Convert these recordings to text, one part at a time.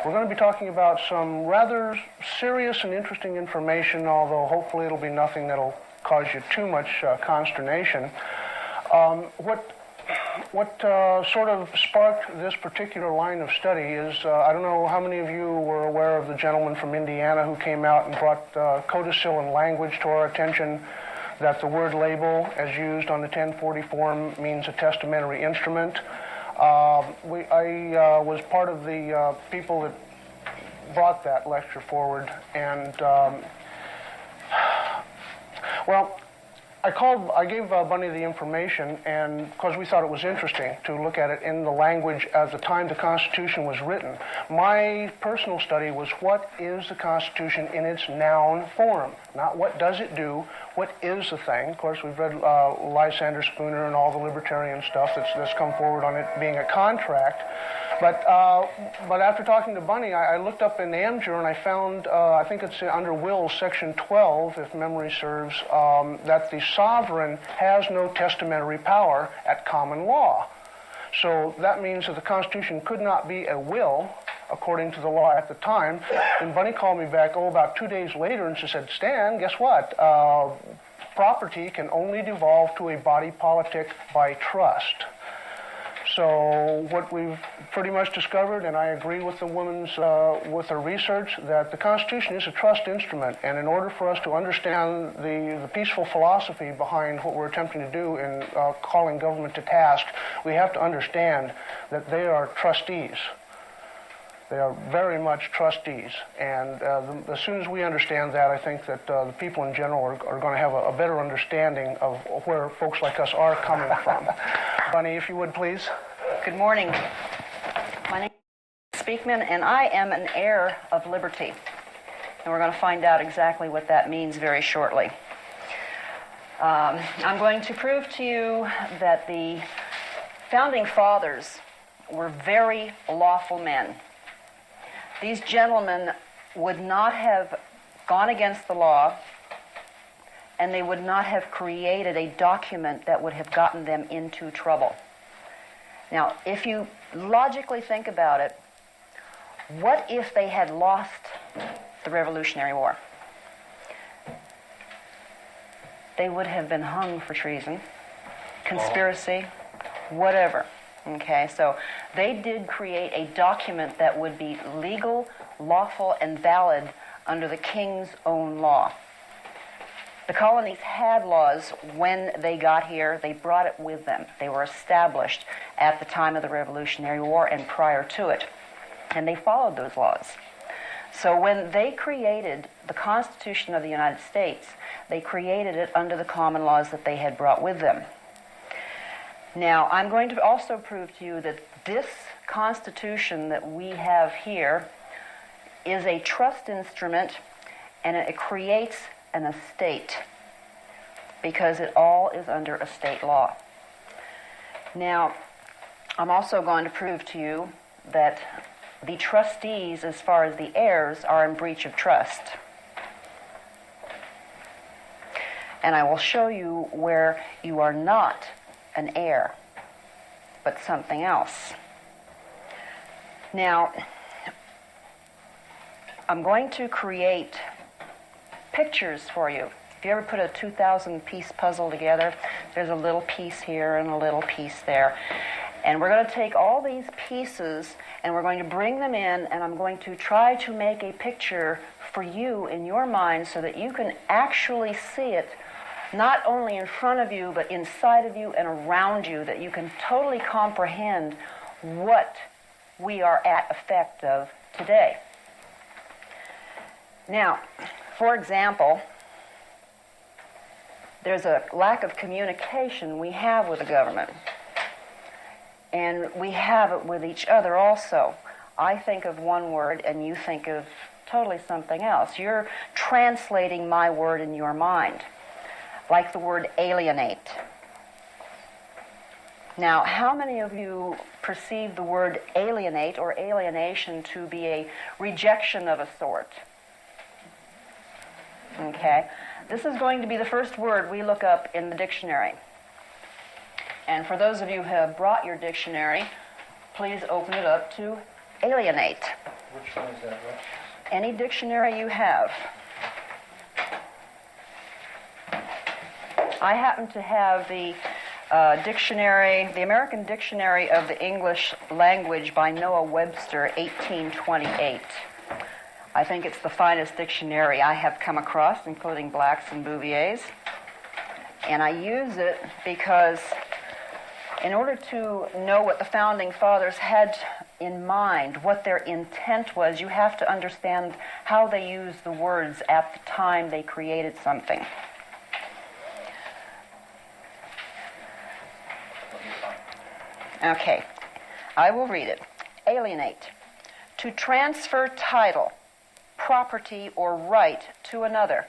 We're going to be talking about some rather serious and interesting information, although hopefully it'll be nothing that'll cause you too much consternation. What sort of sparked this particular line of study is, I don't know how many of you were aware of the gentleman from Indiana who came out and brought codicil and language to our attention, that the word label, as used on the 1040 form, means a testamentary instrument. I was part of the people that brought that lecture forward, and well, I gave Bunny the information, and because we thought it was interesting to look at it in the language at the time the Constitution was written. My personal study was, what is the Constitution in its noun form? Not what does it do, what is the thing? Of course, we've read Lysander Spooner and all the libertarian stuff that's come forward on it being a contract. But after talking to Bunny, I looked up in Amjur and I found, I think it's under Wills, section 12, if memory serves, that the sovereign has no testamentary power at common law. So that means that the Constitution could not be a will, according to the law at the time. And Bunny called me back, about 2 days later, and she said, Stan, guess what? Property can only devolve to a body politic by trust. So what we've pretty much discovered, and I agree with the woman's, with her research, that the Constitution is a trust instrument, and in order for us to understand the peaceful philosophy behind what we're attempting to do in calling government to task, we have to understand that they are trustees. They are very much trustees, and as soon as we understand that, I think that the people in general are going to have a better understanding of where folks like us are coming from. Bunny, if you would, please. Good morning. My name is Speakman, and I am an heir of liberty. And we're going to find out exactly what that means very shortly. I'm going to prove to you that the Founding Fathers were very lawful men. These gentlemen would not have gone against the law, and they would not have created a document that would have gotten them into trouble. Now, if you logically think about it, what if they had lost the Revolutionary War? They would have been hung for treason, conspiracy, whatever. Okay, so they did create a document that would be legal, lawful, and valid under the king's own law. The colonies had laws when they got here. They brought it with them. They were established at the time of the Revolutionary War and prior to it. And they followed those laws. So when they created the Constitution of the United States, they created it under the common laws that they had brought with them. Now, I'm going to also prove to you that this Constitution that we have here is a trust instrument, and it creates an estate because it all is under a state law. Now, I'm also going to prove to you that the trustees, as far as the heirs, are in breach of trust. And I will show you where you are not an heir, but something else. Now, I'm going to create pictures for you. If you ever put a 2,000-piece puzzle together, there's a little piece here and a little piece there. And we're going to take all these pieces and we're going to bring them in, and I'm going to try to make a picture for you in your mind so that you can actually see it not only in front of you but inside of you and around you, that you can totally comprehend what we are at effect of today. Now, for example, there's a lack of communication we have with the government. And we have it with each other also. I think of one word and you think of totally something else. You're translating my word in your mind, like the word alienate. Now, how many of you perceive the word alienate or alienation to be a rejection of a sort? Okay. This is going to be the first word we look up in the dictionary. And for those of you who have brought your dictionary, please open it up to alienate. Which one is that, Rich? Any dictionary you have. I happen to have the dictionary, the American Dictionary of the English Language by Noah Webster, 1828. I think it's the finest dictionary I have come across, including Black's and Bouvier's. And I use it because in order to know what the Founding Fathers had in mind, what their intent was, you have to understand how they used the words at the time they created something. Okay, I will read it. Alienate. To transfer title, property, or right to another,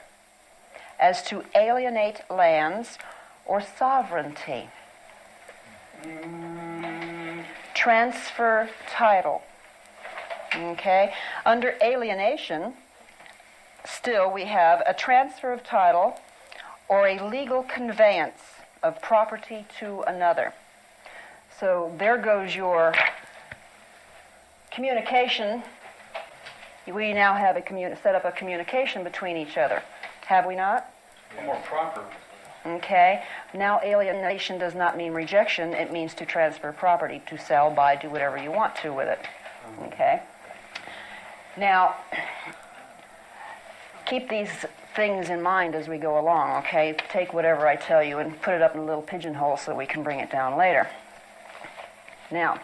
as to alienate lands or sovereignty. Transfer title. Okay? Under alienation, still we have a transfer of title or a legal conveyance of property to another. So there goes your communication. We now have set up a communication between each other. Have we not? More proper. Okay. Now alienation does not mean rejection. It means to transfer property, to sell, buy, do whatever you want to with it. Okay. Now, keep these things in mind as we go along, okay? Take whatever I tell you and put it up in a little pigeonhole so we can bring it down later. Now,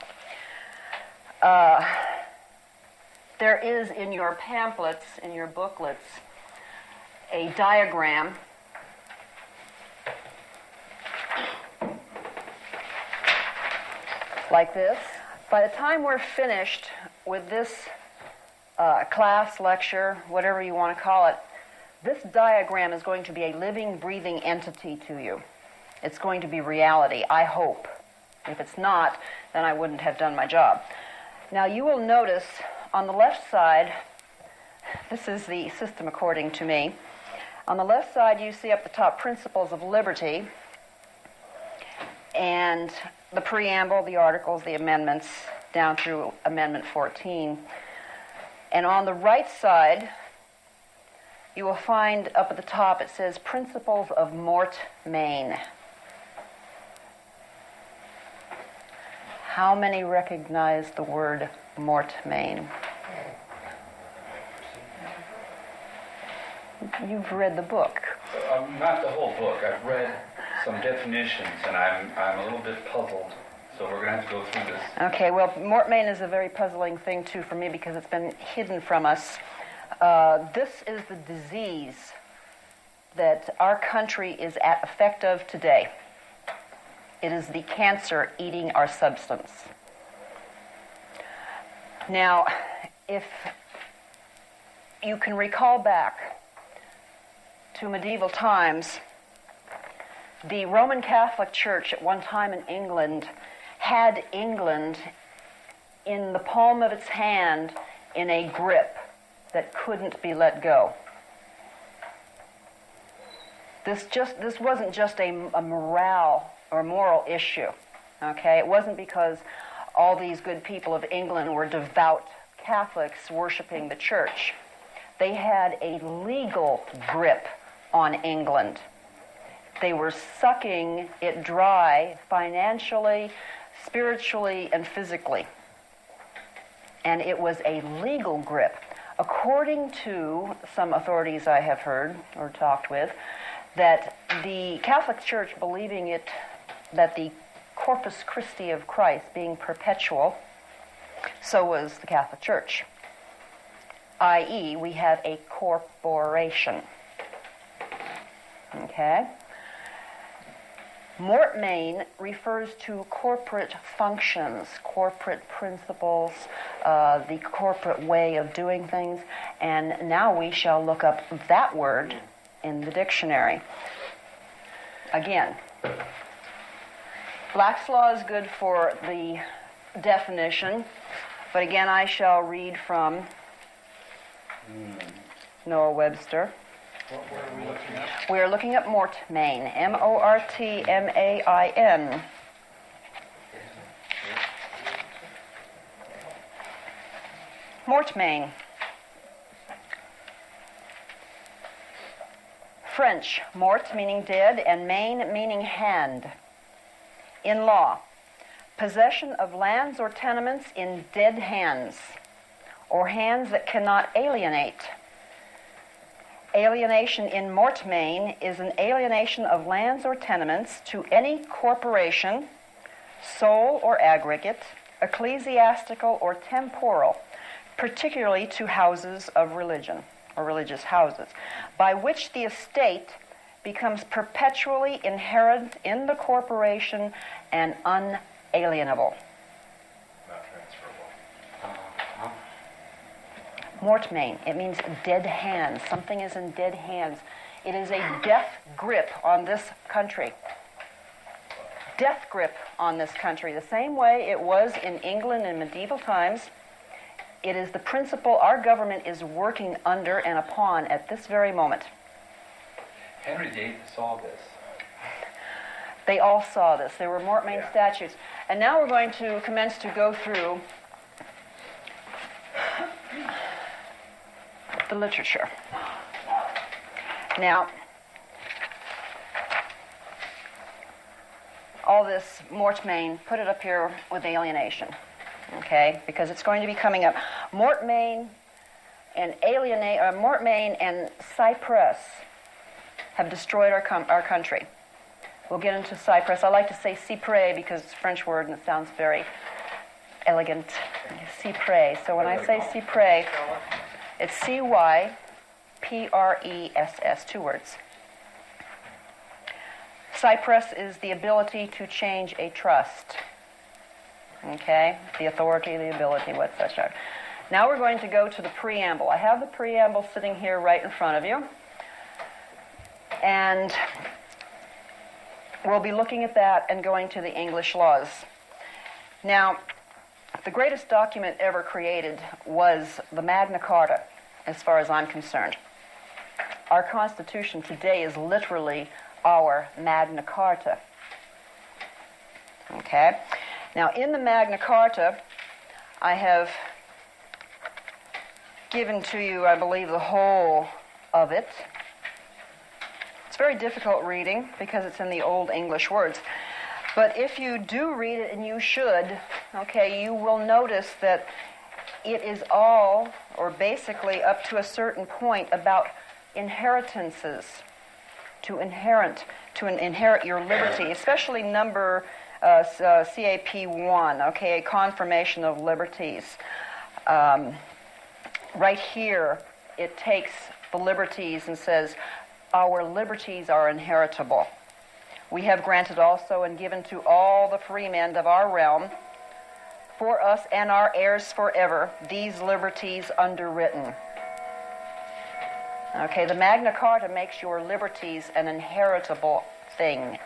there is in your pamphlets, in your booklets, a diagram like this. By the time we're finished with this class, lecture, whatever you want to call it, this diagram is going to be a living, breathing entity to you. It's going to be reality, I hope. If it's not, then I wouldn't have done my job. Now you will notice on the left side, this is the system according to me, On the left side, you see up the top Principles of Liberty, and the preamble, the articles, the amendments, down through Amendment 14. And on the right side, you will find up at the top, it says Principles of Mortmain. How many recognize the word Mortmain? You've read the book. Not the whole book. I've read some definitions, and I'm a little bit puzzled. So we're going to have to go through this. Okay, well, Mortmain is a very puzzling thing, too, for me because it's been hidden from us. This is the disease that our country is at effect of today. It is the cancer eating our substance. Now, if you can recall back to medieval times, the Roman Catholic Church at one time in England had England in the palm of its hand in a grip that couldn't be let go. This wasn't just a morale or moral issue, okay? It wasn't because all these good people of England were devout Catholics worshiping the church. They had a legal grip on England. They were sucking it dry financially, spiritually, and physically. And it was a legal grip. According to some authorities I have heard or talked with, that the Catholic Church believing it, that the Corpus Christi of Christ being perpetual, so was the Catholic Church. I.e., we have a corporation. Okay? Mortmain refers to corporate functions, corporate principles, the corporate way of doing things, and now we shall look up that word in the dictionary. Again, Black's Law is good for the definition, but again I shall read from Noah Webster. What are we looking at? We are looking at Mortmain, M-O-R-T-M-A-I-N. Mortmain. French, mort meaning dead and main meaning hand. In law, possession of lands or tenements in dead hands, or hands that cannot alienate. Alienation in mortmain is an alienation of lands or tenements to any corporation, sole or aggregate, ecclesiastical or temporal, particularly to houses of religion, or religious houses, by which the estate becomes perpetually inherent in the corporation and unalienable. Not transferable. Mortmain, it means dead hands. Something is in dead hands. It is a death grip on this country. Death grip on this country, the same way it was in England in medieval times. It is the principle our government is working under and upon at this very moment. Henry VIII saw this. They all saw this. There were Mortmain Yeah. statutes. And now we're going to commence to go through the literature. Now, all this Mortmain, put it up here with alienation, okay? Because it's going to be coming up. Mortmain and Mortmain and Cyprus have destroyed our country. We'll get into Cyprus. I like to say Cypre because it's a French word and it sounds very elegant. Cypre. So when I say Cypre, it's C-Y-P-R-E-S-S, 2 words. Cyprus is the ability to change a trust. Okay? The authority, the ability, what such are. Now we're going to go to the preamble. I have the preamble sitting here right in front of you. And we'll be looking at that and going to the English laws. Now, the greatest document ever created was the Magna Carta, as far as I'm concerned. our Constitution today is literally our Magna Carta. Okay? Now, in the Magna Carta, I have given to you, I believe, the whole of it. It's very difficult reading because it's in the Old English words. But if you do read it, and you should, okay, you will notice that it is all, or basically up to a certain point, about inheritances. To inherit your liberty, especially number CAP 1, okay, a confirmation of liberties. Right here, it takes the liberties and says, our liberties are inheritable. We have granted also and given to all the free men of our realm, for us and our heirs forever, these liberties underwritten. Okay, the Magna Carta makes your liberties an inheritable thing.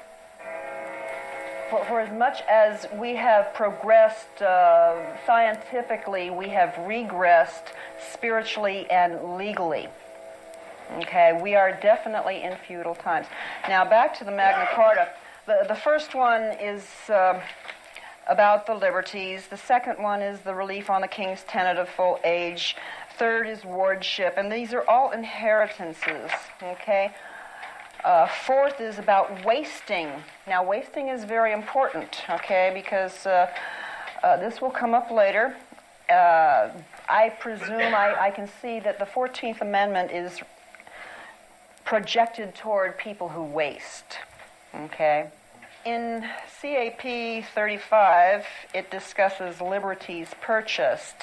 For as much as we have progressed scientifically, we have regressed spiritually and legally. Okay, we are definitely in feudal times. Now, back to the Magna Carta. The first one is about the liberties. The second one is the relief on the king's tenant of full age. Third is wardship, and these are all inheritances, okay? Fourth is about wasting. Now, wasting is very important, okay, because this will come up later. I presume I can see that the 14th Amendment is projected toward people who waste, okay? In CAP 35, it discusses liberties purchased.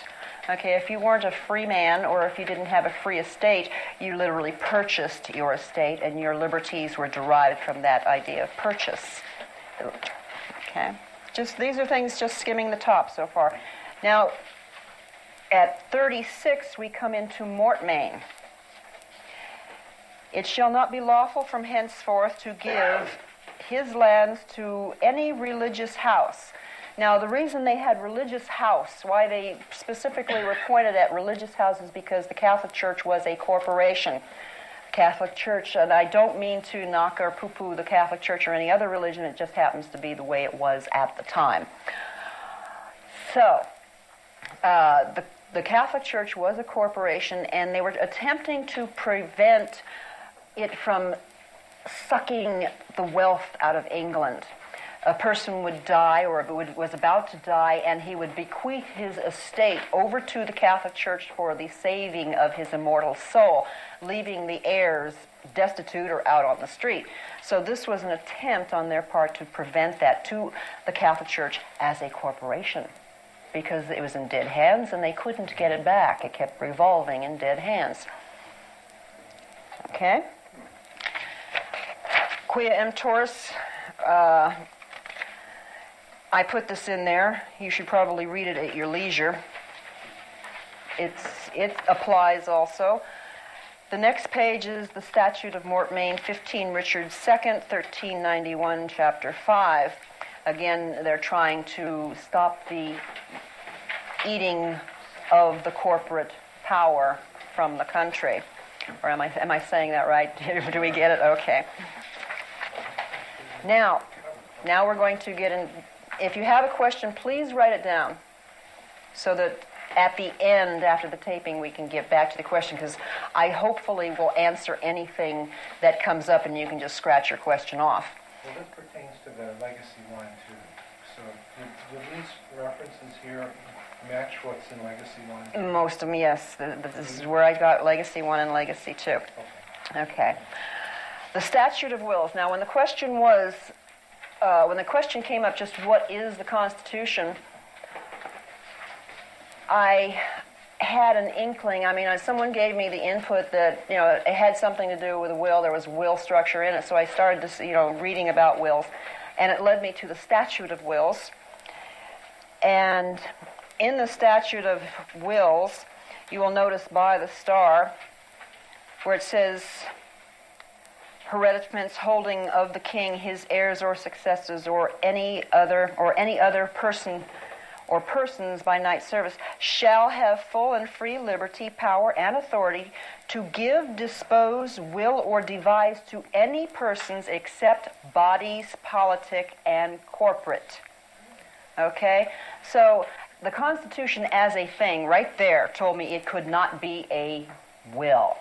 Okay, if you weren't a free man or if you didn't have a free estate, you literally purchased your estate and your liberties were derived from that idea of purchase. Okay, these are things just skimming the top so far. Now, at 36, we come into mortmain. It shall not be lawful from henceforth to give his lands to any religious house. Now, the reason they had religious house, why they specifically were pointed at religious houses, because the Catholic Church was a corporation. Catholic Church, and I don't mean to knock or poo-poo the Catholic Church or any other religion, it just happens to be the way it was at the time. So, the Catholic Church was a corporation, and they were attempting to prevent it from sucking the wealth out of England. A person would die or was about to die, and he would bequeath his estate over to the Catholic Church for the saving of his immortal soul, leaving the heirs destitute or out on the street. So this was an attempt on their part to prevent that to the Catholic Church as a corporation, because it was in dead hands and they couldn't get it back. It kept revolving in dead hands. Okay? Quia emptors. I put this in there. You should probably read it at your leisure. It applies also. The next page is the Statute of Mortmain, 15 Richard II, 1391, Chapter 5. Again, they're trying to stop the eating of the corporate power from the country. Or am I saying that right? Do we get it? Okay. Now we're going to get in. If you have a question, please write it down so that at the end, after the taping, we can get back to the question, because I hopefully will answer anything that comes up and you can just scratch your question off. Well, this pertains to the Legacy 1, too. So do these references here match what's in Legacy 1? Most of them, yes. This is where I got Legacy 1 and Legacy 2. Okay. The Statute of Wills. Now, when the question was, when the question came up, just what is the Constitution, I had an inkling. I mean, someone gave me the input that, it had something to do with a will. There was will structure in it, so I started to, reading about wills, and it led me to the Statute of Wills. And in the Statute of Wills, you will notice by the star where it says, hereditaments holding of the king, his heirs or successors, or any other person or persons by knight service shall have full and free liberty, power, and authority to give, dispose, will, or devise to any persons except bodies, politic, and corporate. Okay? So the Constitution as a thing right there told me it could not be a will.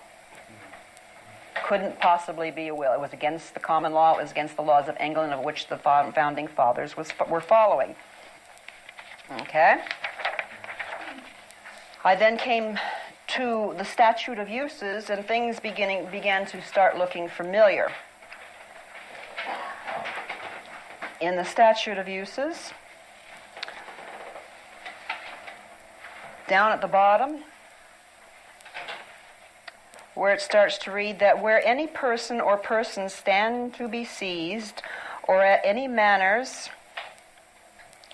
Couldn't possibly be a will. It was against the common law. It was against the laws of England, of which the founding fathers were following. Okay? I then came to the statute of uses, and things began to start looking familiar. In the statute of uses, down at the bottom, where it starts to read that where any person or persons stand to be seized, or at any manors,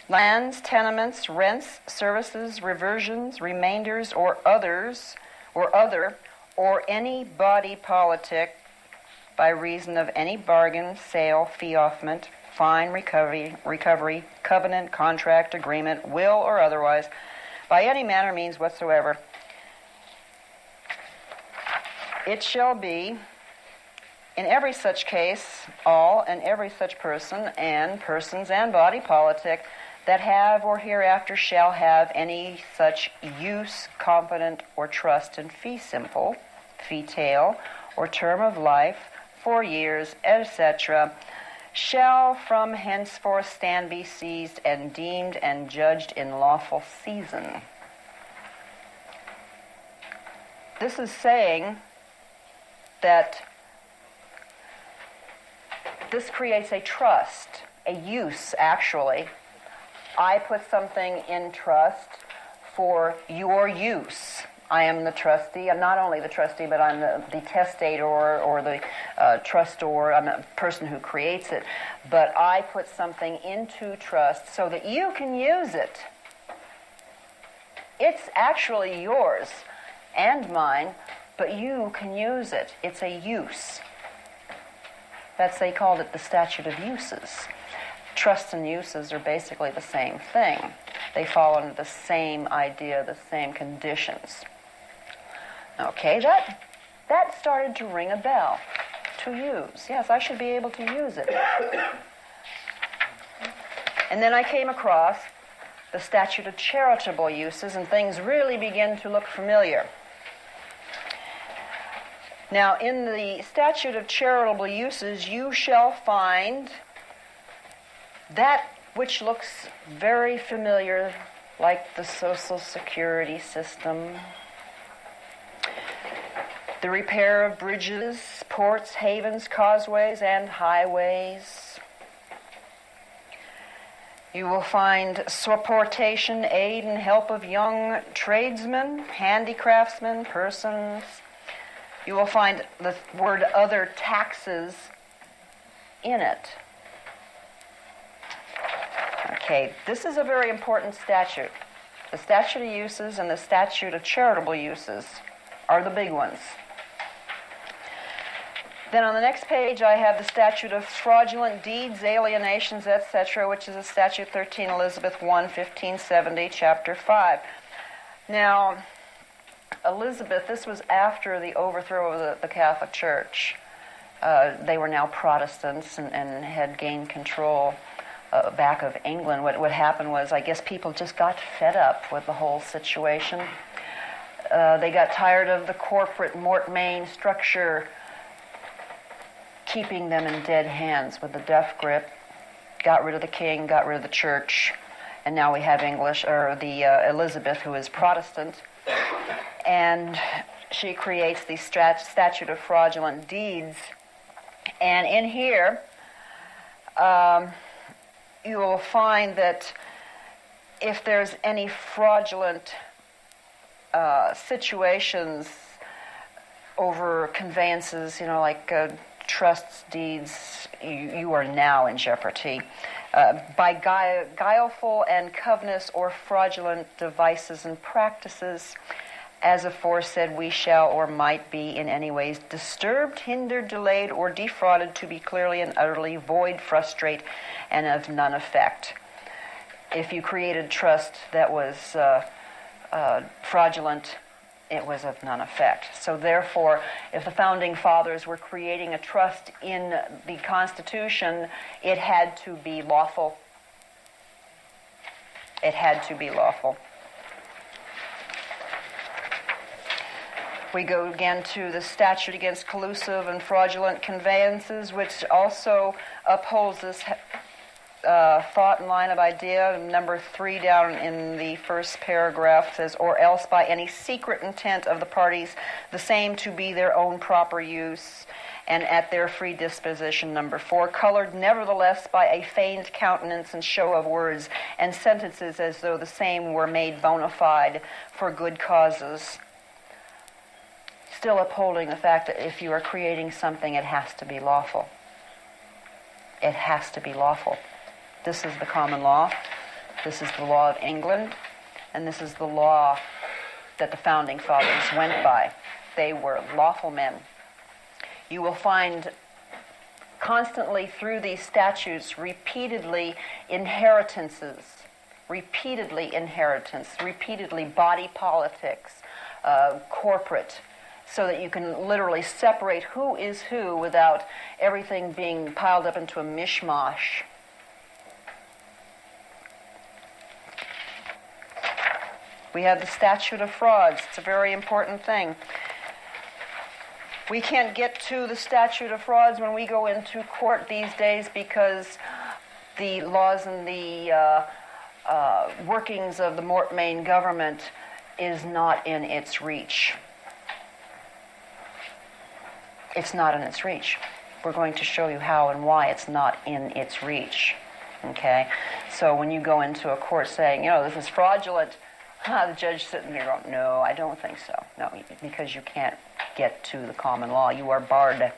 lands, tenements, rents, services, reversions, remainders, or others, or any body politic, by reason of any bargain, sale, fee-offment, fine, recovery, covenant, contract, agreement, will, or otherwise, by any manner means whatsoever, it shall be, in every such case, all and every such person and persons and body politic that have or hereafter shall have any such use, confident, or trust in fee simple, fee tail, or term of life, 4 years, etc., shall from henceforth stand be seized and deemed and judged in lawful season. This is saying that this creates a trust, a use, actually. I put something in trust for your use. I am the trustee. I'm not only the trustee, but I'm the testator or the trustor. I'm a person who creates it. But I put something into trust so that you can use it. It's actually yours and mine, but you can use it. It's a use. They called it the statute of uses. Trusts and uses are basically the same thing. They fall under the same idea, the same conditions. Okay, that started to ring a bell. To use. Yes, I should be able to use it. And then I came across the statute of charitable uses, and things really began to look familiar. Now, in the statute of charitable uses, you shall find that which looks very familiar, like the Social Security system, the repair of bridges, ports, havens, causeways, and highways. You will find supportation, aid, and help of young tradesmen, handicraftsmen, persons. You will find the word other taxes in it. Okay, this is a very important statute. The statute of uses and the statute of charitable uses are the big ones. Then on the next page I have the statute of fraudulent deeds, alienations, etc., which is a statute 13 Elizabeth 1, 1570, chapter 5. Now, Elizabeth, this was after the overthrow of the Catholic Church. They were now Protestants and had gained control back of England. What happened was, I guess people just got fed up with the whole situation. They got tired of the corporate Mortmain structure keeping them in dead hands with a death grip. Got rid of the king, got rid of the church, and now we have Elizabeth, who is Protestant. And she creates the statute of fraudulent deeds. And in here, you will find that if there's any fraudulent situations over conveyances, like trusts, deeds, you are now in jeopardy. By guileful and covetous or fraudulent devices and practices, as aforesaid, we shall or might be in any ways disturbed, hindered, delayed, or defrauded to be clearly and utterly void, frustrate, and of none effect. If you created trust that was fraudulent, it was of none effect. So therefore, if the Founding Fathers were creating a trust in the Constitution, it had to be lawful. It had to be lawful. We go again to the statute against collusive and fraudulent conveyances, which also upholds this thought and line of idea. Number 3 down in the first paragraph says, or else by any secret intent of the parties, the same to be their own proper use, and at their free disposition. Number 4, colored nevertheless by a feigned countenance and show of words and sentences as though the same were made bona fide for good causes. Still upholding the fact that if you are creating something, it has to be lawful. It has to be lawful. This is the common law. This is the law of England. And this is the law that the Founding Fathers went by. They were lawful men. You will find constantly through these statutes repeatedly inheritance, repeatedly body politics, corporate, so that you can literally separate who is who without everything being piled up into a mishmash. We have the statute of frauds. It's a very important thing. We can't get to the statute of frauds when we go into court these days because the laws and the workings of the Mortmain government is not in its reach. It's not in its reach. We're going to show you how and why it's not in its reach. Okay? So when you go into a court saying, this is fraudulent, the judge sitting there going, no, I don't think so. No, because you can't get to the common law. You are barred.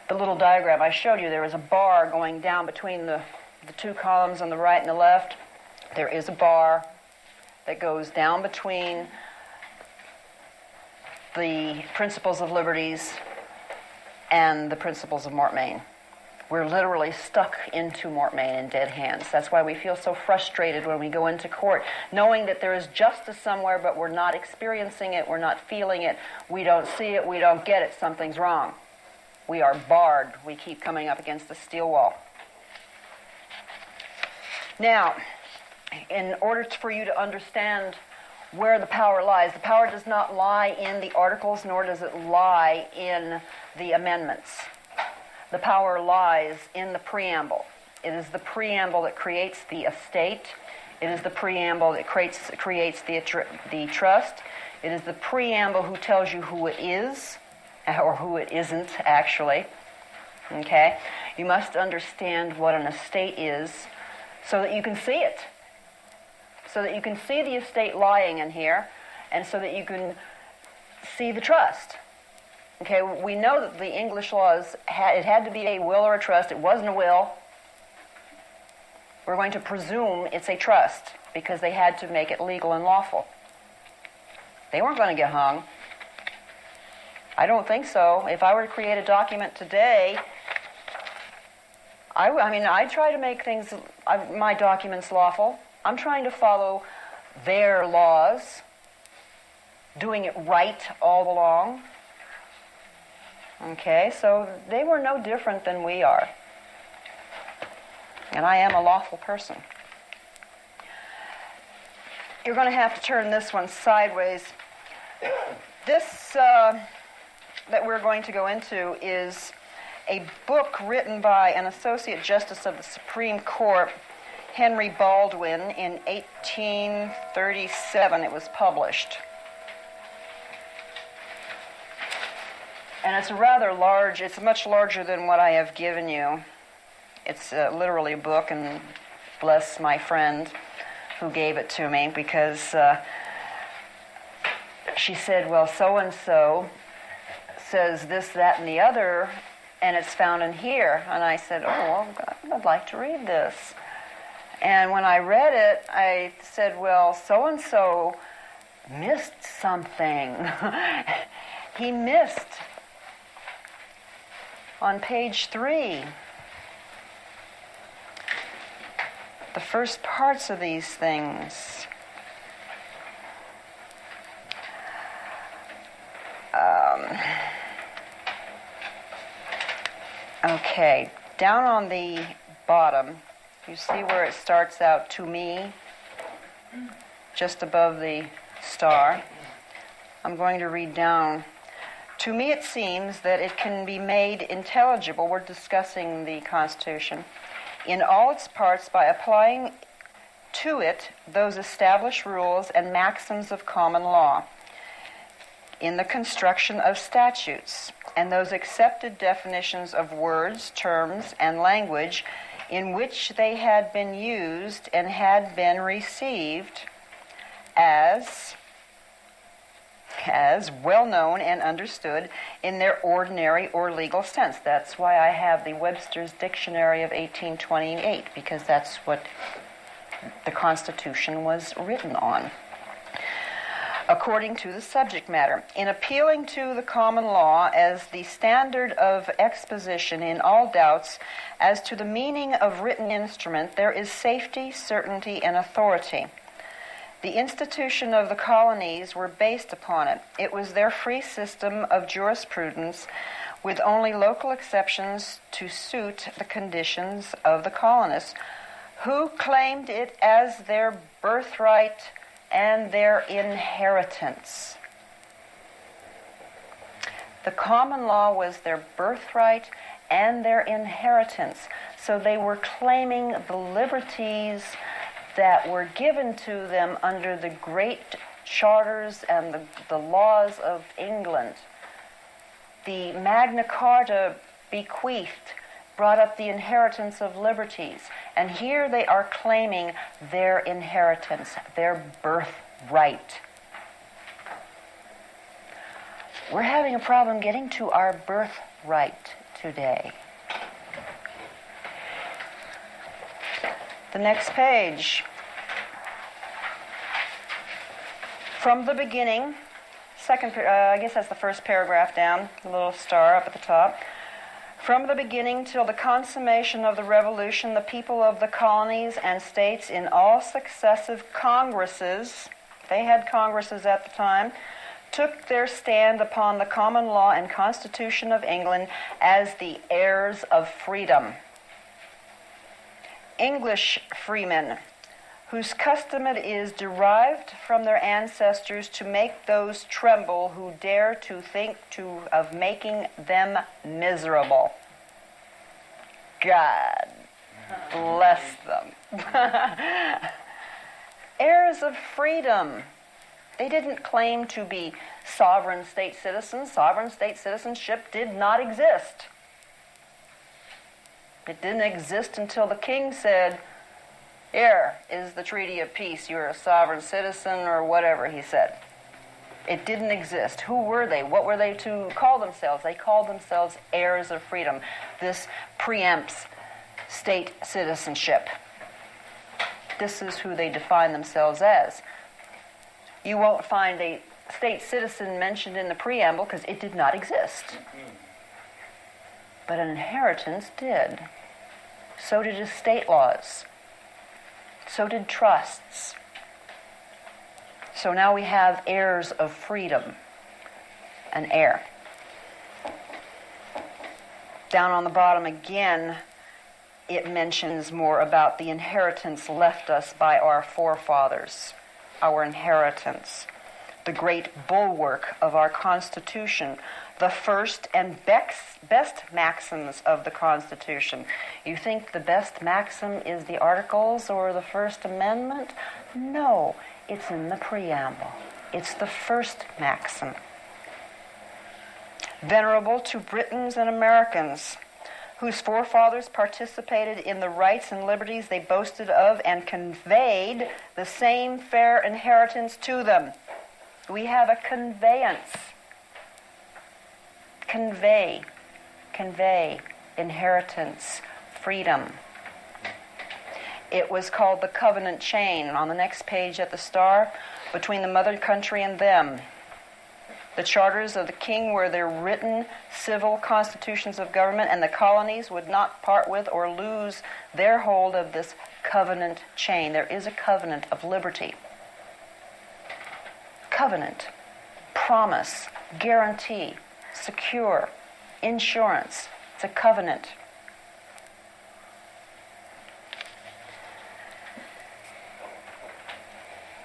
The little diagram I showed you, there is a bar going down between the two columns on the right and the left. There is a bar that goes down between the principles of liberties and the principles of Mortmain. We're literally stuck into Mortmain in dead hands. That's why we feel so frustrated when we go into court, knowing that there is justice somewhere, but we're not experiencing it, we're not feeling it, we don't see it, we don't get it, something's wrong. We are barred. We keep coming up against the steel wall. Now, in order for you to understand where the power lies, the power does not lie in the articles, nor does it lie in the amendments. The power lies in the preamble. It is the preamble that creates the estate. It is the preamble that creates the trust. It is the preamble who tells you who it is, or who it isn't, actually. Okay? You must understand what an estate is so that you can see it. So that you can see the estate lying in here, and so that you can see the trust. Okay, we know that the English laws, it had to be a will or a trust. It wasn't a will. We're going to presume it's a trust because they had to make it legal and lawful. They weren't going to get hung. I don't think so. If I were to create a document today, I try to make my documents lawful. I'm trying to follow their laws, doing it right all along. Okay, so they were no different than we are. And I am a lawful person. You're going to have to turn this one sideways. This that we're going to go into is a book written by an Associate Justice of the Supreme Court, Henry Baldwin, in 1837. It was published. And it's rather large. It's much larger than what I have given you. It's literally a book, and bless my friend who gave it to me, because she said, well, so-and-so says this, that, and the other, and it's found in here. And I said, oh, well, I'd like to read this. And when I read it, I said, well, so-and-so missed something. He missed on page 3. the first parts of these things. Okay, down on the bottom, you see where it starts out, to me, just above the star. I'm going to read down. To me it seems that it can be made intelligible, we're discussing the Constitution, in all its parts by applying to it those established rules and maxims of common law in the construction of statutes, and those accepted definitions of words, terms, and language in which they had been used and had been received as well known and understood in their ordinary or legal sense. That's why I have the Webster's Dictionary of 1828, because that's what the Constitution was written on. According to the subject matter, in appealing to the common law as the standard of exposition in all doubts as to the meaning of written instrument, there is safety, certainty, and authority. The institution of the colonies were based upon it. It was their free system of jurisprudence, with only local exceptions to suit the conditions of the colonists, who claimed it as their birthright and their inheritance. The common law was their birthright and their inheritance. So they were claiming the liberties that were given to them under the great charters and the laws of England. The Magna Carta bequeathed, brought up the inheritance of liberties. And here they are claiming their inheritance, their birthright. We're having a problem getting to our birthright today. The next page. From the beginning, I guess that's the first paragraph down, the little star up at the top. From the beginning till the consummation of the Revolution, the people of the colonies and states in all successive congresses, they had congresses at the time, took their stand upon the common law and Constitution of England as the heirs of freedom. English freemen, whose custom it is derived from their ancestors to make those tremble who dare to think of making them miserable. God bless them. Heirs of freedom. They didn't claim to be sovereign state citizens. Sovereign state citizenship did not exist. It didn't exist until the king said, "Here is the Treaty of Peace. You're a sovereign citizen," or whatever he said. It didn't exist. Who were they? What were they to call themselves? They called themselves heirs of freedom. This preempts state citizenship. This is who they define themselves as. You won't find a state citizen mentioned in the preamble because it did not exist. But an inheritance did. So did estate laws. So did trusts. So now we have heirs of freedom. An heir. Down on the bottom again, it mentions more about the inheritance left us by our forefathers. Our inheritance. The great bulwark of our Constitution. The first and best maxims of the Constitution. You think the best maxim is the Articles or the First Amendment? No, it's in the preamble. It's the first maxim. Venerable to Britons and Americans, whose forefathers participated in the rights and liberties they boasted of and conveyed the same fair inheritance to them. We have a conveyance. Convey, inheritance, freedom. It was called the covenant chain on the next page at the star, between the mother country and them. The charters of the king were their written civil constitutions of government, and the colonies would not part with or lose their hold of this covenant chain. There is a covenant of liberty. Covenant, promise, guarantee, secure, insurance. It's a covenant.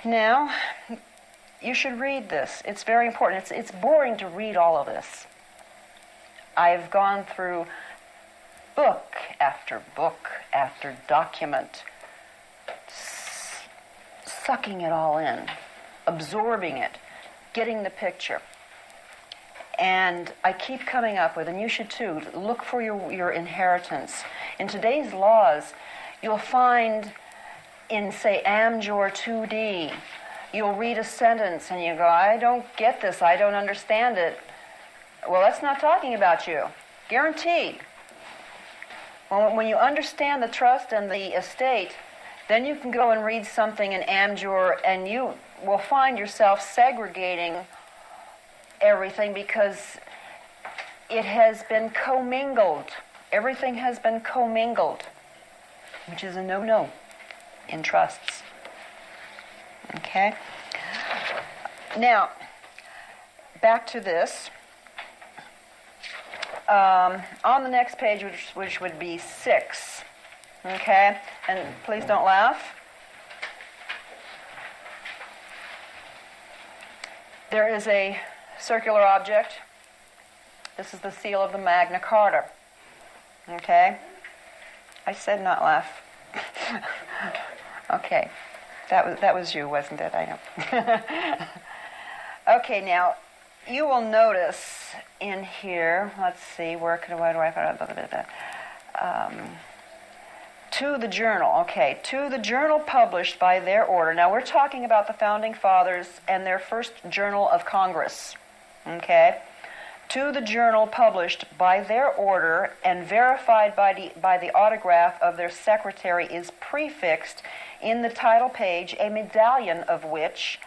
Now, you should read this. It's very important. It's boring to read all of this. I've gone through book after document, sucking it all in, absorbing it, getting the picture. And I keep coming up with, and you should too, look for your inheritance. In today's laws, you'll find in, say, Amjor 2D, you'll read a sentence and you go, I don't get this, I don't understand it. Well, that's not talking about you. Guaranteed. When you understand the trust and the estate, then you can go and read something in Amjor and you will find yourself segregating everything because it has been commingled. Everything has been commingled, which is a no-no in trusts. Okay? Now, back to this. On the next page, which would be 6. Okay? And please don't laugh. There is a circular object. This is the seal of the Magna Carta. Okay? I said not laugh. Okay. That was you, wasn't it? I know. Okay, now, you will notice in here, let's see, where do I find that? To the journal, okay, to the journal published by their order. Now, we're talking about the Founding Fathers and their first journal of Congress, okay? To the journal published by their order and verified by the autograph of their secretary is prefixed in the title page a medallion of which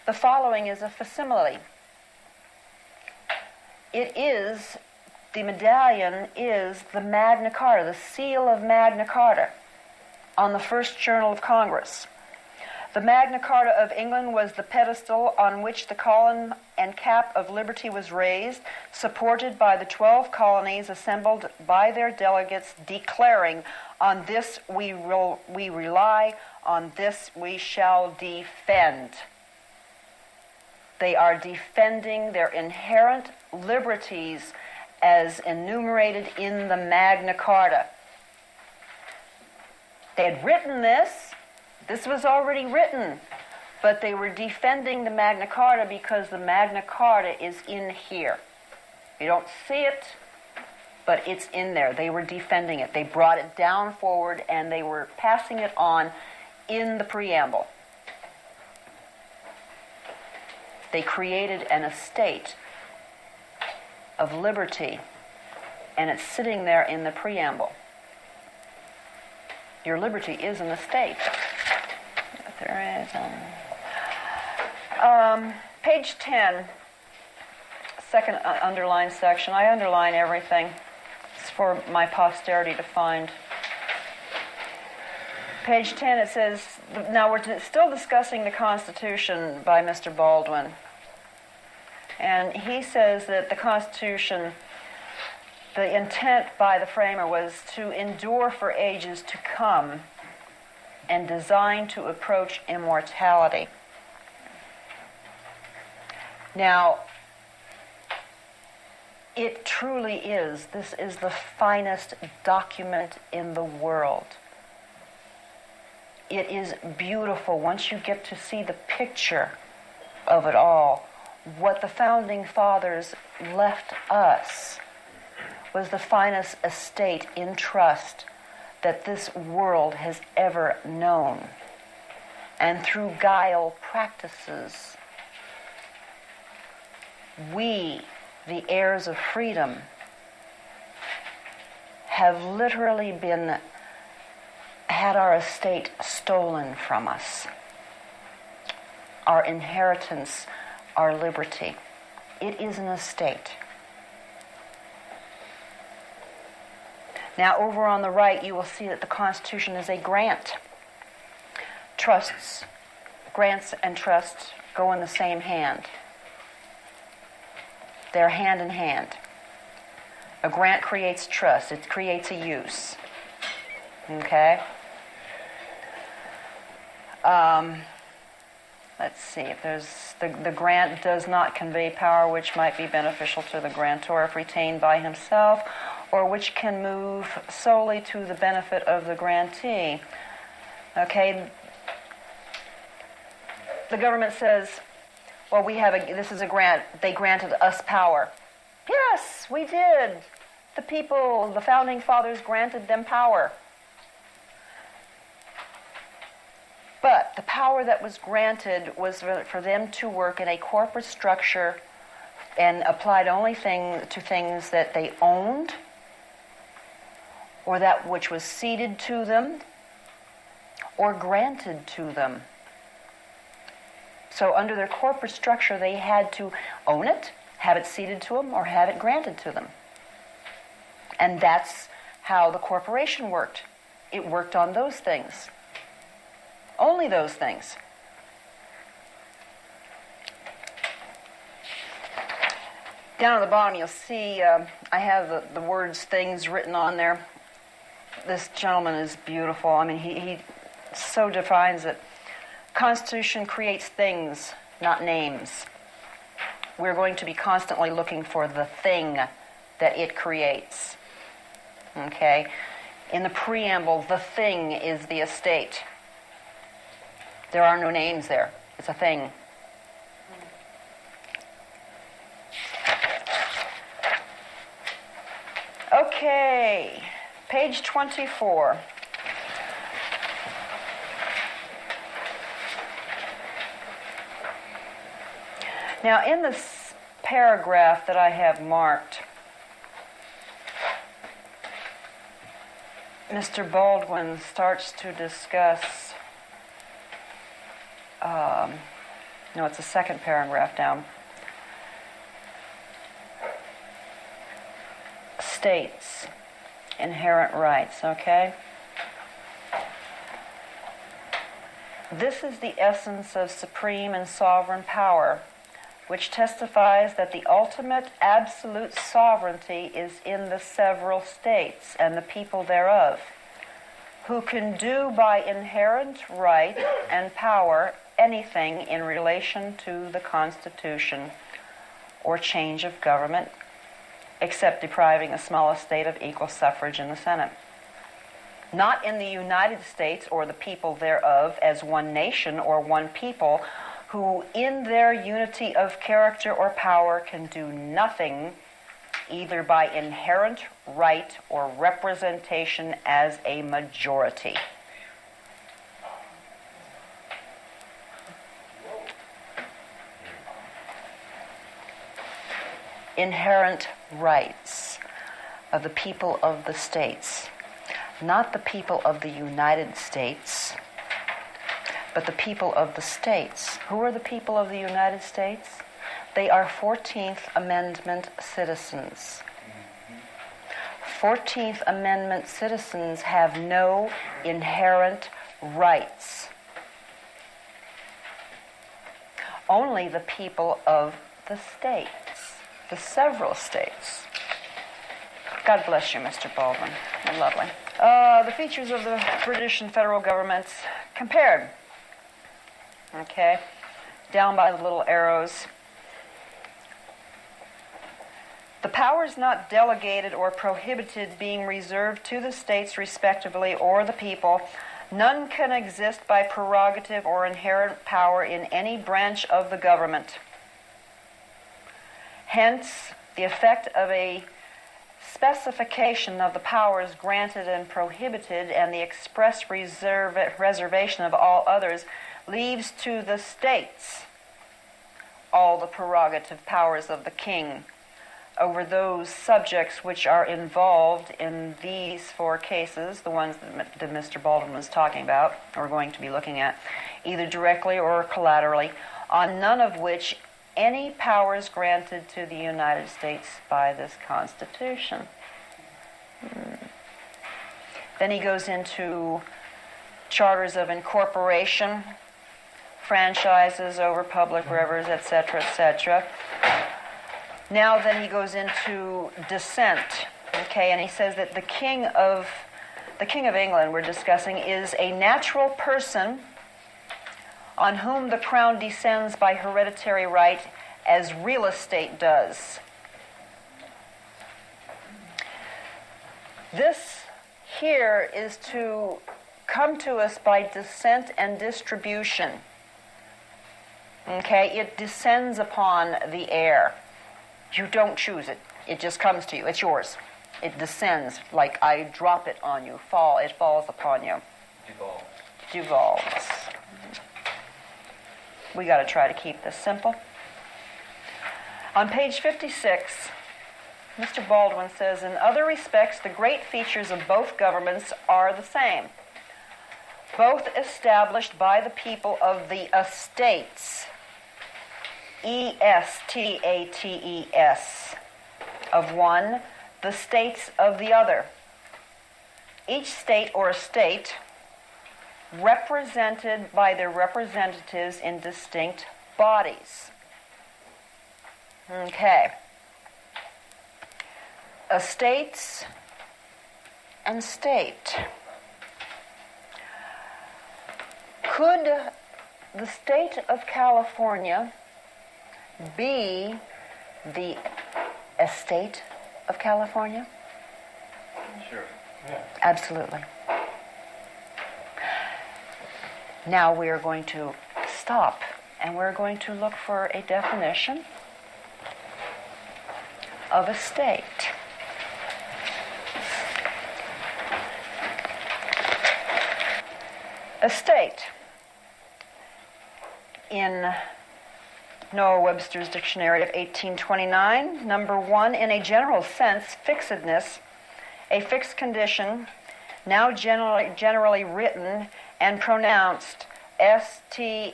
the following is a facsimile. The medallion is the Magna Carta, the seal of Magna Carta on the first journal of Congress. The Magna Carta of England was the pedestal on which the column and cap of liberty was raised, supported by the 12 colonies assembled by their delegates, declaring, on this we rely, on this we shall defend. They are defending their inherent liberties as enumerated in the Magna Carta. They had written this. This was already written, but they were defending the Magna Carta because the Magna Carta is in here. You don't see it, but it's in there. They were defending it. They brought it down forward, and they were passing it on in the preamble. They created an estate of liberty, and it's sitting there in the preamble. Your liberty is an estate. There is page 10, second underlined section. I underline everything. It's for my posterity to find. Page 10, it says, now we're still discussing the Constitution by Mr. Baldwin. And he says that the Constitution, the intent by the framer was to endure for ages to come and designed to approach immortality. Now, it truly is. This is the finest document in the world. It is beautiful once you get to see the picture of it all. What the Founding Fathers left us was the finest estate in trust that this world has ever known. And through guile practices, we, the heirs of freedom, have literally had our estate stolen from us. Our inheritance, our liberty. It is an estate. Now, over on the right, you will see that the Constitution is a grant. Trusts, grants and trusts go in the same hand. They're hand in hand. A grant creates trust. It creates a use. Okay? Let's see, if there's the grant does not convey power which might be beneficial to the grantor if retained by himself, or which can move solely to the benefit of the grantee. Okay, the government says, well, this is a grant, they granted us power. Yes, we did. The people, the founding fathers granted them power. But the power that was granted was for them to work in a corporate structure and applied only to things that they owned or that which was ceded to them or granted to them. So under their corporate structure, they had to own it, have it ceded to them, or have it granted to them. And that's how the corporation worked. It worked on those things. Only those things. Down at the bottom, you'll see I have the words things written on there. This gentleman is beautiful. I mean, he so defines it. Constitution creates things, not names. We're going to be constantly looking for the thing that it creates. Okay? In the preamble, the thing is the estate. There are no names there. It's a thing. Okay, page 24. Now, in this paragraph that I have marked, Mr. Baldwin starts to discuss, no, it's the second paragraph down, states, inherent rights, okay? This is the essence of supreme and sovereign power, which testifies that the ultimate absolute sovereignty is in the several states and the people thereof, who can do by inherent right and power anything in relation to the Constitution or change of government, except depriving a small state of equal suffrage in the Senate. Not in the United States or the people thereof as one nation or one people, who in their unity of character or power can do nothing either by inherent right or representation as a majority. Inherent rights of the people of the states, not the people of the United States, but the people of the states. Who are the people of the United States? They are 14th Amendment citizens. 14th Amendment citizens have no inherent rights. Only the people of the states, the several states. God bless you, Mr. Baldwin. You're lovely. The features of the British and federal governments compared. Okay, down by the little arrows. The powers not delegated or prohibited being reserved to the states respectively or the people, none can exist by prerogative or inherent power in any branch of the government. Hence, the effect of a specification of the powers granted and prohibited and the express reservation of all others leaves to the states all the prerogative powers of the king over those subjects which are involved in these four cases, the ones that Mr. Baldwin was talking about, or going to be looking at, either directly or collaterally, on none of which any powers granted to the United States by this Constitution. Then he goes into charters of incorporation, franchises over public rivers, etc., etc. Now then he goes into descent, okay, and he says that the King of England we're discussing is a natural person on whom the crown descends by hereditary right as real estate does. This here is to come to us by descent and distribution. Okay, it descends upon the heir. You don't choose it. It just comes to you. It's yours. It descends like I drop it on you. It falls upon you. Devolves. We got to try to keep this simple. On page 56, Mr. Baldwin says, in other respects, the great features of both governments are the same. Both established by the people of the estates, E-S-T-A-T-E-S, of one, the states of the other. Each state or estate represented by their representatives in distinct bodies. Okay. Estates and state. Could the state of California be the estate of California? Sure. Yeah. Absolutely. Now we are going to stop and we're going to look for a definition of a state. A state, in Noah Webster's Dictionary of 1829, number 1, in a general sense, fixedness, a fixed condition, now generally written and pronounced S-T-A-T-E.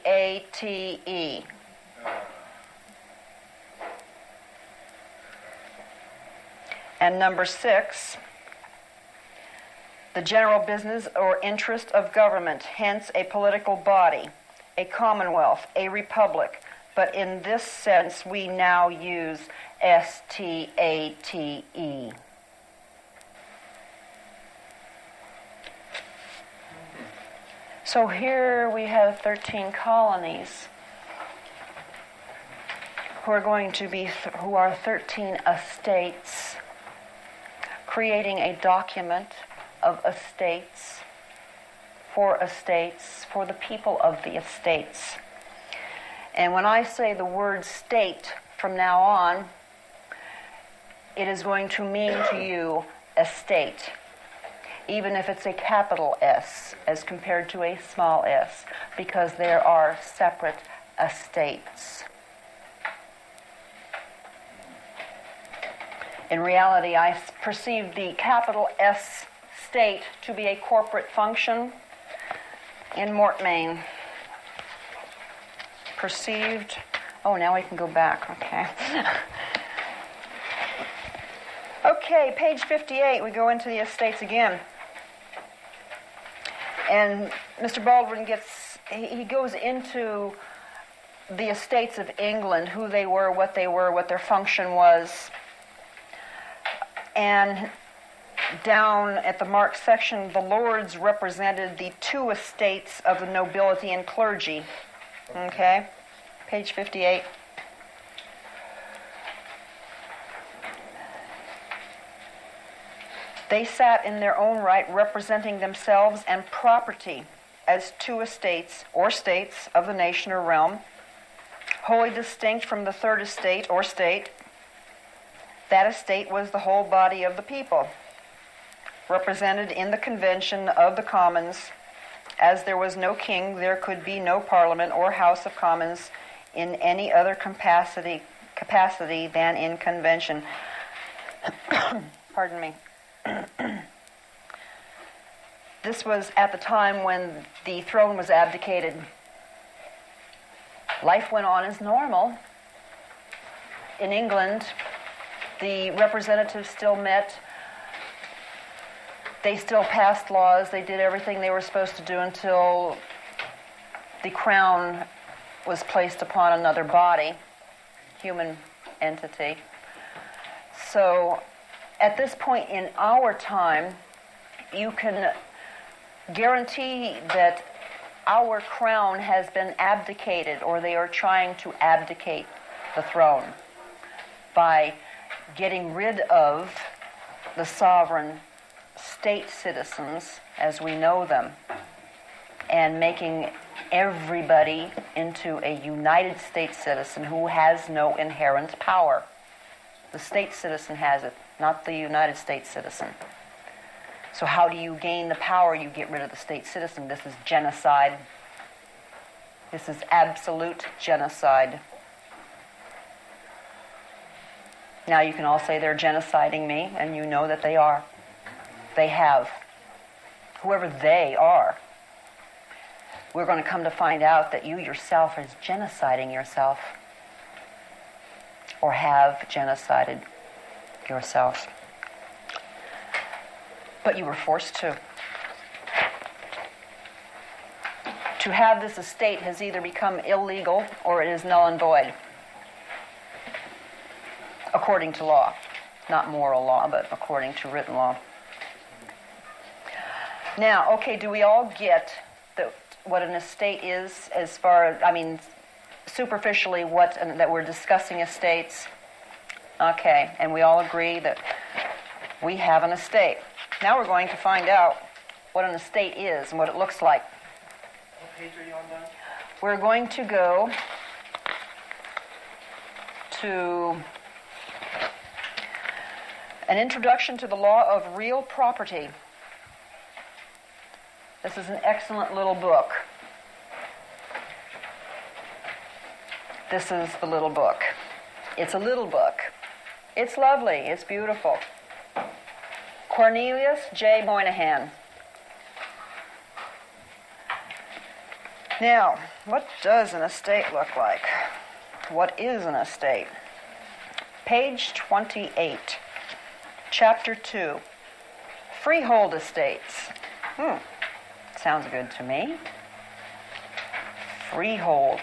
And number 6, the general business or interest of government, hence a political body, a commonwealth, a republic. But in this sense, we now use S-T-A-T-E. So here we have 13 colonies who are 13 estates, creating a document of estates, for the people of the estates. And when I say the word state from now on, it is going to mean to you estate, even if it's a capital S as compared to a small s, because there are separate estates. In reality, I perceive the capital S state to be a corporate function in Mortmain. Perceived. Oh, now we can go back. Okay. Okay, page 58, we go into the estates again. And Mr. Baldwin he goes into the estates of England, who they were, what their function was. And down at the marked section, the lords represented the two estates of the nobility and clergy. Okay, page 58. They sat in their own right, representing themselves and property as two estates or states of the nation or realm, wholly distinct from the third estate or state. That estate was the whole body of the people, represented in the convention of the commons. As there was no king, there could be no parliament or house of commons in any other capacity than in convention. Pardon me. This was at the time when the throne was abdicated. Life went on as normal, in England, the representatives still met. They still passed laws. They did everything they were supposed to do until the crown was placed upon another body, human entity. So at this point in our time, you can guarantee that our crown has been abdicated, or they are trying to abdicate the throne by getting rid of the sovereign state citizens as we know them and making everybody into a United States citizen who has no inherent power. The state citizen has it, not the United States citizen. So how do you gain the power? You get rid of the state citizen. This is genocide. This is absolute genocide. Now you can all say they're genociding me, and you know that they are. They have. Whoever they are. We're going to come to find out that you yourself is genociding yourself, or have genocided yourself. But you were forced to. To have this estate has either become illegal or it is null and void. According to law. Not moral law, but according to written law. Now, okay, do we all get what an estate is as far as, I mean, superficially that we're discussing estates? Okay, and we all agree that we have an estate. Now we're going to find out what an estate is and what it looks like. What page are you on now? We're going to go to an introduction to the law of real property. This is an excellent little book. This is the little book. It's a little book. It's lovely. It's beautiful. Cornelius J. Moynihan. Now, what does an estate look like? What is an estate? Page 28, Chapter 2, Freehold Estates. Sounds good to me. Freehold.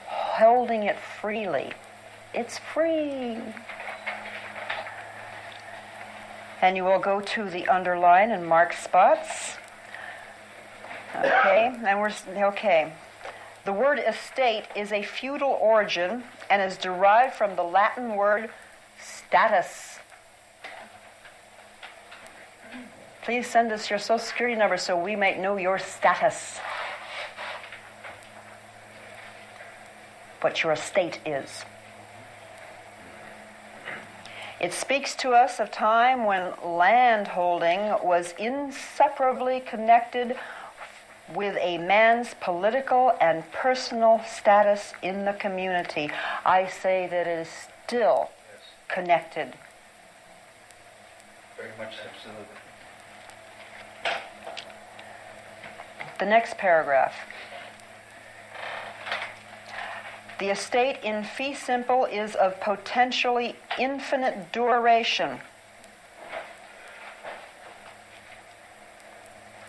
Holding it freely. It's free. And you will go to the underline and mark spots. Okay, okay. The word estate is a feudal origin and is derived from the Latin word status. Please send us your Social Security number so we might know your status. What your estate is. It speaks to us of time when land holding was inseparably connected with a man's political and personal status in the community. I say that it is still connected. Very much so. The next paragraph. The estate in fee simple is of potentially infinite duration.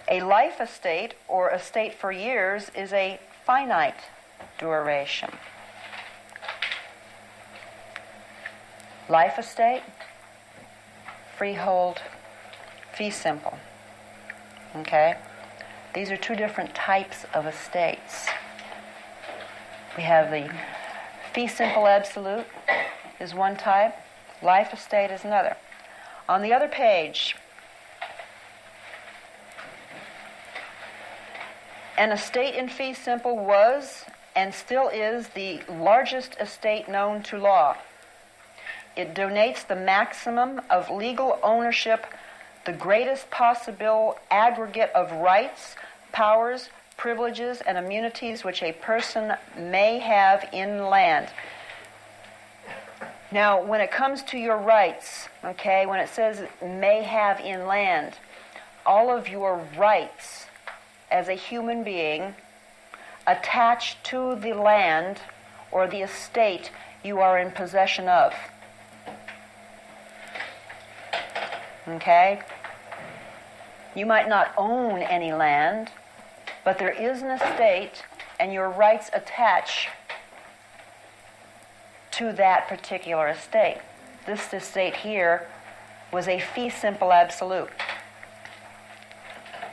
A life estate, or estate for years, is a finite duration. Life estate, freehold, fee simple. Okay? These are two different types of estates. We have the fee simple absolute is one type, life estate is another. On the other page, an estate in fee simple was and still is the largest estate known to law. It donates the maximum of legal ownership, the greatest possible aggregate of rights, powers, privileges, and immunities which a person may have in land. Now, when it comes to your rights, okay, when it says may have in land, all of your rights as a human being attached to the land or the estate you are in possession of. Okay? You might not own any land, but there is an estate, and your rights attach to that particular estate. This estate here was a fee simple absolute.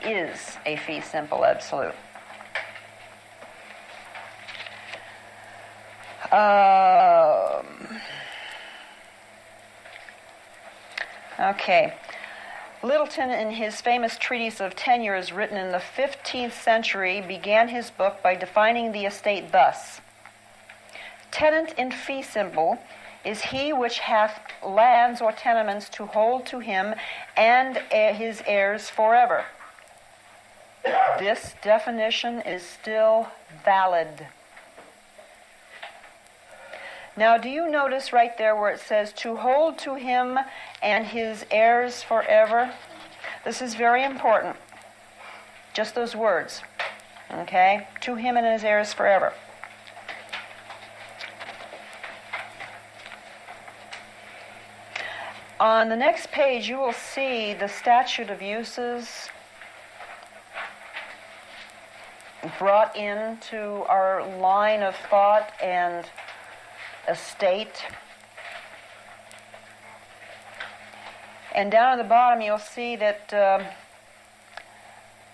Is a fee simple absolute. Okay. Littleton, in his famous treatise of tenures written in the 15th century, began his book by defining the estate thus: tenant in fee simple is he which hath lands or tenements to hold to him and his heirs forever. This definition is still valid. Now, do you notice right there where it says to hold to him and his heirs forever? This is very important. Just those words. Okay? To him and his heirs forever. On the next page, you will see the statute of uses brought into our line of thought and estate. And down at the bottom, you'll see that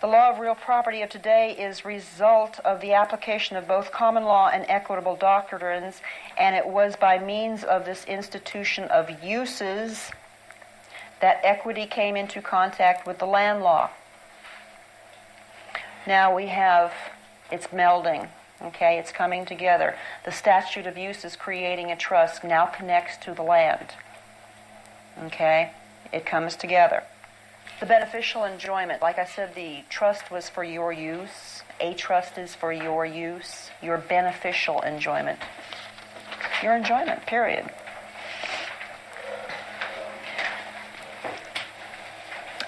the law of real property of today is result of the application of both common law and equitable doctrines, and it was by means of this institution of uses that equity came into contact with the land law. Now we have, it's melding, okay, it's coming together. The statute of uses creating a trust now connects to the land, okay, it comes together. The beneficial enjoyment, like I said, the trust was for your use. A trust is for your use, your beneficial enjoyment. Your enjoyment, period.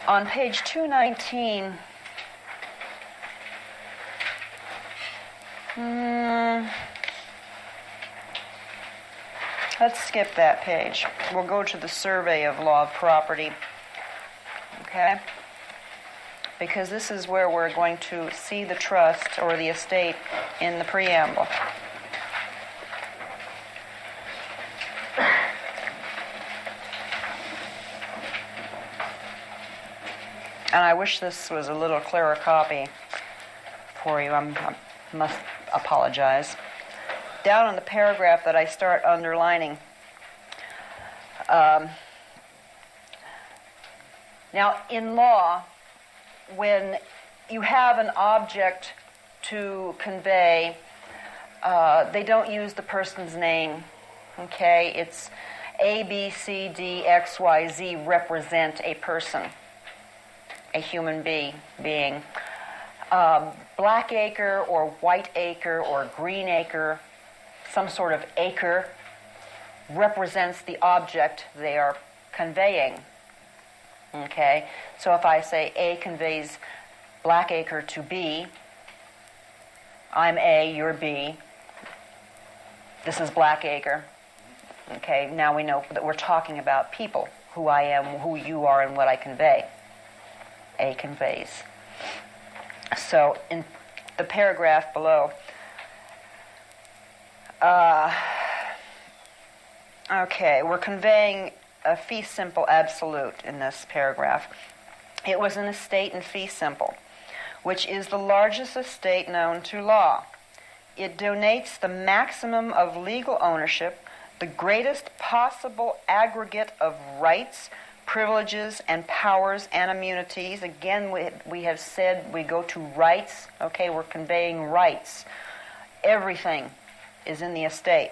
On page 219, let's skip that page. We'll go to the survey of law of property. Okay? Because this is where we're going to see the trust or the estate in the preamble. And I wish this was a little clearer copy for you. I must apologize. Down in the paragraph that I start underlining, now, in law, when you have an object to convey, they don't use the person's name, okay? It's A, B, C, D, X, Y, Z represent a person, a human being. Black acre or white acre or green acre, some sort of acre, represents the object they are conveying. Okay, so if I say A conveys black acre to B, I'm A, you're B, this is black acre. Okay, now we know that we're talking about people, who I am, who you are, and what I convey. A conveys. So in the paragraph below, okay, we're conveying a fee simple absolute in this paragraph. It was an estate in fee simple, which is the largest estate known to law. It donates the maximum of legal ownership, the greatest possible aggregate of rights, privileges, and powers and immunities. Again, we have said we go to rights. Okay, we're conveying rights. Everything is in the estate.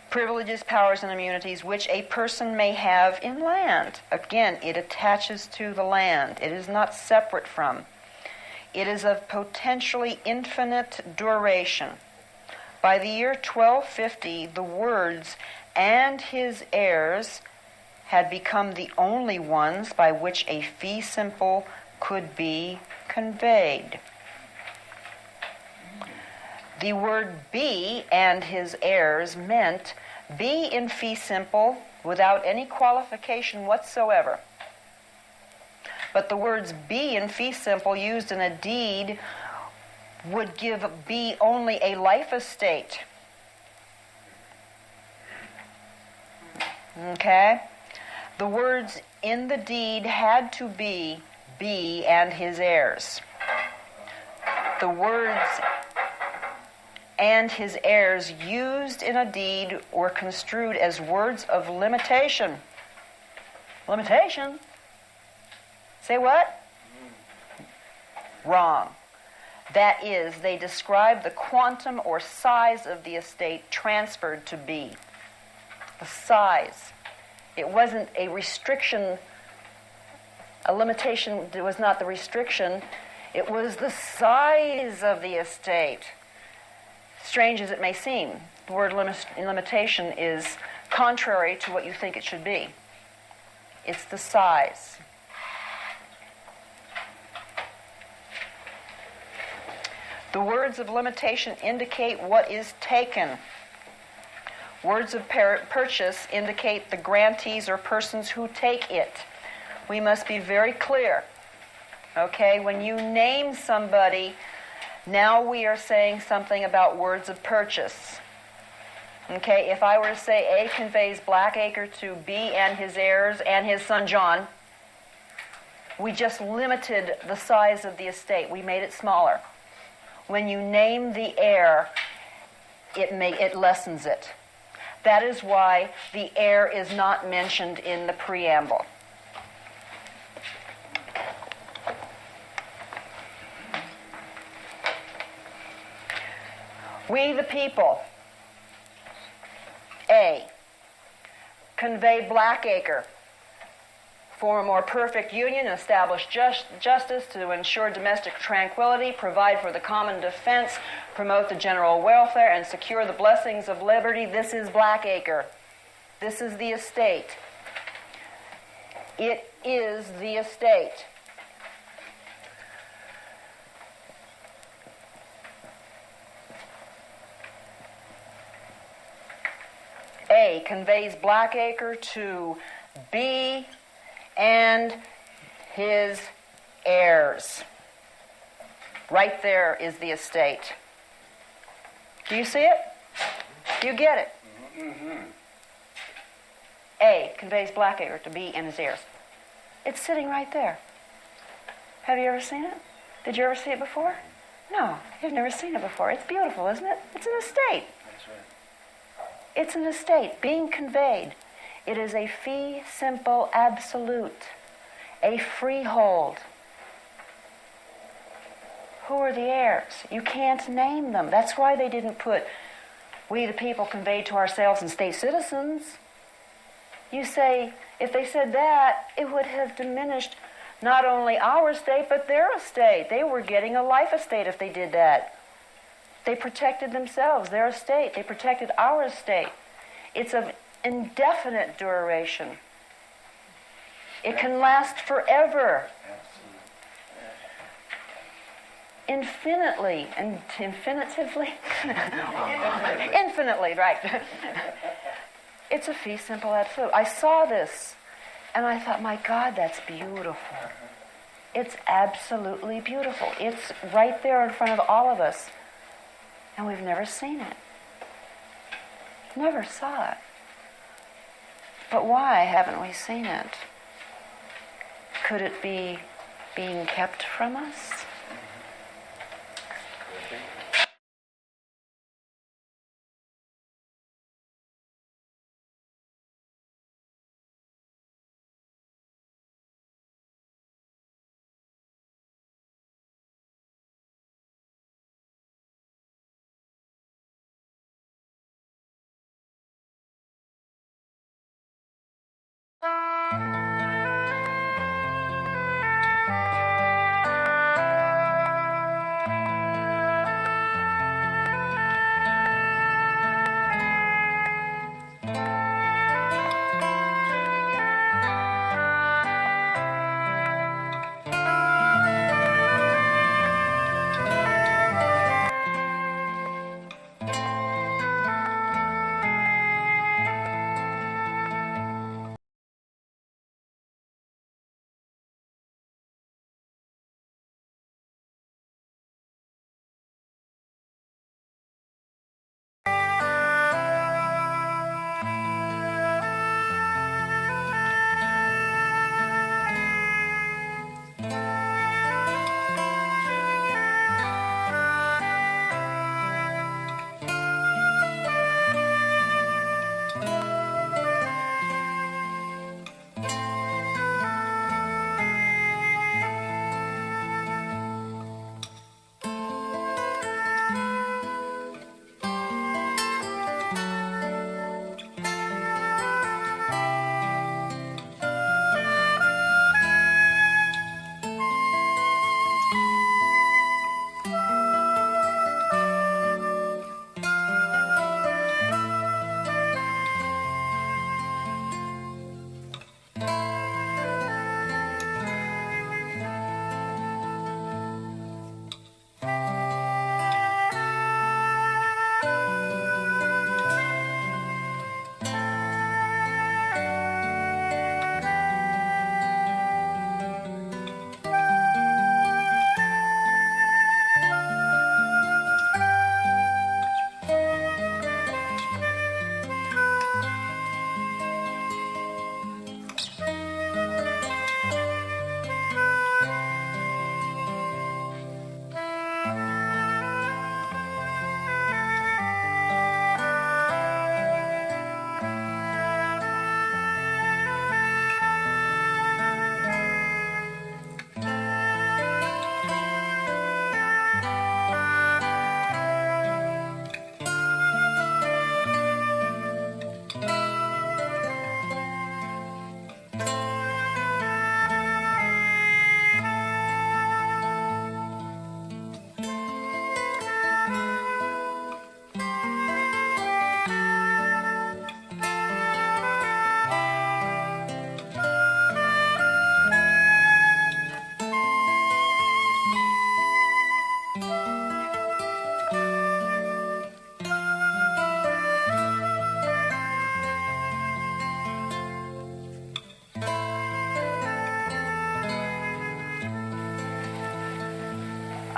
Privileges, powers, and immunities which a person may have in land. Again, it attaches to the land. It is not separate from. It is of potentially infinite duration. By the year 1250, the words "and his heirs" had become the only ones by which a fee simple could be conveyed. The word be and his heirs meant be in fee simple without any qualification whatsoever. But the words be and fee simple used in a deed would give be only a life estate. Okay? The words in the deed had to be and his heirs. The words and his heirs used in a deed were construed as words of limitation. Limitation? Say what? Wrong. That is, they describe the quantum or size of the estate transferred to be. The size. It wasn't a restriction, a limitation. It was not the restriction. It was the size of the estate. Strange as it may seem, the word limitation is contrary to what you think it should be. It's the size. The words of limitation indicate what is taken. Words of purchase indicate the grantees or persons who take it. We must be very clear. Okay, when you name somebody, now we are saying something about words of purchase. Okay, if I were to say A conveys Blackacre to B and his heirs and his son John, we just limited the size of the estate. We made it smaller. When you name the heir, it lessens it. That is why the heir is not mentioned in the preamble. We the people, A, convey Blackacre for a more perfect union, establish justice to ensure domestic tranquility, provide for the common defense, promote the general welfare, and secure the blessings of liberty. This is Blackacre. This is the estate. It is the estate. A conveys Blackacre to B and his heirs. Right there is the estate. Do you see it? Do you get it? Mm-hmm. A conveys Blackacre to B and his heirs. It's sitting right there. Have you ever seen it? Did you ever see it before? No, you've never seen it before. It's beautiful, isn't it? It's an estate. That's right. It's an estate being conveyed. It is a fee simple absolute, a freehold. Who are the heirs? You can't name them. That's why they didn't put, we the people conveyed to ourselves and state citizens. You say, if they said that, it would have diminished not only our estate, but their estate. They were getting a life estate if they did that. They protected themselves, their estate. They protected our estate. It's of indefinite duration. It can last forever. Infinitely and infinitively. Infinitely, right. It's a fee simple absolute. I saw this and I thought, my God, that's beautiful. It's absolutely beautiful. It's right there in front of all of us. And we've never seen it. Never saw it. But why haven't we seen it? Could it be being kept from us?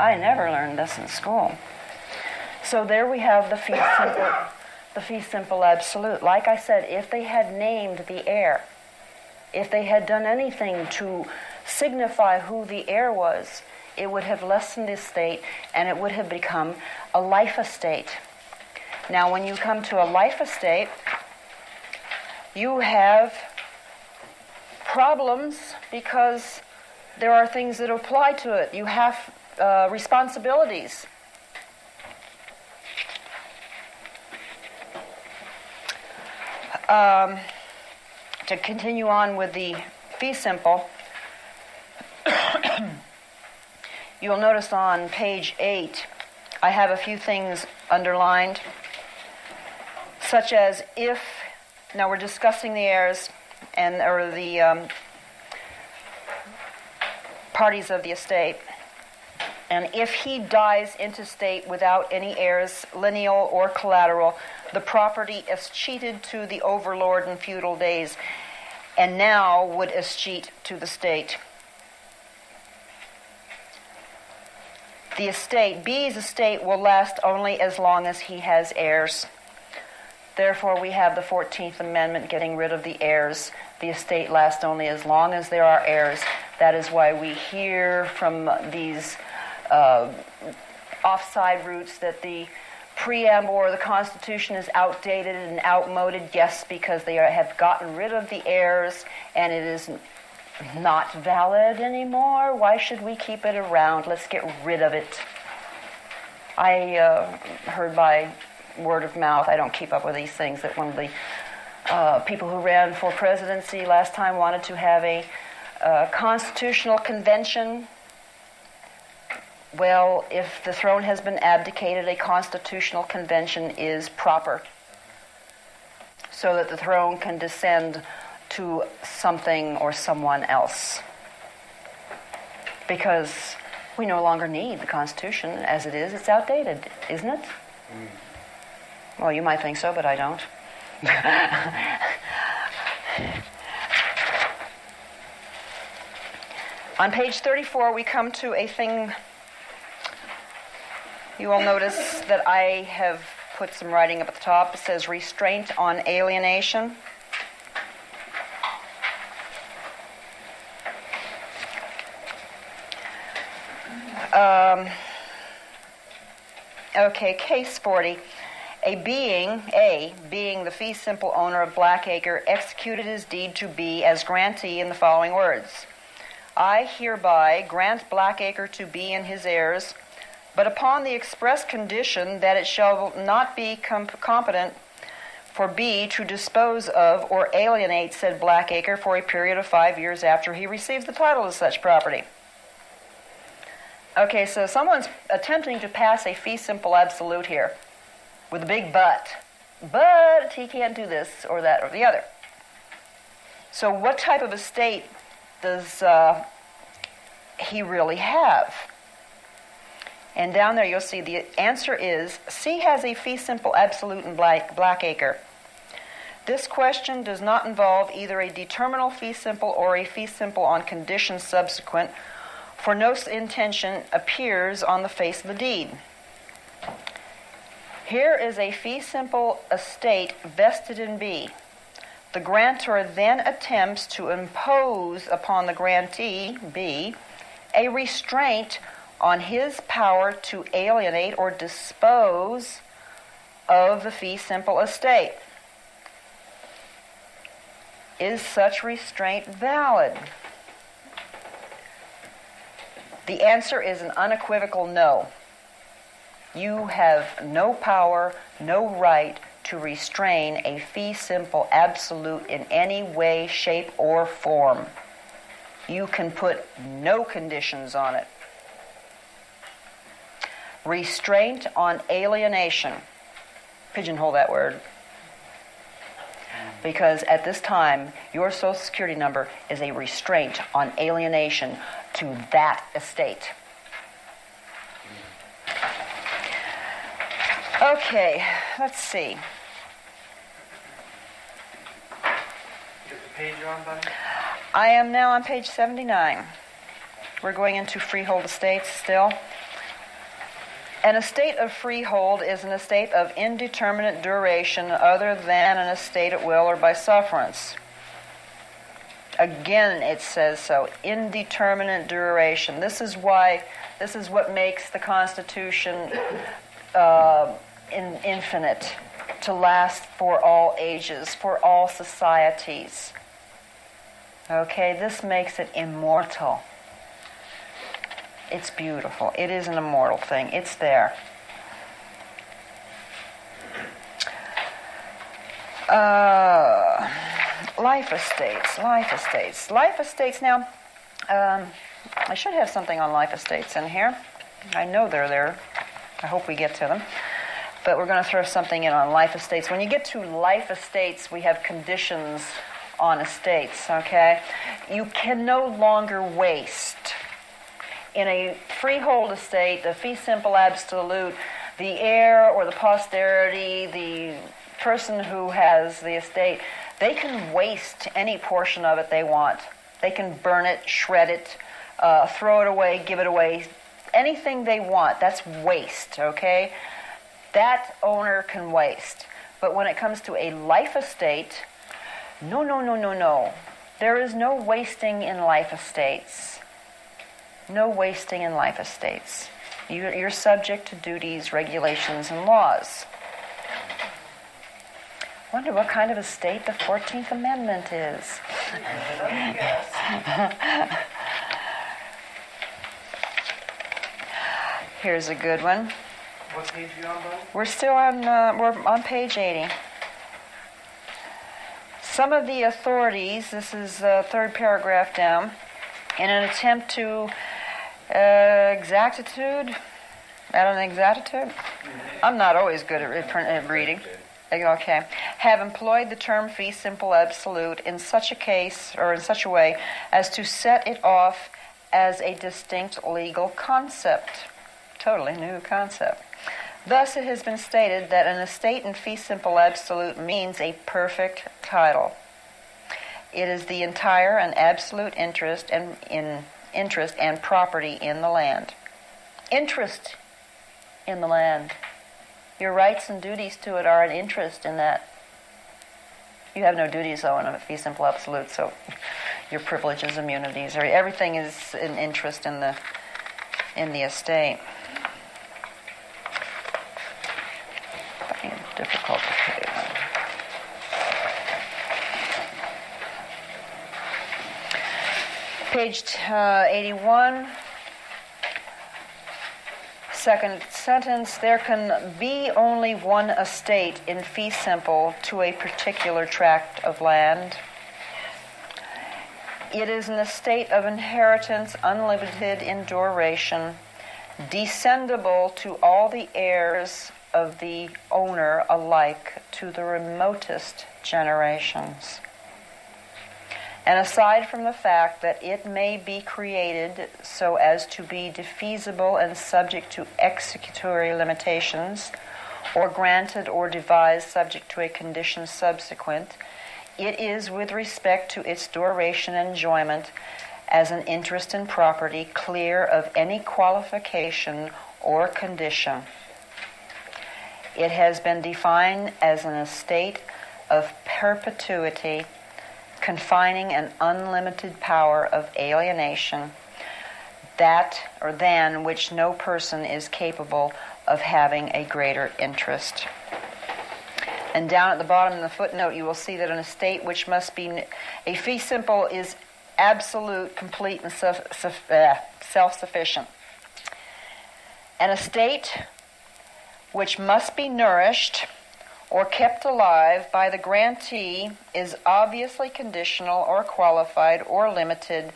I never learned this in school. So there we have the fee simple absolute. Like I said, if they had named the heir, if they had done anything to signify who the heir was, it would have lessened the estate and it would have become a life estate. Now, when you come to a life estate, you have problems because there are things that apply to it. You have responsibilities. To continue on with the fee simple, you'll notice on page 8, I have a few things underlined, such as if, now we're discussing the heirs or the parties of the estate, and if he dies intestate without any heirs, lineal or collateral, the property escheated to the overlord in feudal days, and now would escheat to the state. The estate, B's estate, will last only as long as he has heirs. Therefore, we have the 14th Amendment getting rid of the heirs. The estate lasts only as long as there are heirs. That is why we hear from these offside routes that the preamble or the Constitution is outdated and outmoded. Yes, because they have gotten rid of the heirs and it is not valid anymore. Why should we keep it around? Let's get rid of it. I heard by word of mouth, I don't keep up with these things, that one of the people who ran for presidency last time wanted to have a constitutional convention. Well, if the throne has been abdicated, a constitutional convention is proper so that the throne can descend to something or someone else. Because we no longer need the Constitution as it is. It's outdated, isn't it? Well, you might think so, but I don't. On page 34, we come to a thing. You will notice that I have put some writing up at the top. It says restraint on alienation. Okay, case 40. A being the fee simple owner of Blackacre, executed his deed to B as grantee in the following words. I hereby grant Blackacre to B and his heirs, but upon the express condition that it shall not be competent for B to dispose of or alienate said Blackacre for a period of 5 years after he receives the title of such property. Okay, so someone's attempting to pass a fee simple absolute here with a big but. But he can't do this or that or the other. So what type of estate does he really have? And down there you'll see the answer is C has a fee simple absolute in Blackacre. This question does not involve either a determinal fee simple or a fee simple on conditions subsequent, for no intention appears on the face of the deed. Here is a fee simple estate vested in B. The grantor then attempts to impose upon the grantee, B, a restraint on his power to alienate or dispose of the fee simple estate. Is such restraint valid? The answer is an unequivocal no. You have no power, no right to restrain a fee simple absolute in any way, shape, or form. You can put no conditions on it. Restraint on alienation. Pigeonhole that word. Because at this time, your Social Security number is a restraint on alienation to that estate. Okay, let's see. Get the page on, buddy? I am now on page 79. We're going into freehold estates still. An estate of freehold is an estate of indeterminate duration other than an estate at will or by sufferance. Again, it says so, indeterminate duration. This is what makes the Constitution infinite, to last for all ages, for all societies. Okay, this makes it immortal. It's beautiful. It is an immortal thing. It's there. Life estates. Now, I should have something on life estates in here. I know they're there. I hope we get to them. But we're going to throw something in on life estates. When you get to life estates, we have conditions on estates, okay? You can no longer waste. In a freehold estate, the fee simple absolute, the heir or the posterity, the person who has the estate, they can waste any portion of it they want. They can burn it, shred it, throw it away, give it away, anything they want. That's waste, okay? That owner can waste. But when it comes to a life estate, no. There is no wasting in life estates. No wasting in life estates. You're subject to duties, regulations, and laws. Wonder what kind of estate the 14th Amendment is. Here's a good one. What page are you on, Bonnie? We're on page 80. Some of the authorities, this is the third paragraph down, in an attempt to exactitude. I'm not always good at reading. Okay. Have employed the term fee simple absolute in such a case or in such a way as to set it off as a distinct legal concept. Totally new concept. Thus, it has been stated that an estate in fee simple absolute means a perfect title. It is the entire and absolute interest and property in the land. Interest in the land. Your rights and duties to it are an interest in that. You have no duties, though, in a fee simple absolute, so your privileges, immunities, or everything is an interest in the estate. Difficult to pay. Page 81, second sentence. There can be only one estate in fee simple to a particular tract of land. It is an estate of inheritance unlimited in duration, descendable to all the heirs of the owner alike to the remotest generations. And aside from the fact that it may be created so as to be defeasible and subject to executory limitations, or granted or devised subject to a condition subsequent, it is with respect to its duration and enjoyment as an interest in property clear of any qualification or condition. It has been defined as an estate of perpetuity, confining an unlimited power of alienation, that or than which no person is capable of having a greater interest. And down at the bottom in the footnote, you will see that an estate which must be a fee simple is absolute, complete, and self-sufficient. An estate which must be nourished or kept alive by the grantee is obviously conditional or qualified or limited.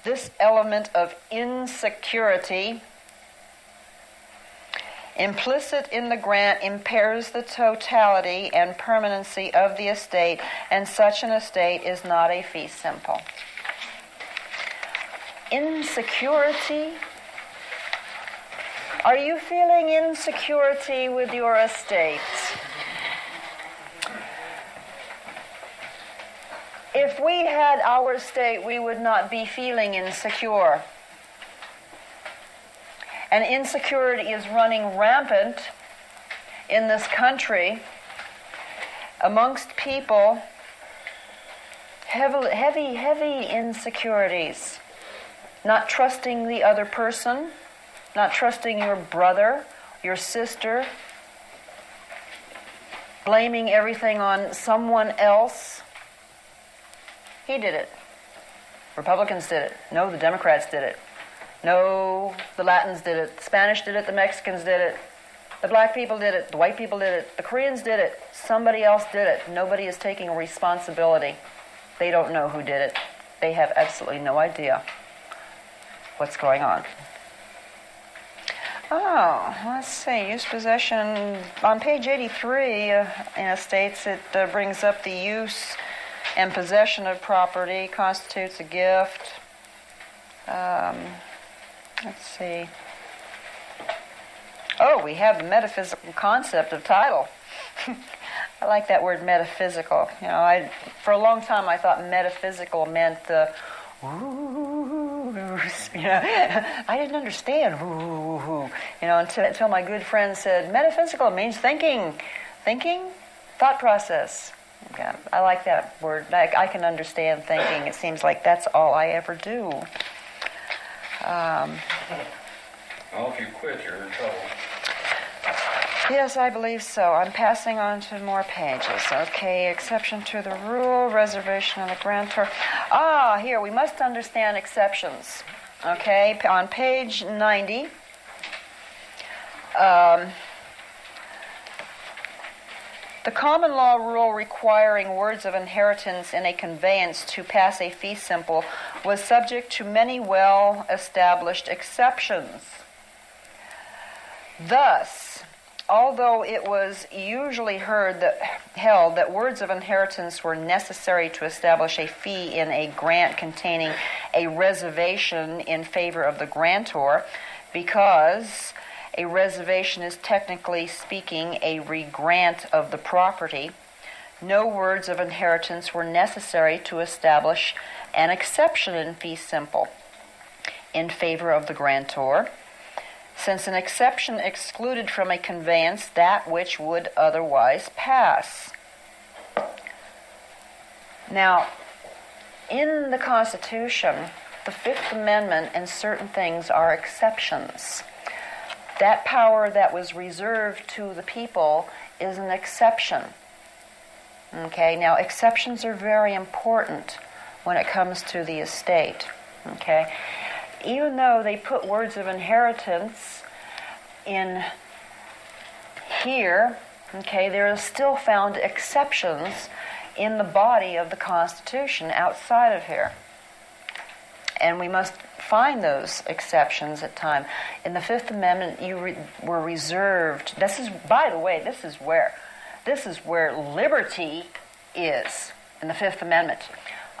This element of insecurity implicit in the grant impairs the totality and permanency of the estate, and such an estate is not a fee simple. Insecurity? Are you feeling insecurity with your estate? If we had our estate, we would not be feeling insecure. And insecurity is running rampant in this country amongst people. Heavy insecurities. Not trusting the other person, not trusting your brother, your sister, blaming everything on someone else. He did it. Republicans did it. No, the Democrats did it. No, the Latins did it. The Spanish did it. The Mexicans did it. The black people did it. The white people did it. The Koreans did it. Somebody else did it. Nobody is taking responsibility. They don't know who did it. They have absolutely no idea what's going on. Oh, let's see. Use possession. On page 83 states it brings up the use and possession of property constitutes a gift. Let's see. Oh, we have the metaphysical concept of title. I like that word metaphysical. You know, for a long time I thought metaphysical meant you know, I didn't understand until my good friend said metaphysical means thinking, thought process. Okay. I like that word. I can understand thinking. It seems like that's all I ever do. Well, if you quit, you're in trouble. Yes, I believe so. I'm passing on to more pages. Okay, exception to the rule, reservation of the grantor. Here, we must understand exceptions. Okay, on page 90, the common law rule requiring words of inheritance in a conveyance to pass a fee simple was subject to many well-established exceptions. Thus, although it was usually held that words of inheritance were necessary to establish a fee in a grant containing a reservation in favor of the grantor, because a reservation is technically speaking a regrant of the property, no words of inheritance were necessary to establish an exception in fee simple in favor of the grantor, since an exception excluded from a conveyance that which would otherwise pass. Now, in the Constitution, the Fifth Amendment and certain things are exceptions. That power that was reserved to the people is an exception. Okay, now exceptions are very important when it comes to the estate. Okay, even though they put words of inheritance in here, okay, there is still found exceptions in the body of the Constitution outside of here. And we must find those exceptions at time. In the Fifth Amendment, you were reserved. This is, by the way, this is where liberty is in the Fifth Amendment.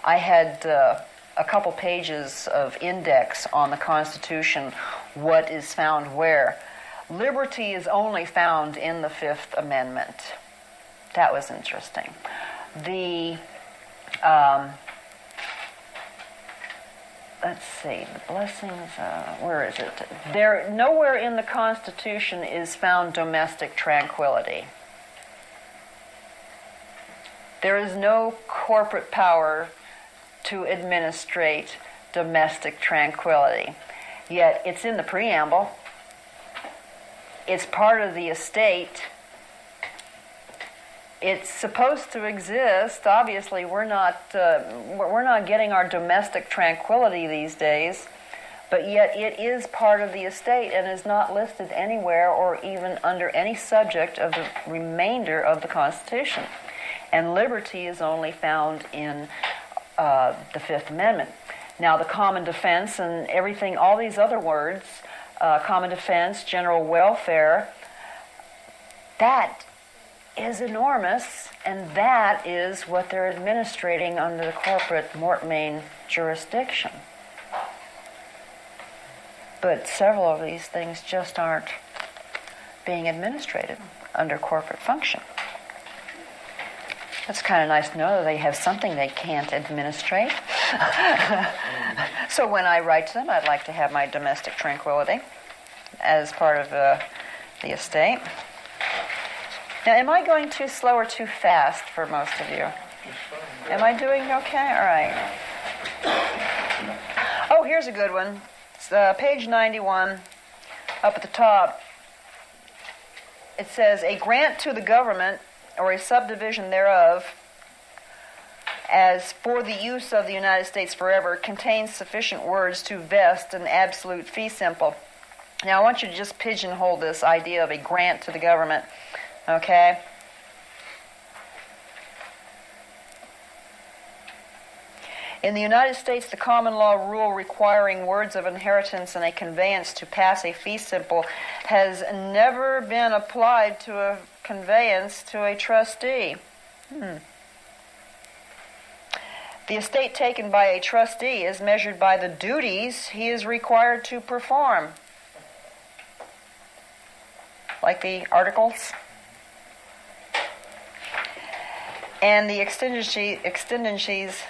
I had a couple pages of index on the Constitution, what is found where. Liberty is only found in the Fifth Amendment. That was interesting. The let's see, the blessings, where is it? There, nowhere in the Constitution is found domestic tranquility. There is no corporate power to administrate domestic tranquility. Yet it's in the preamble. It's part of the estate. It's supposed to exist. Obviously, we're not getting our domestic tranquility these days, but yet it is part of the estate and is not listed anywhere or even under any subject of the remainder of the Constitution. And liberty is only found in the Fifth Amendment. Now, the common defense and everything, all these other words, common defense, general welfare, that is enormous, and that is what they're administrating under the corporate mortmain jurisdiction. But several of these things just aren't being administrated under corporate function. It's kind of nice to know that they have something they can't administrate. So when I write to them, I'd like to have my domestic tranquility. as part of the estate. Now, am I going too slow or too fast for most of you? Am I doing okay? All right. Oh, here's a good one. It's page 91, up at the top. It says, a grant to the government or a subdivision thereof as for the use of the United States forever contains sufficient words to vest an absolute fee simple. Now, I want you to just pigeonhole this idea of a grant to the government, okay? In the United States, the common law rule requiring words of inheritance and a conveyance to pass a fee simple has never been applied to a conveyance to a trustee. The estate taken by a trustee is measured by the duties he is required to perform. Like the articles. And the exigencies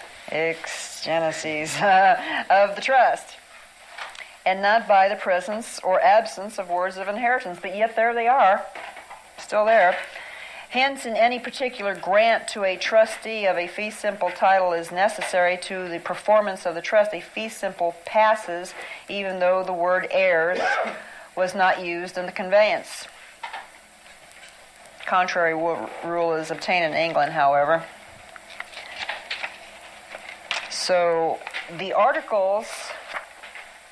of the trust, and not by the presence or absence of words of inheritance. But yet there they are, still there. Hence, in any particular grant to a trustee of a fee simple title is necessary to the performance of the trust, a fee simple passes even though the word heirs was not used in the conveyance. Contrary rule is obtained in England, however. So the articles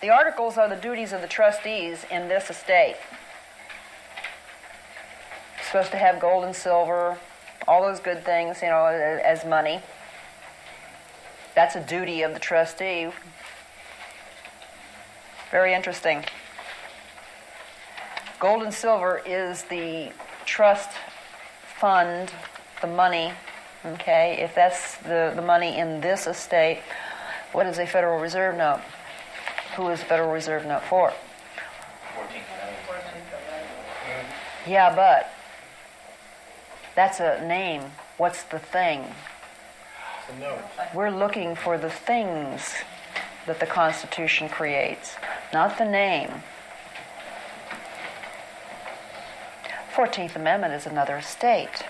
are the duties of the trustees in this estate. Supposed to have gold and silver, all those good things, as money. That's a duty of the trustee. Very interesting. Gold and silver is the trust fund, the money. Okay, if that's the money in this estate, what is a Federal Reserve note? Who is a Federal Reserve note for? 14th Amendment. Yeah, but that's a name. What's the thing? It's a note. We're looking for the things that the Constitution creates, not the name. 14th Amendment is another estate.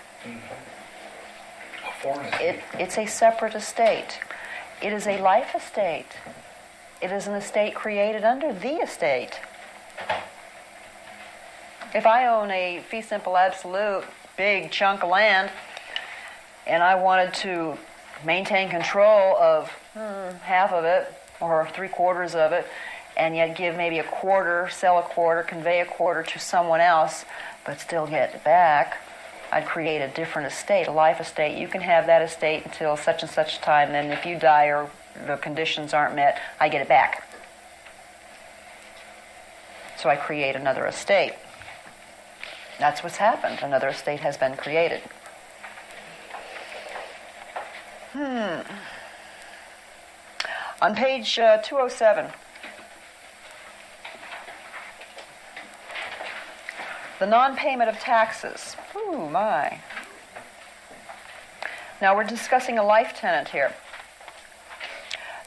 It's a separate estate. It is a life estate. It is an estate created under the estate. If I own a fee simple absolute big chunk of land and I wanted to maintain control of half of it or 3/4 of it, and yet give maybe a quarter, sell a quarter, convey a quarter to someone else, but still get it back, I'd create a different estate, a life estate. You can have that estate until such and such time, and if you die or the conditions aren't met, I get it back. So I create another estate. That's what's happened. Another estate has been created. On page 207, the non-payment of taxes. Ooh, my. Now we're discussing a life tenant here.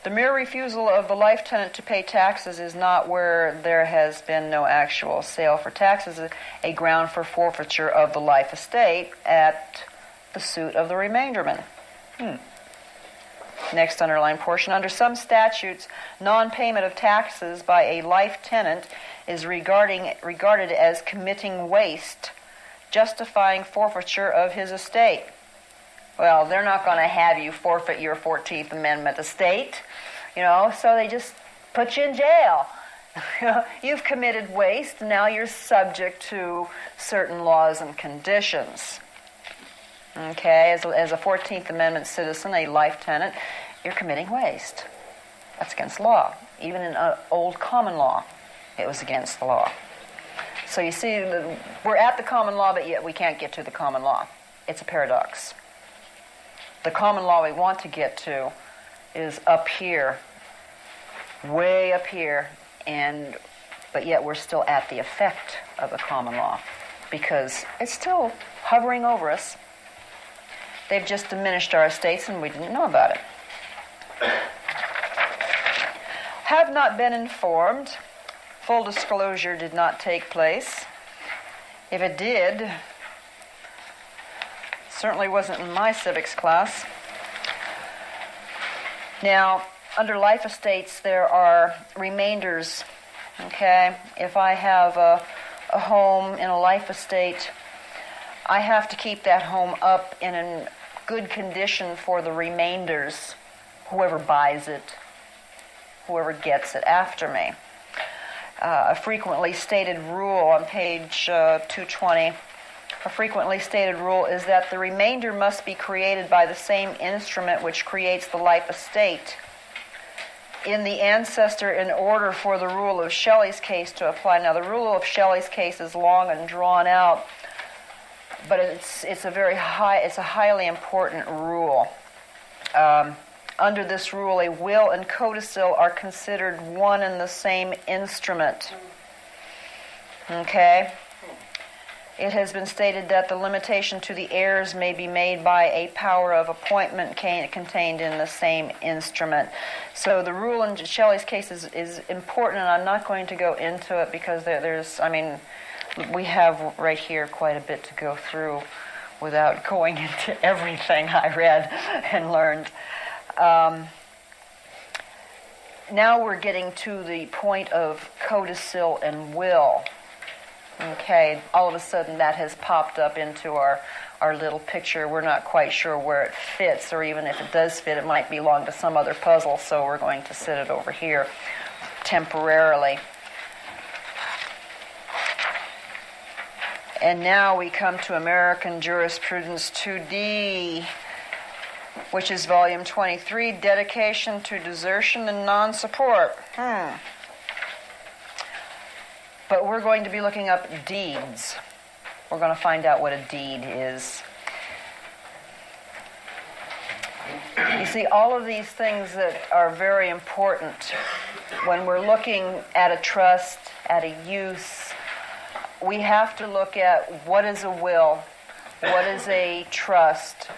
The mere refusal of the life tenant to pay taxes is not where there has been no actual sale for taxes, a ground for forfeiture of the life estate at the suit of the remainderman. Next underlined portion. Under some statutes, non-payment of taxes by a life tenant is regarded as committing waste, justifying forfeiture of his estate. Well, they're not going to have you forfeit your 14th Amendment estate, so they just put you in jail. You've committed waste, now you're subject to certain laws and conditions. Okay, as a 14th Amendment citizen, a life tenant, you're committing waste. That's against law. Even in old common law, it was against the law. So you see, we're at the common law, but yet we can't get to the common law. It's a paradox. The common law we want to get to is up here, way up here, but yet we're still at the effect of the common law because it's still hovering over us. They've just diminished our estates and we didn't know about it. Have not been informed. full disclosure did not take place. If it did, certainly wasn't in my civics class. Now, under life estates, there are remainders, okay? If I have a home in a life estate, I have to keep that home up in good condition for the remainders, whoever buys it, whoever gets it after me. A frequently stated rule on page 220, a frequently stated rule is that the remainder must be created by the same instrument which creates the life estate in the ancestor in order for the rule of Shelley's case to apply. Now, the rule of Shelley's case is long and drawn out, but it's a highly important rule. Under this rule, a will and codicil are considered one and the same instrument. Okay? It has been stated that the limitation to the heirs may be made by a power of appointment contained in the same instrument. So the rule in Shelley's case is important, and I'm not going to go into it because we have right here quite a bit to go through without going into everything I read and learned. Now we're getting to the point of codicil and will. Okay, all of a sudden that has popped up into our little picture. We're not quite sure where it fits, or even if it does fit, it might belong to some other puzzle, so we're going to sit it over here temporarily. And now we come to American Jurisprudence 2D, which is volume 23, Dedication to Desertion and Non-Support. But we're going to be looking up deeds. We're going to find out what a deed is. You see, all of these things that are very important when we're looking at a trust, at a use, we have to look at what is a will, what is a trust,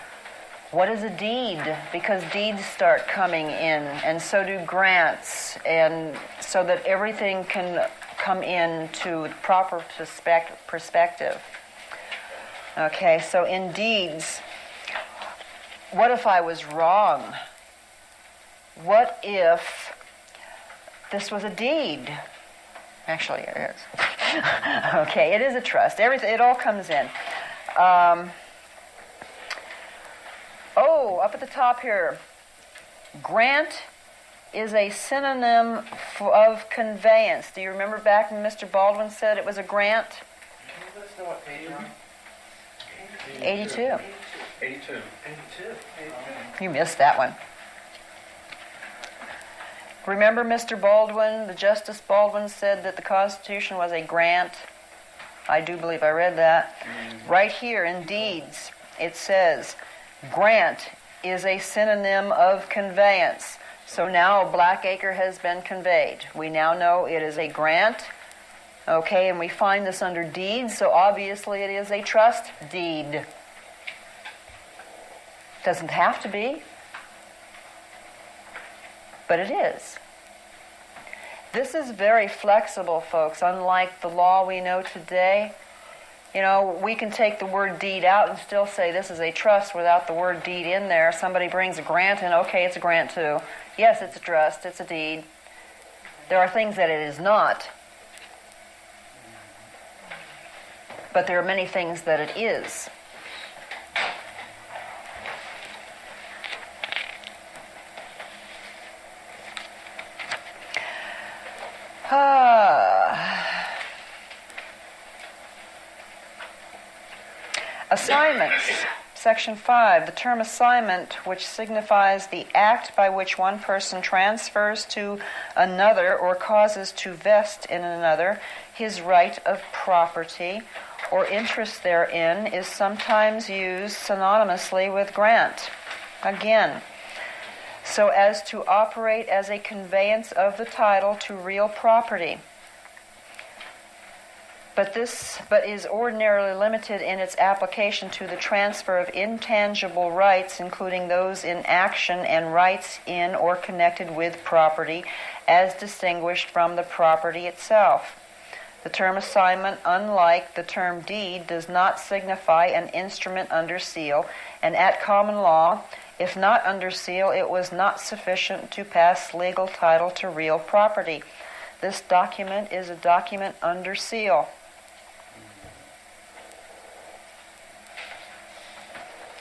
what is a deed, because deeds start coming in, and so do grants, and so that everything can come into proper perspective. Okay, so in deeds, what if I was wrong? What if this was a deed? Actually, it is. Okay, it is a trust. It all comes in. Up at the top here, grant is a synonym of conveyance. Do you remember back when Mr. Baldwin said it was a grant? Can you let us know what page you're on? 82. 82. You missed that one. Remember Mr. Baldwin, the Justice Baldwin, said that the Constitution was a grant? I do believe I read that. Right here in deeds, it says, grant is a synonym of conveyance. So now Blackacre has been conveyed. We now know it is a grant. Okay, and we find this under deeds, so obviously it is a trust deed. Doesn't have to be, but it is. This is very flexible, folks, unlike the law we know today. You know, we can take the word deed out and still say this is a trust without the word deed in there. Somebody brings a grant in, okay, it's a grant too. Yes, it's a trust, it's a deed. There are things that it is not. But there are many things that it is. Assignments. Section 5. The term assignment, which signifies the act by which one person transfers to another or causes to vest in another his right of property or interest therein, is sometimes used synonymously with grant. Again, so as to operate as a conveyance of the title to real property. but is ordinarily limited in its application to the transfer of intangible rights, including those in action and rights in or connected with property, as distinguished from the property itself. The term assignment, unlike the term deed, does not signify an instrument under seal, and at common law, if not under seal, it was not sufficient to pass legal title to real property. This document is a document under seal.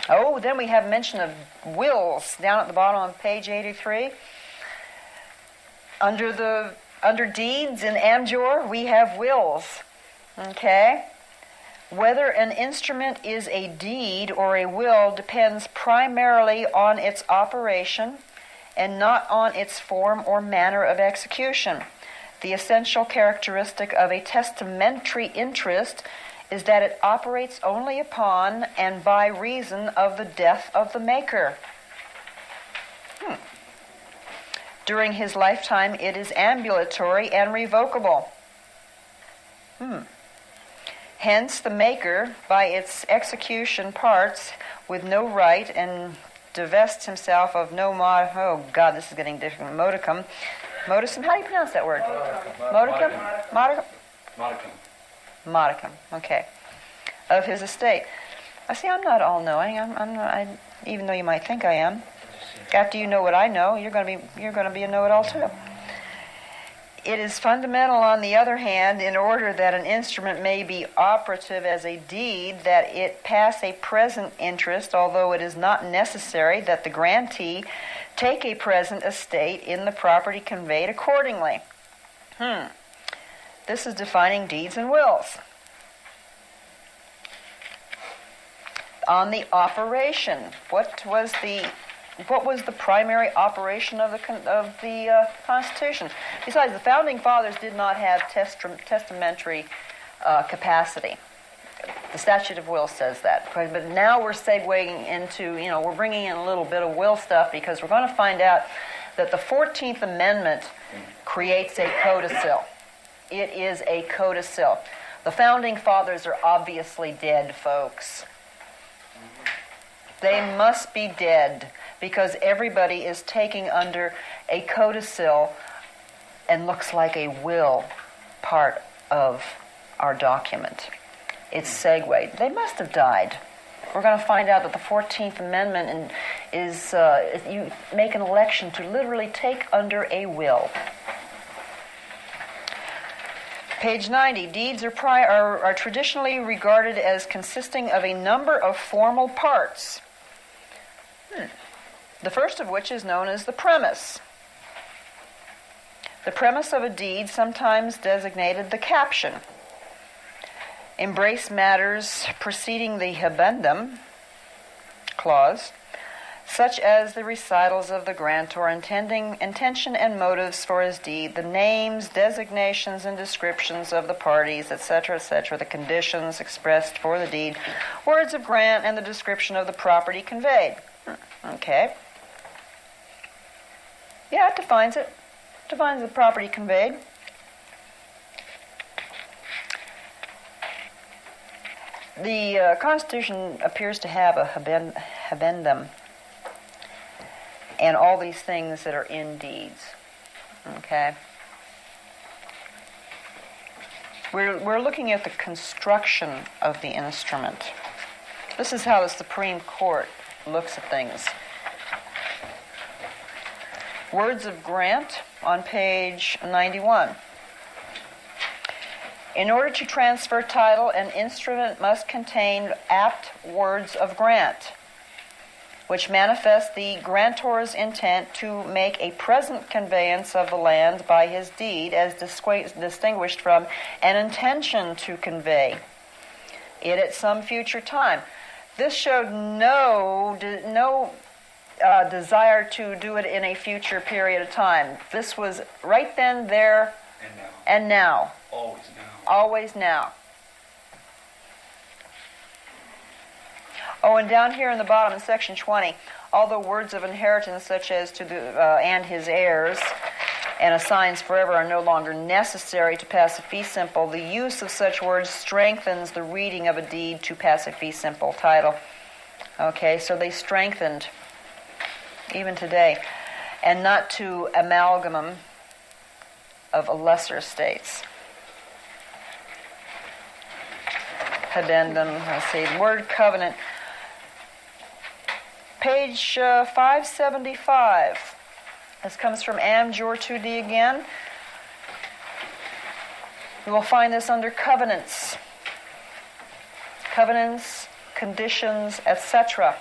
Oh, then we have mention of wills down at the bottom on page 83. Under deeds in Amjor, we have wills. Okay? Whether an instrument is a deed or a will depends primarily on its operation and not on its form or manner of execution. The essential characteristic of a testamentary interest is that it operates only upon and by reason of the death of the maker. During his lifetime, it is ambulatory and revocable. Hence, the maker, by its execution parts with no right and divests himself of no oh God, this is getting different. Modicum. Modicum, how do you pronounce that word? Modicum? Modicum? Modicum. Modicum, okay. Of his estate. I see, I'm not all-knowing. Even though you might think I am. After you know what I know, you're going to be a know-it-all too. It is fundamental, on the other hand, in order that an instrument may be operative as a deed, that it pass a present interest, although it is not necessary that the grantee take a present estate in the property conveyed accordingly. This is defining deeds and wills. On the operation, what was the primary operation of the Constitution? Besides, the Founding Fathers did not have testamentary capacity. The Statute of Wills says that. But now we're segueing into, we're bringing in a little bit of will stuff because we're going to find out that the 14th Amendment creates a codicil. It is a codicil. The Founding Fathers are obviously dead, folks. They must be dead because everybody is taking under a codicil and looks like a will part of our document. It's segued. They must have died. We're going to find out that the 14th Amendment is you make an election to literally take under a will. Page 90. Deeds are traditionally regarded as consisting of a number of formal parts. The first of which is known as the premise. The premise of a deed, sometimes designated the caption, embrace matters preceding the habendum clause, such as the recitals of the grantor, intention and motives for his deed, the names, designations, and descriptions of the parties, etc., the conditions expressed for the deed, words of grant, and the description of the property conveyed. Okay. Yeah, it defines it. It defines the property conveyed. The Constitution appears to have a habendum and all these things that are in deeds. Okay? We're looking at the construction of the instrument. This is how the Supreme Court looks at things. Words of grant on page 91. In order to transfer title, an instrument must contain apt words of grant, which manifest the grantor's intent to make a present conveyance of the land by his deed, as distinguished from an intention to convey it at some future time. This showed no desire to do it in a future period of time. This was right then, there, and now. Always now. Always now. Oh, and down here in the bottom in section 20, all the words of inheritance, such as to the and his heirs, and assigns forever are no longer necessary to passive fee simple, the use of such words strengthens the reading of a deed to passive fee simple title. Okay, so they strengthened even today, and not to amalgamum of lesser states. Addendum, let's see, word covenant. Page 575. This comes from Amjor 2D again. You will find this under covenants. Covenants, conditions, etc.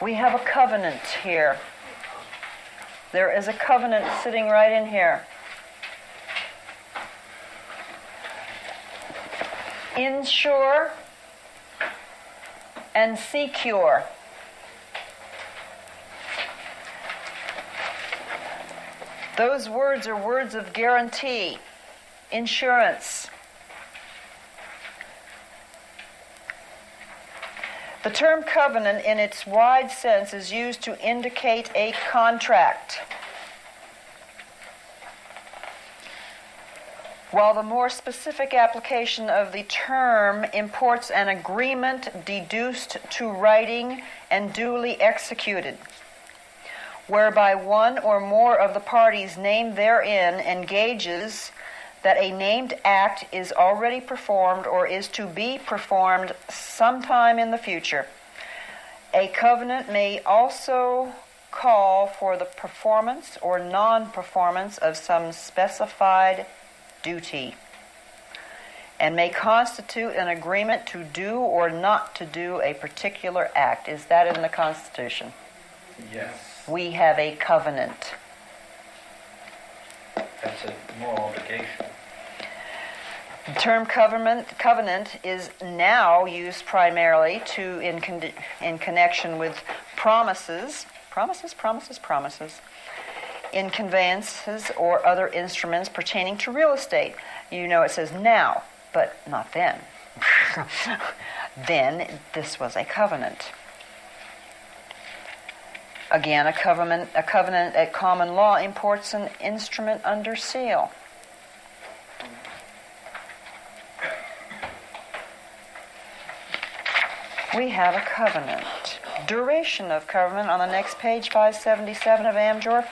We have a covenant here. There is a covenant sitting right in here. Insure and secure. Those words are words of guarantee, insurance. The term covenant in its wide sense is used to indicate a contract, while the more specific application of the term imports an agreement deduced to writing and duly executed, whereby one or more of the parties named therein engages that a named act is already performed or is to be performed sometime in the future. A covenant may also call for the performance or non-performance of some specified duty, and may constitute an agreement to do or not to do a particular act. Is that in the Constitution? Yes. We have a covenant. That's a moral obligation. The term covenant is now used primarily in connection with promises, in conveyances or other instruments pertaining to real estate. You know, it says now, but not then. Then this was a covenant. Again, a covenant at common law imports an instrument under seal. We have a covenant. Duration of covenant on the next page, 577 of Amjor.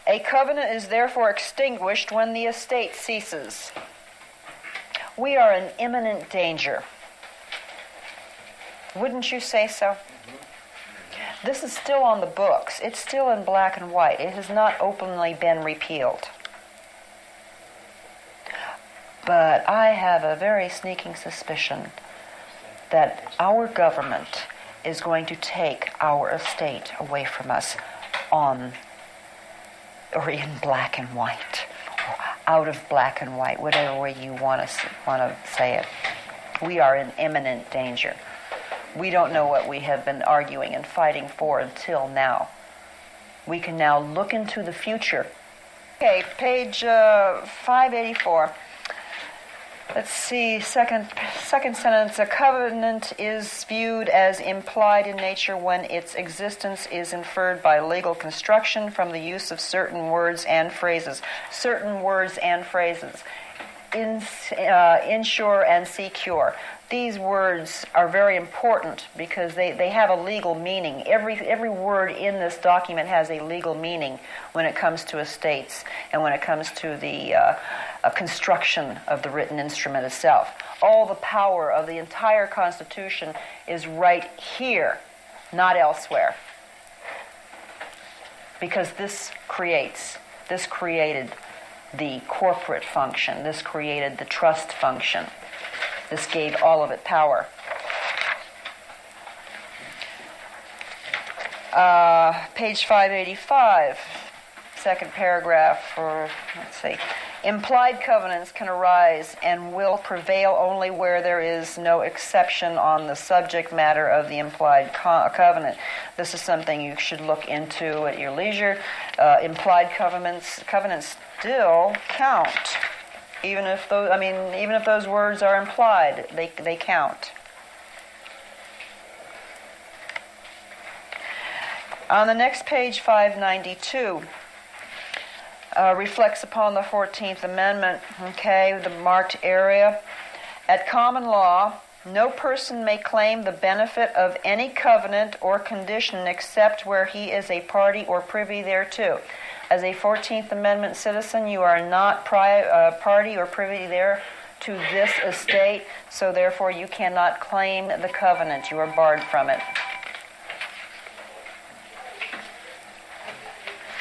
A covenant is therefore extinguished when the estate ceases. We are in imminent danger. Wouldn't you say so? This is still on the books. It's still in black and white. It has not openly been repealed. But I have a very sneaking suspicion that our government is going to take our estate away from us on or in black and white, or out of black and white, whatever way you want to say it. We are in imminent danger. We don't know what we have been arguing and fighting for until now. We can now look into the future. Okay, page 584. Let's see, second sentence. A covenant is viewed as implied in nature when its existence is inferred by legal construction from the use of certain words and phrases. Certain words and phrases. Insure and secure. These words are very important because they have a legal meaning. Every word in this document has a legal meaning when it comes to estates and when it comes to the construction of the written instrument itself. All the power of the entire Constitution is right here, not elsewhere. Because this created the corporate function. This created the trust function. This gave all of it power. Page 585, second paragraph for, let's see. Implied covenants can arise and will prevail only where there is no exception on the subject matter of the implied covenant. This is something you should look into at your leisure. Implied covenants still count. Even if those words are implied, they count. On the next page, 592, reflects upon the 14th Amendment, okay, the marked area. At common law, no person may claim the benefit of any covenant or condition except where he is a party or privy thereto. As a 14th Amendment citizen, you are not party or privy there to this estate, so therefore you cannot claim the covenant. You are barred from it.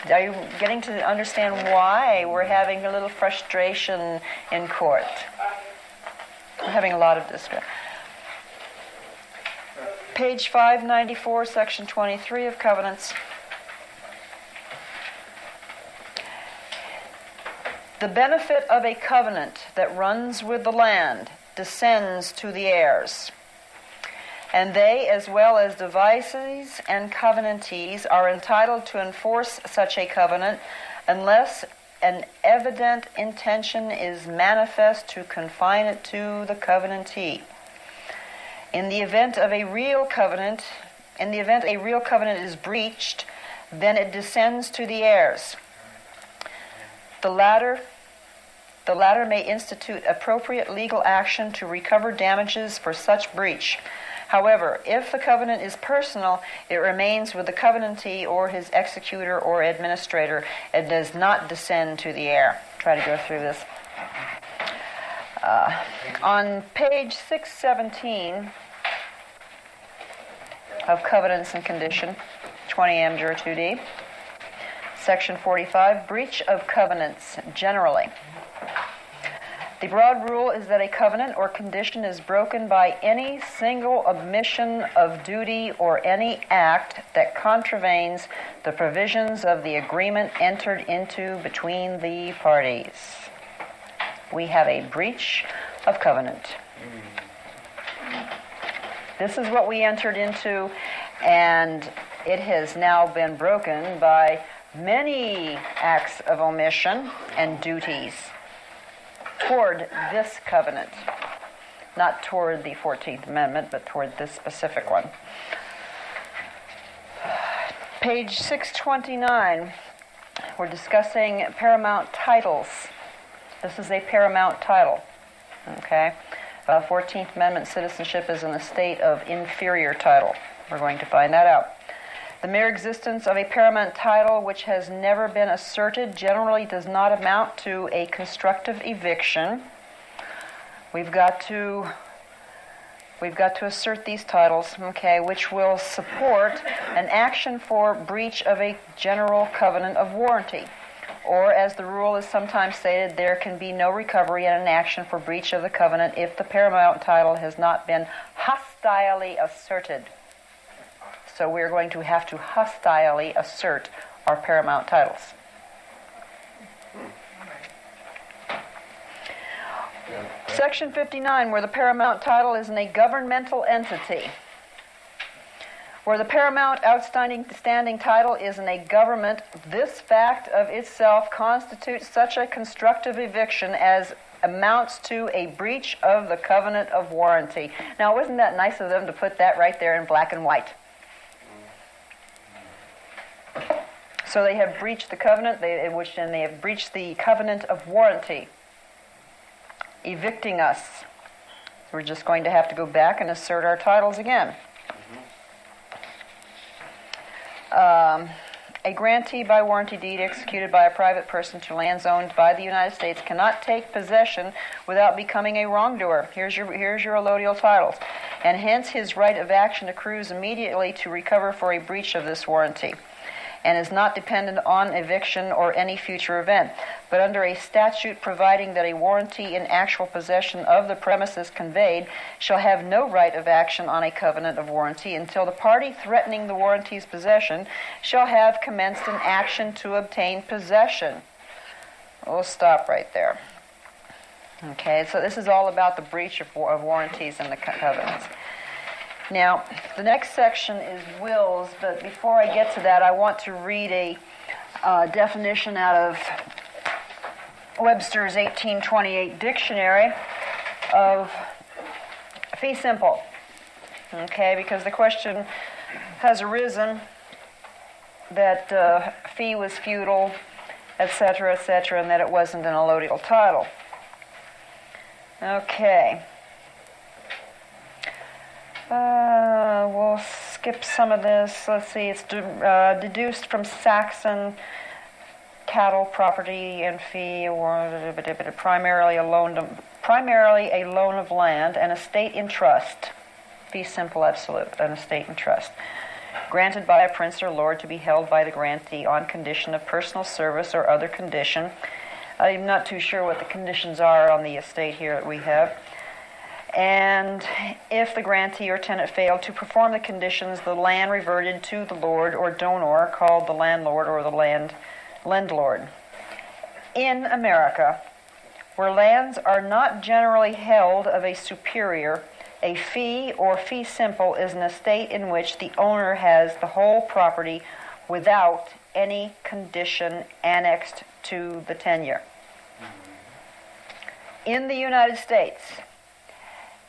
Are you getting to understand why we're having a little frustration in court? We're having a lot of distress. Page 594, section 23 of covenants. The benefit of a covenant that runs with the land descends to the heirs, and they, as well as devisees and covenantees, are entitled to enforce such a covenant unless an evident intention is manifest to confine it to the covenantee. In the event a real covenant is breached, then it descends to the heirs. The latter may institute appropriate legal action to recover damages for such breach. However, if the covenant is personal, it remains with the covenantee or his executor or administrator. It does not descend to the heir. Try to go through this. On page 617 of Covenants and Condition, 20 M. Jur. 2D, section 45, breach of covenants generally. The broad rule is that a covenant or condition is broken by any single omission of duty or any act that contravenes the provisions of the agreement entered into between the parties. We have a breach of covenant. This is what we entered into, and it has now been broken by many acts of omission and duties toward this covenant. Not toward the 14th Amendment, but toward this specific one. Page 629, we're discussing paramount titles. This is a paramount title, okay? 14th Amendment citizenship is in a state of inferior title. We're going to find that out. The mere existence of a paramount title which has never been asserted generally does not amount to a constructive eviction. We've got to assert these titles, okay, which will support an action for breach of a general covenant of warranty. Or, as the rule is sometimes stated, there can be no recovery in an action for breach of the covenant if the paramount title has not been hostilely asserted. So we're going to have to hostilely assert our paramount titles. Section 59, where the paramount title is in a governmental entity. Where the paramount outstanding title is in a government, this fact of itself constitutes such a constructive eviction as amounts to a breach of the covenant of warranty. Now, wasn't that nice of them to put that right there in black and white? So they have breached the covenant, and they have breached the covenant of warranty, evicting us. We're just going to have to go back and assert our titles again. A grantee by warranty deed executed by a private person to lands owned by the United States cannot take possession without becoming a wrongdoer. Here's your allodial titles. And hence his right of action accrues immediately to recover for a breach of this warranty, and is not dependent on eviction or any future event, but under a statute providing that a warranty in actual possession of the premises conveyed shall have no right of action on a covenant of warranty until the party threatening the warranty's possession shall have commenced an action to obtain possession. We'll stop right there. Okay, so this is all about the breach of warranties and the covenants. Now, the next section is wills, but before I get to that, I want to read a definition out of Webster's 1828 dictionary of fee simple. Okay, because the question has arisen, fee was feudal, etc., and that it wasn't an allodial title. Okay. We'll skip some of this. Let's see. It's deduced from Saxon cattle property and fee, or primarily a loan of land, an estate in trust. Fee simple absolute, an estate in trust, granted by a prince or lord to be held by the grantee on condition of personal service or other condition. I'm not too sure what the conditions are on the estate here that we have. And if the grantee or tenant failed to perform the conditions, the land reverted to the lord or donor, called the landlord or the landlord. In America, where lands are not generally held of a superior, a fee or fee simple is an estate in which the owner has the whole property without any condition annexed to the tenure. In the United States,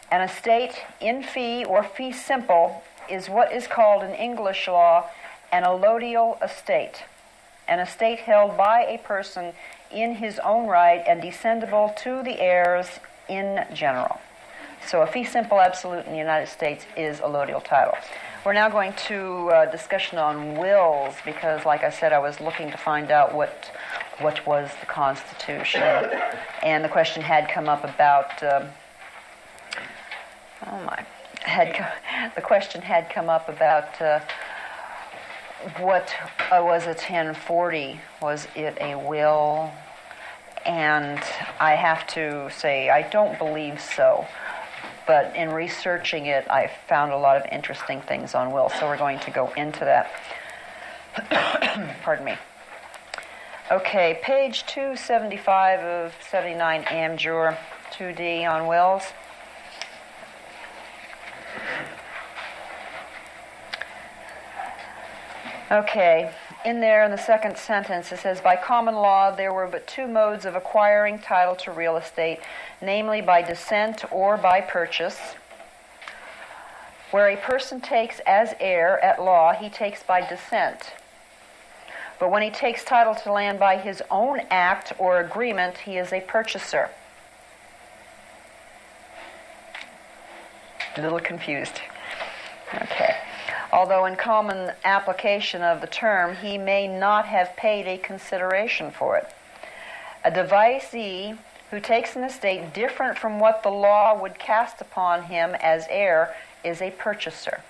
an estate in fee or fee simple is what is called in English law an allodial estate, an estate held by a person in his own right and descendable to the heirs in general. So a fee simple absolute in the United States is allodial title. We're now going to discussion on wills, because like I said, I was looking to find out what was the Constitution. And the question had come up about the question had come up about what was a 1040? Was it a will? And I have to say I don't believe so. But in researching it, I found a lot of interesting things on wills, so we're going to go into that. Pardon me. Okay, page 275 of 79 Amjur 2D on wills. Okay, in there in the second sentence it says, by common law there were but two modes of acquiring title to real estate, namely by descent or by purchase. Where a person takes as heir at law, he takes by descent. But when he takes title to land by his own act or agreement, he is a purchaser. A little confused. Okay. Although in common application of the term, he may not have paid a consideration for it. A devisee who takes an estate different from what the law would cast upon him as heir is a purchaser.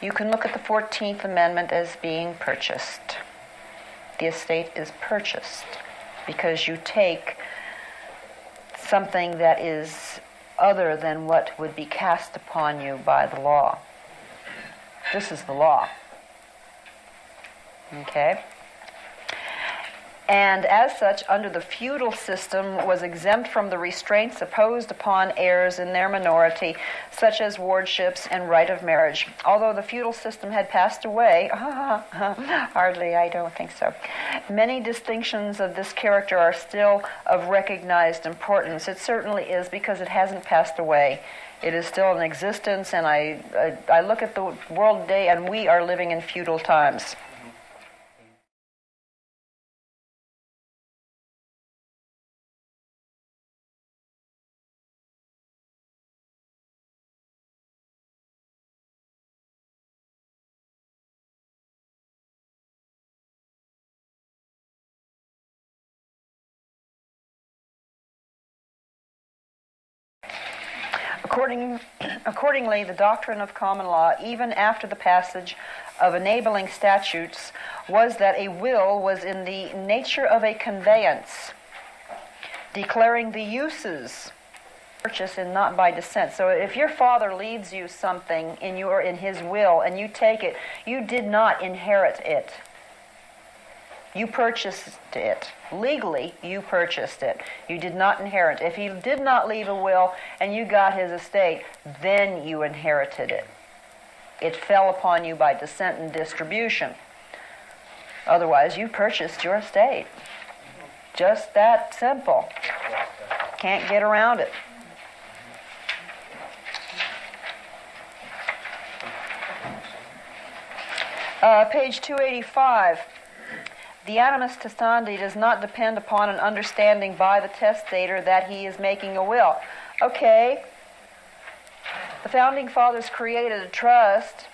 You can look at the 14th Amendment as being purchased. The estate is purchased because you take something that is other than what would be cast upon you by the law. This is the law. Okay? And as such, under the feudal system, was exempt from the restraints imposed upon heirs in their minority, such as wardships and right of marriage. Although the feudal system had passed away, hardly, I don't think so. Many distinctions of this character are still of recognized importance. It certainly is, because it hasn't passed away. It is still in existence, and I look at the world today, and we are living in feudal times. Accordingly, the doctrine of common law, even after the passage of enabling statutes, was that a will was in the nature of a conveyance, declaring the uses, purchase and not by descent. So if your father leaves you something in his will and you take it, you did not inherit it. You purchased it. Legally, you purchased it. You did not inherit. If he did not leave a will and you got his estate, then you inherited it. It fell upon you by descent and distribution. Otherwise, you purchased your estate. Just that simple. Can't get around it. Page 285. The animus testandi does not depend upon an understanding by the testator that he is making a will. Okay, the Founding Fathers created a trust,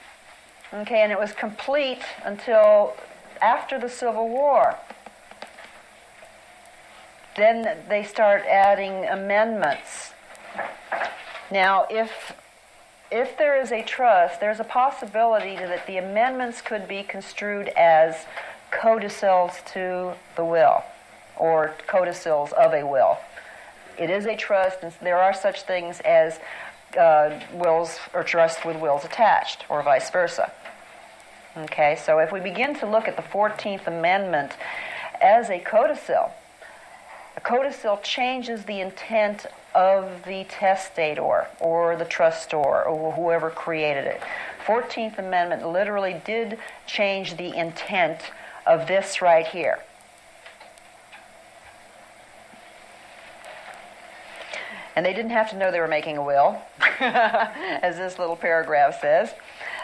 okay, and it was complete until after the Civil War. Then they start adding amendments. Now, if there is a trust, there's a possibility that the amendments could be construed as codicils to the will, or codicils of a will. It is a trust, and there are such things as wills or trusts with wills attached, or vice versa. Okay, so if we begin to look at the 14th Amendment as a codicil changes the intent of the testator or the trustor or whoever created it. 14th Amendment literally did change the intent of this right here. And they didn't have to know they were making a will, as this little paragraph says.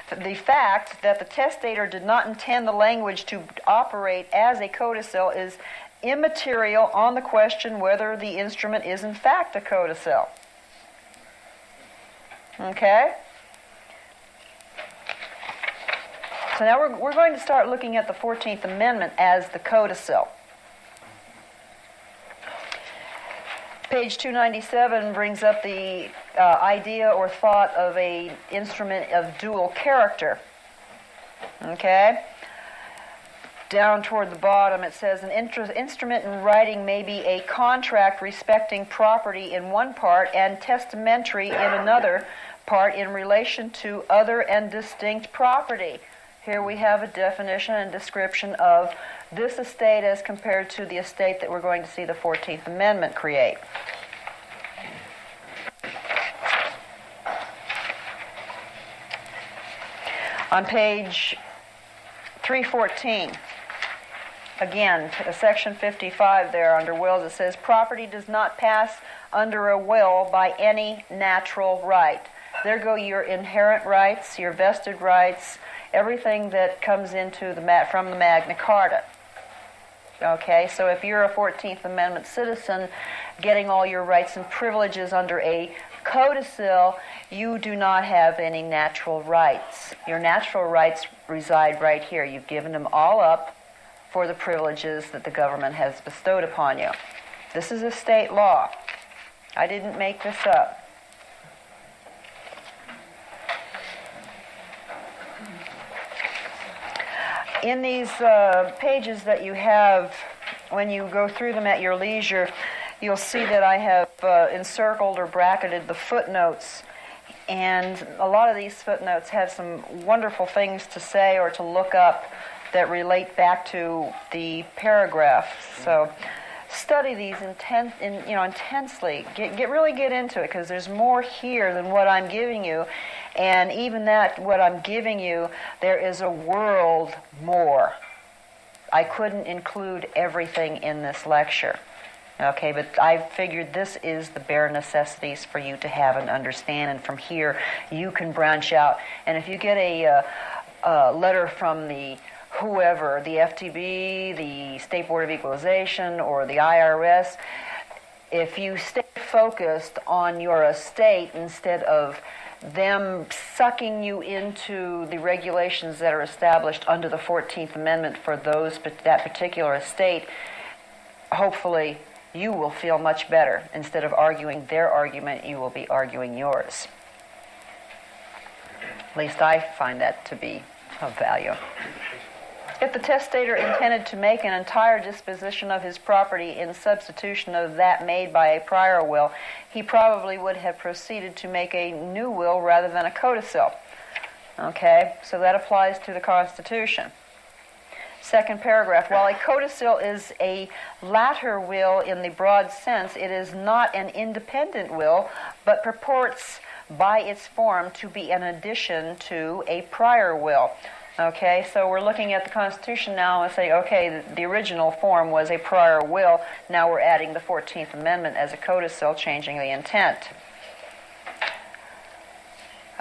The fact that the testator did not intend the language to operate as a codicil is immaterial on the question whether the instrument is in fact a codicil. Okay? So now we're going to start looking at the 14th Amendment as the codicil. Page 297 brings up the idea or thought of an instrument of dual character. Okay? Down toward the bottom it says, an instrument in writing may be a contract respecting property in one part and testamentary in another part in relation to other and distinct property. Here we have a definition and description of this estate as compared to the estate that we're going to see the 14th Amendment create. On page 314, again, section 55 there under wills, it says, property does not pass under a will by any natural right. There go your inherent rights, your vested rights, everything that comes into from the Magna Carta. Okay, so if you're a 14th Amendment citizen getting all your rights and privileges under a codicil, you do not have any natural rights. Your natural rights reside right here. You've given them all up for the privileges that the government has bestowed upon you. This is a state law. I didn't make this up. In these pages that you have, when you go through them at your leisure, you'll see that I have encircled or bracketed the footnotes. And a lot of these footnotes have some wonderful things to say or to look up that relate back to the paragraph. So study these intensely. Really get into it, because there's more here than what I'm giving you. And even what I'm giving you, there is a world more. I couldn't include everything in this lecture. Okay, but I figured this is the bare necessities for you to have and understand, and from here you can branch out. And if you get a letter from the whoever, the FTB, the State Board of Equalization, or the IRS, if you stay focused on your estate instead of them sucking you into the regulations that are established under the 14th Amendment for that particular estate, hopefully you will feel much better. Instead of arguing their argument, you will be arguing yours. At least I find that to be of value. If the testator intended to make an entire disposition of his property in substitution of that made by a prior will, he probably would have proceeded to make a new will rather than a codicil. Okay, so that applies to the Constitution. Second paragraph, while a codicil is a latter will in the broad sense, it is not an independent will, but purports by its form to be an addition to a prior will. Okay, so we're looking at the Constitution now and say, okay, the original form was a prior will. Now we're adding the 14th Amendment as a codicil, changing the intent.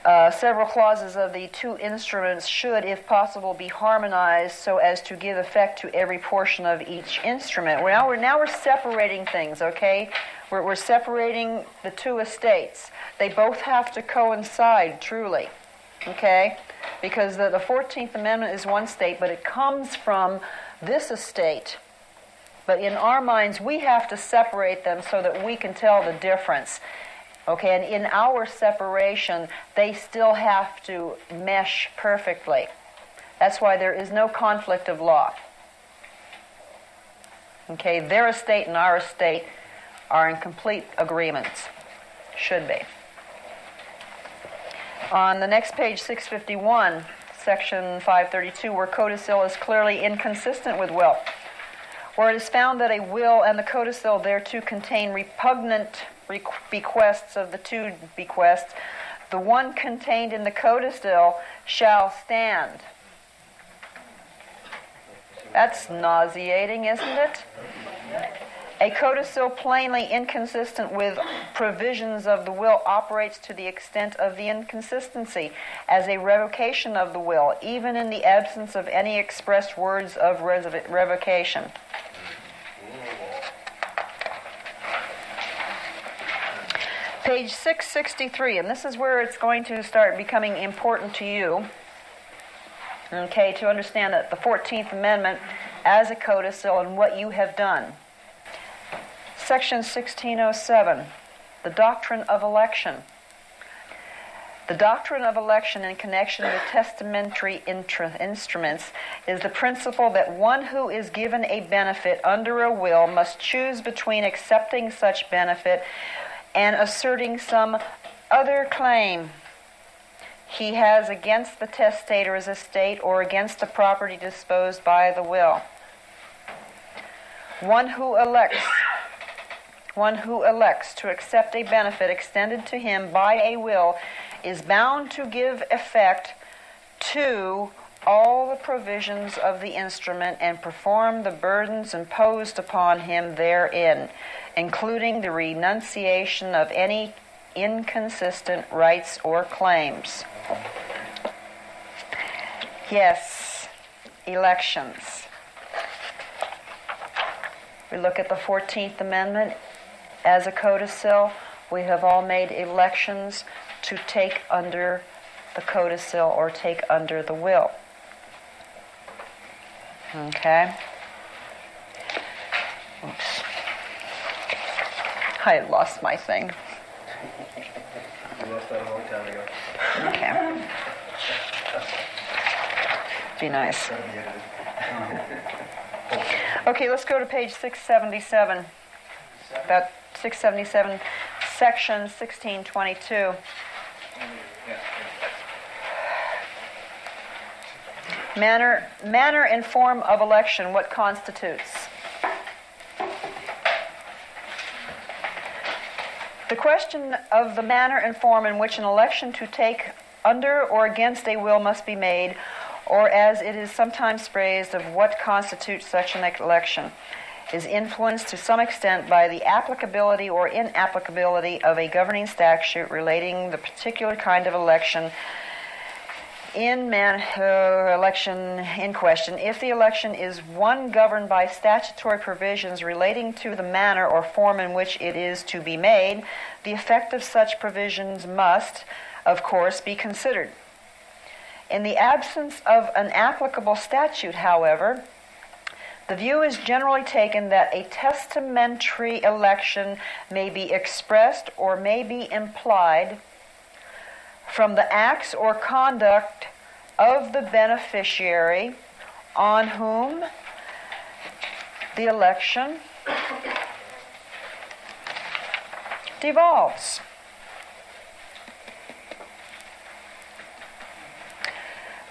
Several clauses of the two instruments should, if possible, be harmonized so as to give effect to every portion of each instrument. Now we're separating things, okay? We're separating the two estates. They both have to coincide, truly, okay? Because the 14th Amendment is one state, but it comes from this estate. But in our minds, we have to separate them so that we can tell the difference. Okay, and in our separation, they still have to mesh perfectly. That's why there is no conflict of law. Okay, their estate and our estate are in complete agreement. Should be. On the next page, 651, section 532, where codicil is clearly inconsistent with will, where it is found that a will and the codicil thereto contain repugnant bequests of the two bequests, the one contained in the codicil shall stand. That's nauseating, isn't it? A codicil plainly inconsistent with provisions of the will operates to the extent of the inconsistency as a revocation of the will, even in the absence of any expressed words of revocation. Page 663, and this is where it's going to start becoming important to you, okay, to understand that the 14th Amendment as a codicil and what you have done. Section 1607, the doctrine of election. The doctrine of election in connection with testamentary instruments is the principle that one who is given a benefit under a will must choose between accepting such benefit and asserting some other claim he has against the testator's estate or against the property disposed by the will. One who elects to accept a benefit extended to him by a will is bound to give effect to all the provisions of the instrument and perform the burdens imposed upon him therein, including the renunciation of any inconsistent rights or claims. Yes, elections. We look at the 14th Amendment as a codicil. We have all made elections to take under the codicil or take under the will. Okay? Oops. I lost my thing. You lost that a long time ago. Okay. Be nice. Okay, let's go to page 677. About 677, section 1622. Manner and form of election, what constitutes? The question of the manner and form in which an election to take under or against a will must be made, or as it is sometimes phrased, of what constitutes such an election, is influenced to some extent by the applicability or inapplicability of a governing statute relating the particular kind of election election in question. If the election is one governed by statutory provisions relating to the manner or form in which it is to be made, the effect of such provisions must, of course, be considered. In the absence of an applicable statute, however, the view is generally taken that a testamentary election may be expressed or may be implied from the acts or conduct of the beneficiary on whom the election devolves.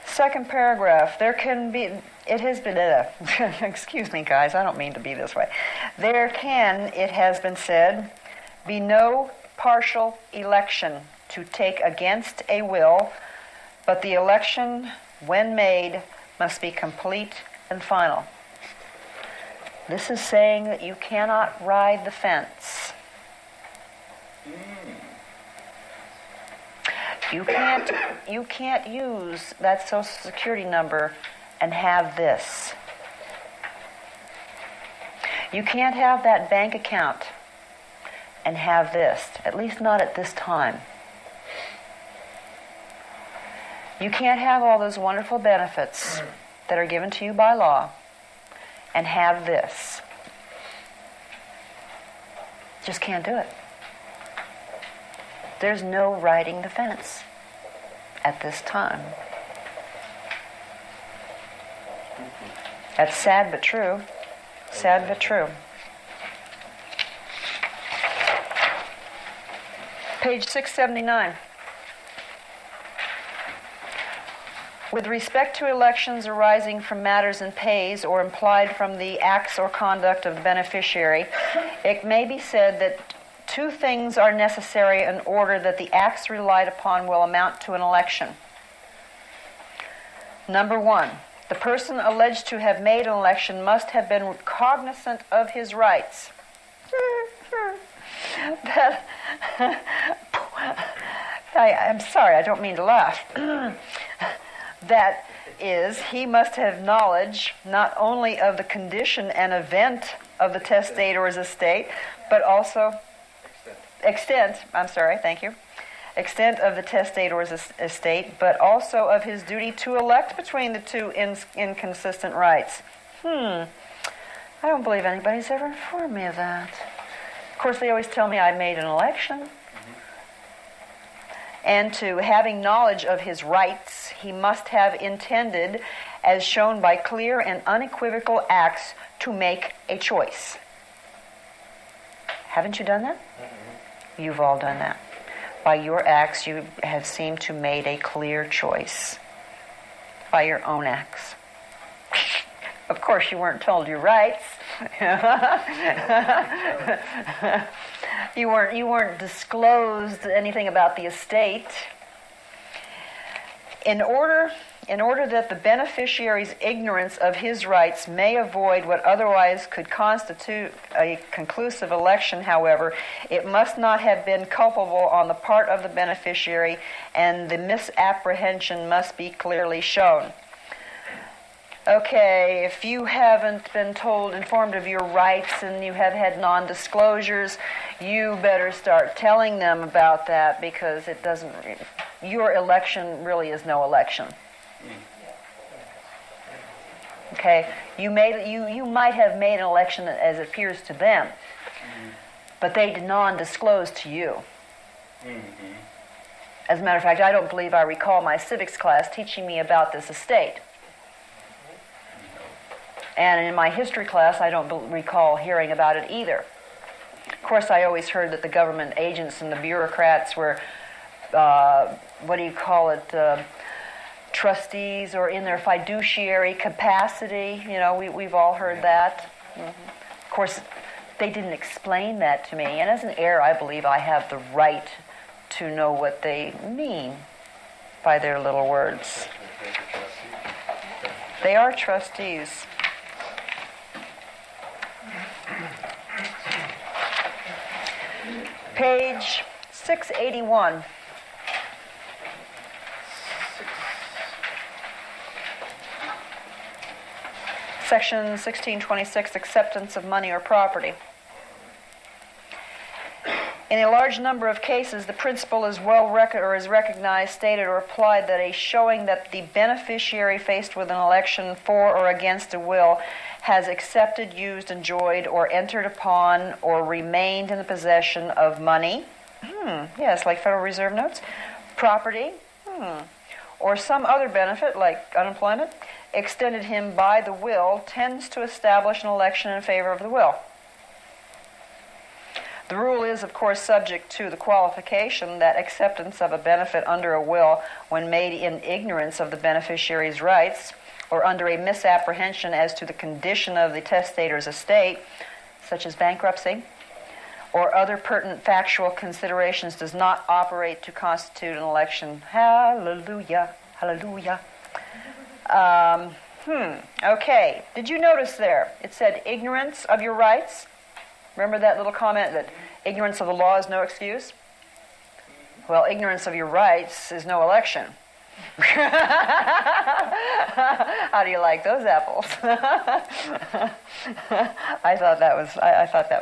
Second paragraph, there can be, it has been, excuse me guys, I don't mean to be this way. There can, it has been said, be no partial election to take against a will, but the election, when made, must be complete and final. This is saying that you cannot ride the fence. You can't use that Social Security number and have this. You can't have that bank account and have this, at least not at this time. You can't have all those wonderful benefits that are given to you by law and have this. Just can't do it. There's no riding the fence at this time. That's sad but true. Sad but true. Page 679. With respect to elections arising from matters in pays or implied from the acts or conduct of the beneficiary, it may be said that two things are necessary in order that the acts relied upon will amount to an election. Number one, the person alleged to have made an election must have been cognizant of his rights. I'm sorry, I don't mean to laugh. That is, he must have knowledge not only of the condition and event of the testator's estate, but also extent of the testator's estate, but also of his duty to elect between the two inconsistent rights. I don't believe anybody's ever informed me of that. Of course, they always tell me I made an election. And to having knowledge of his rights, he must have intended, as shown by clear and unequivocal acts, to make a choice. Haven't you done that? You've all done that. By your acts, you have seemed to made a clear choice. By your own acts. Of course, you weren't told your rights. You weren't disclosed anything about the estate. In order that the beneficiary's ignorance of his rights may avoid what otherwise could constitute a conclusive election, however, it must not have been culpable on the part of the beneficiary, and the misapprehension must be clearly shown. Okay, if you haven't been informed of your rights and you have had non-disclosures, you better start telling them about that, because your election really is no election. Okay, you might have made an election as it appears to them, but they did non-disclose to you. As a matter of fact, I don't believe I recall my civics class teaching me about this estate. And in my history class, I don't recall hearing about it either. Of course, I always heard that the government agents and the bureaucrats were, trustees or in their fiduciary capacity. You know, we've all heard that. Of course, they didn't explain that to me. And as an heir, I believe I have the right to know what they mean by their little words. They are trustees. Page 681. Section 1626, acceptance of money or property. In a large number of cases, the principle is is recognized, stated, or applied that a showing that the beneficiary faced with an election for or against a will has accepted, used, enjoyed, or entered upon, or remained in the possession of money. Yes, like Federal Reserve notes. Property. Or some other benefit, like unemployment, extended him by the will, tends to establish an election in favor of the will. The rule is, of course, subject to the qualification that acceptance of a benefit under a will, when made in ignorance of the beneficiary's rights, or under a misapprehension as to the condition of the testator's estate, such as bankruptcy, or other pertinent factual considerations, does not operate to constitute an election. Hallelujah. Hallelujah. Okay. Did you notice there? It said ignorance of your rights. Remember that little comment that ignorance of the law is no excuse? Well, ignorance of your rights is no election. How do you like those apples? I thought that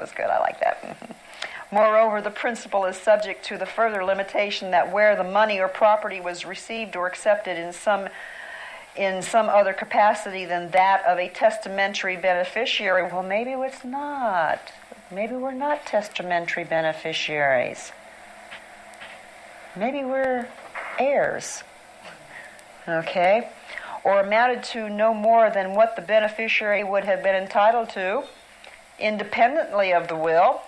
was good. I like that. Moreover, the principle is subject to the further limitation that where the money or property was received or accepted in some other capacity than that of a testamentary beneficiary, well, maybe it's not. Maybe we're not testamentary beneficiaries. Maybe we're heirs. Okay? Or amounted to no more than what the beneficiary would have been entitled to, independently of the will.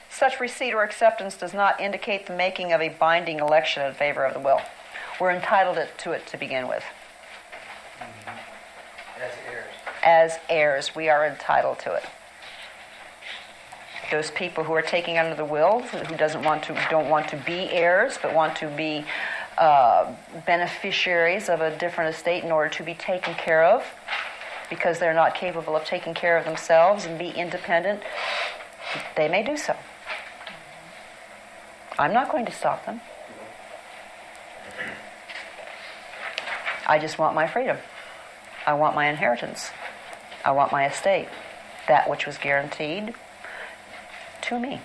Such receipt or acceptance does not indicate the making of a binding election in favor of the will. We're entitled to it to begin with. As heirs. As heirs, we are entitled to it. Those people who are taking under the will, who don't want to be heirs, but want to be beneficiaries of a different estate in order to be taken care of, because they're not capable of taking care of themselves and be independent, they may do so. I'm not going to stop them. I just want my freedom. I want my inheritance. I want my estate, that which was guaranteed to me.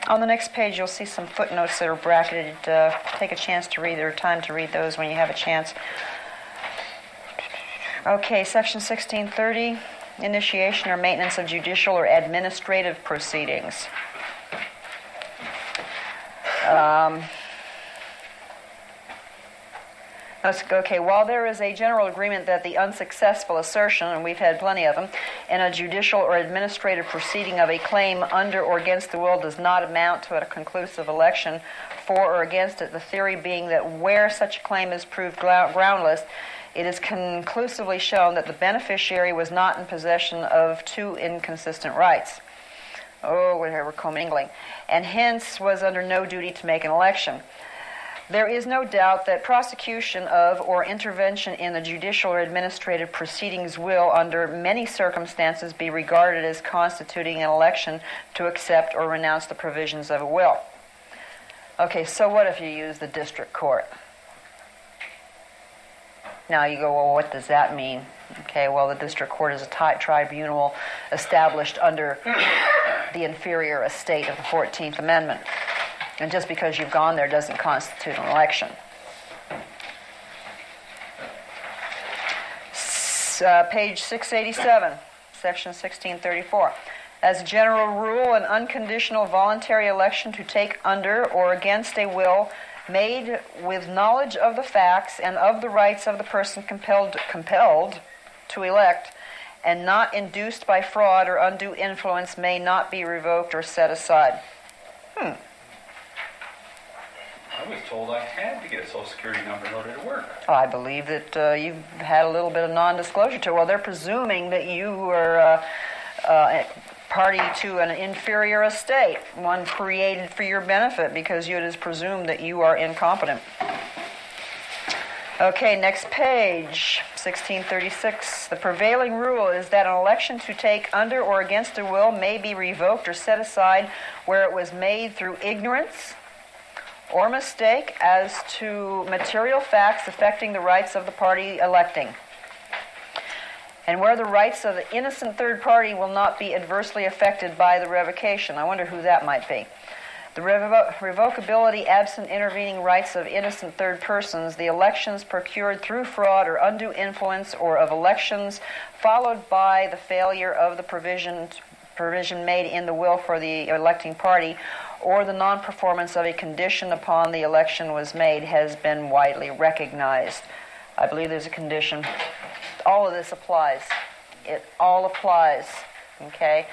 On the next page, you'll see some footnotes that are bracketed. Take a chance to read, or time to read those when you have a chance. Okay, section 1630, initiation or maintenance of judicial or administrative proceedings. Okay, while there is a general agreement that the unsuccessful assertion, and we've had plenty of them, in a judicial or administrative proceeding of a claim under or against the will does not amount to a conclusive election for or against it, the theory being that where such a claim is proved groundless, it is conclusively shown that the beneficiary was not in possession of two inconsistent rights. Oh, we're commingling. And hence was under no duty to make an election. There is no doubt that prosecution of or intervention in the judicial or administrative proceedings will, under many circumstances, be regarded as constituting an election to accept or renounce the provisions of a will. Okay, so what if you use the district court? Now you go, well, what does that mean? Okay, well, the district court is a tribunal established under the inferior estate of the 14th Amendment. And just because you've gone there doesn't constitute an election. Page 687, section 1634. As a general rule, an unconditional voluntary election to take under or against a will made with knowledge of the facts and of the rights of the person compelled to elect, and not induced by fraud or undue influence, may not be revoked or set aside. I was told I had to get a Social Security number in order to work. I believe that you've had a little bit of non-disclosure to it. Well, they're presuming that you were party to an inferior estate, one created for your benefit, because it is presumed that you are incompetent. Okay, next page, 1636. The prevailing rule is that an election to take under or against a will may be revoked or set aside where it was made through ignorance or mistake as to material facts affecting the rights of the party electing, and where the rights of the innocent third party will not be adversely affected by the revocation. I wonder who that might be. The revocability absent intervening rights of innocent third persons, the elections procured through fraud or undue influence, or of elections followed by the failure of the provision made in the will for the electing party, or the non-performance of a condition upon the election was made, has been widely recognized. I believe there's a condition. All of this applies. It all applies, okay?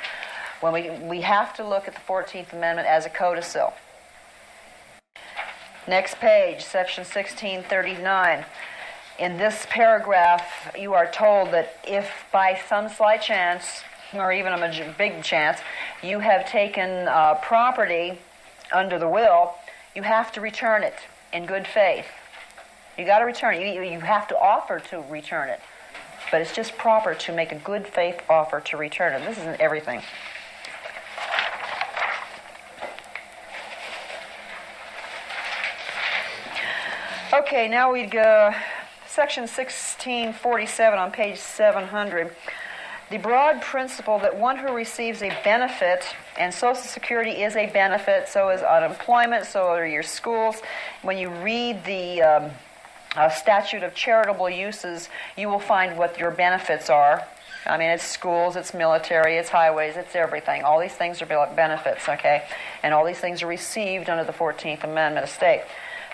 When we have to look at the 14th Amendment as a codicil. Next page, section 1639. In this paragraph, you are told that if by some slight chance, or even a big chance, you have taken property under the will, you have to return it in good faith. You got to return it. You have to offer to return it. but it's just proper to make a good faith offer to return it. This isn't everything. Okay, now we go section 1647 on page 700. The broad principle that one who receives a benefit, and Social Security is a benefit, so is unemployment, so are your schools. When you read the statute of charitable uses, you will find what your benefits are. I mean, it's schools, it's military, it's highways, it's everything. All these things are benefits, okay? And all these things are received under the 14th Amendment of State.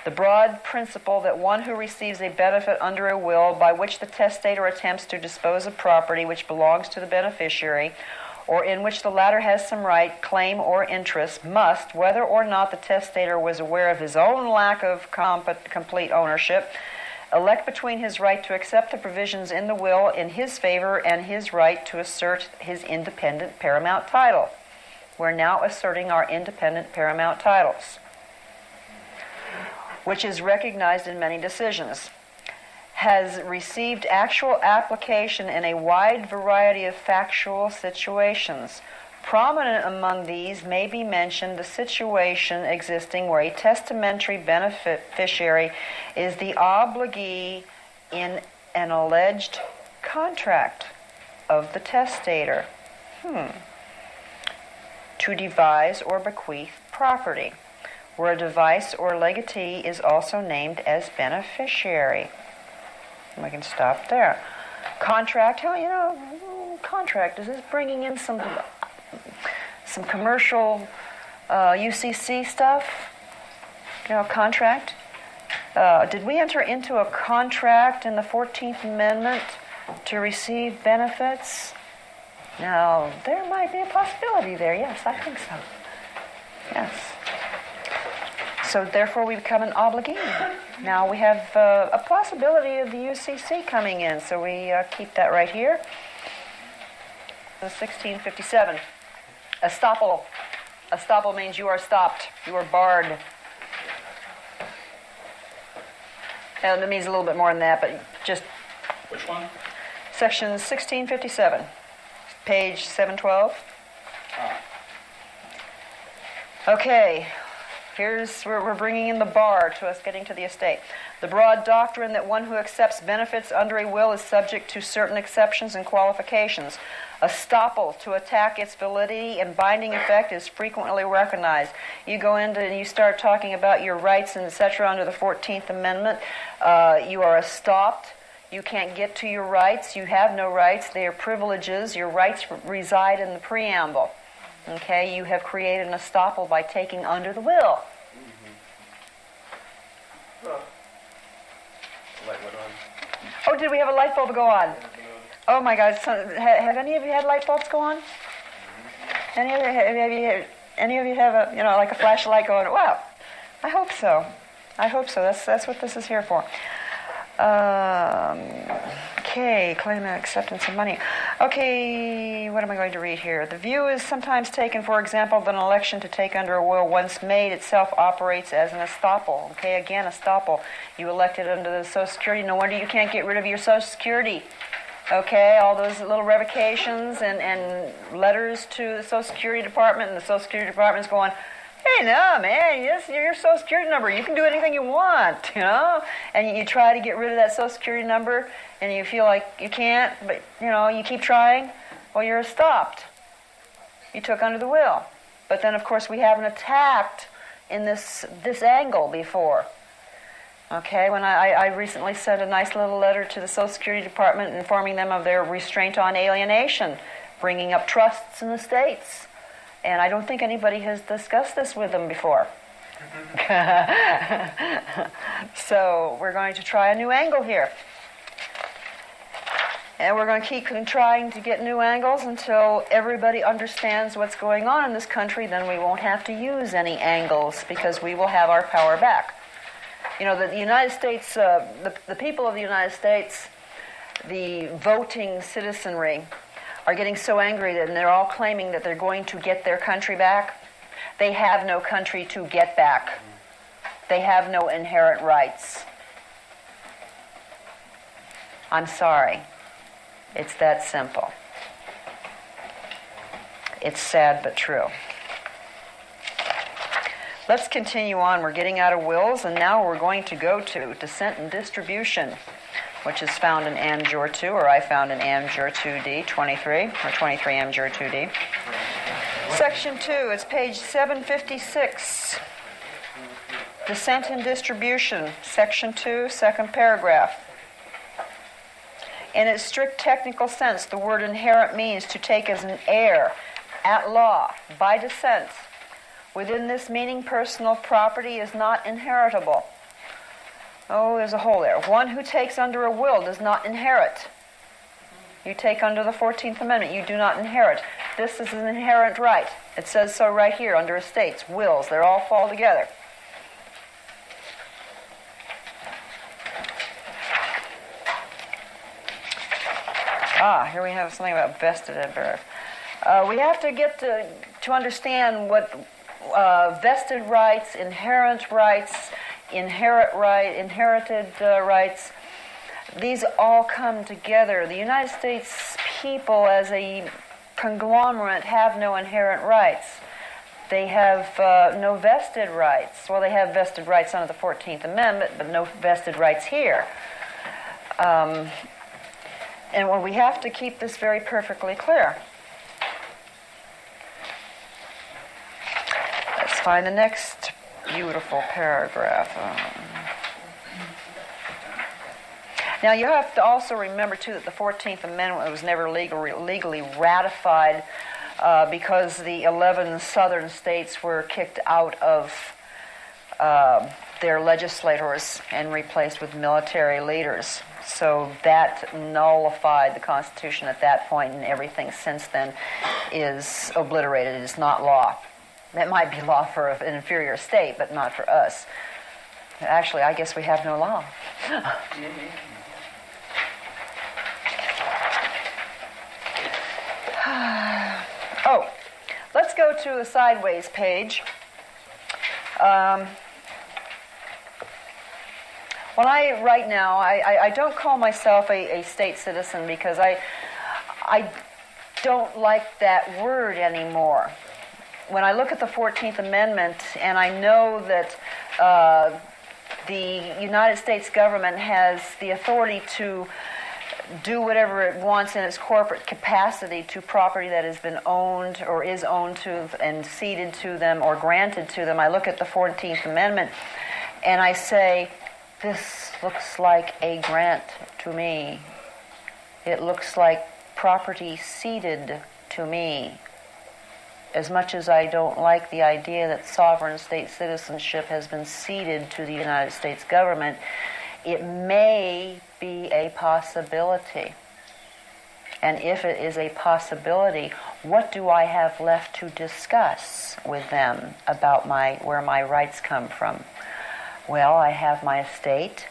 The broad principle that one who receives a benefit under a will by which the testator attempts to dispose of property which belongs to the beneficiary, or in which the latter has some right, claim, or interest, must, whether or not the testator was aware of his own lack of complete ownership, elect between his right to accept the provisions in the will in his favor and his right to assert his independent paramount title. We're now asserting our independent paramount titles, which is recognized in many decisions, has received actual application in a wide variety of factual situations. Prominent among these may be mentioned the situation existing where a testamentary beneficiary is the obligee in an alleged contract of the testator to devise or bequeath property, where a device or legatee is also named as beneficiary. And we can stop there. Contract, contract, is this bringing in some commercial UCC stuff? Contract. Did we enter into a contract in the 14th Amendment to receive benefits? Now, there might be a possibility there. Yes, I think so. Yes. So therefore we become an obligee. Now we have a possibility of the UCC coming in, so we keep that right here. 1657. Estoppel. Estoppel means you are stopped. You are barred. And it means a little bit more than that, but just... Which one? Section 1657, page 712. Okay. Here's where we're bringing in the bar to us getting to the estate. The broad doctrine that one who accepts benefits under a will is subject to certain exceptions and qualifications. Estoppel, to attack its validity and binding effect, is frequently recognized. You go into and you start talking about your rights and etc. under the 14th Amendment. You are estopped. You can't get to your rights. You have no rights. They are privileges. Your rights reside in the preamble. Okay, you have created an estoppel by taking under the will. Light went on. Oh, did we have a light bulb go on? Oh my God! So, have any of you had light bulbs go on? Any of you have a like a flashlight going? Wow! I hope so. I hope so. That's what this is here for. Okay, claim acceptance of money. Okay, what am I going to read here? The view is sometimes taken, for example, that an election to take under a will once made itself operates as an estoppel. Okay, again, estoppel. You elected under the Social Security. No wonder you can't get rid of your Social Security. Okay, all those little revocations and letters to the Social Security Department, and the Social Security Department's going, hey, no, man, this is your Social Security number. You can do anything you want, And you try to get rid of that Social Security number, and you feel like you can't, but, you keep trying. Well, you're stopped. You took under the will. But then, of course, we haven't attacked in this angle before. Okay, when I recently sent a nice little letter to the Social Security Department informing them of their restraint on alienation, bringing up trusts in the states. And I don't think anybody has discussed this with them before. So we're going to try a new angle here. And we're going to keep trying to get new angles until everybody understands what's going on in this country. Then we won't have to use any angles because we will have our power back. The United States, the people of the United States, the voting citizenry, are getting so angry that they're all claiming that they're going to get their country back. They have no country to get back. They have no inherent rights. I'm sorry. It's that simple. It's sad but true. Let's continue on. We're getting out of wills, and now we're going to go to descent and distribution, which is found in Amjur 2, or I found in Amjur 2D 23, or 23 Amjur 2D. Section 2 is page 756. Descent and distribution, section 2, second paragraph. In its strict technical sense, the word inherit means to take as an heir, at law, by descent. Within this meaning, personal property is not inheritable. Oh, there's a hole there. One who takes under a will does not inherit. You take under the 14th Amendment, you do not inherit. This is an inherent right. It says so right here under estates, wills, they all fall together. Here we have something about vested at birth. We have to get to understand what vested rights, inherent rights, inherited rights, these all come together. The United States people as a conglomerate have no inherent rights. They have no vested rights. Well, they have vested rights under the 14th Amendment, but no vested rights here. And well, we have to keep this very perfectly clear. Let's find the next beautiful paragraph. Now, you have to also remember, too, that the 14th Amendment was never legally ratified because the 11 southern states were kicked out of their legislators and replaced with military leaders. So that nullified the Constitution at that point, and everything since then is obliterated. It is not law. It might be law for an inferior state, but not for us. Actually, I guess we have no law. Oh, let's go to the sideways page. When I write now, I don't call myself a state citizen because I don't like that word anymore. When I look at the 14th Amendment and I know that the United States government has the authority to do whatever it wants in its corporate capacity to property that has been owned or is owned to and ceded to them or granted to them, I look at the 14th Amendment and I say, this looks like a grant to me. It looks like property ceded to me. As much as I don't like the idea that sovereign state citizenship has been ceded to the United States government, it may be a possibility. And if it is a possibility, what do I have left to discuss with them about where my rights come from? Well, I have my estate,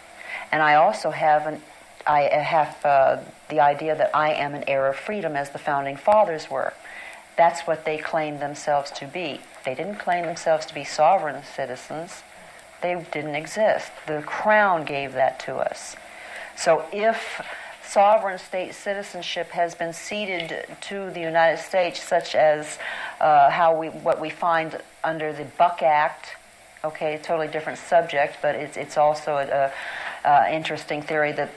and I also have the idea that I am an heir of freedom, as the Founding Fathers were. That's what they claimed themselves to be. They didn't claim themselves to be sovereign citizens. They didn't exist. The Crown gave that to us. So if sovereign state citizenship has been ceded to the United States, such as what we find under the Buck Act, okay, totally different subject, but it's also an interesting theory that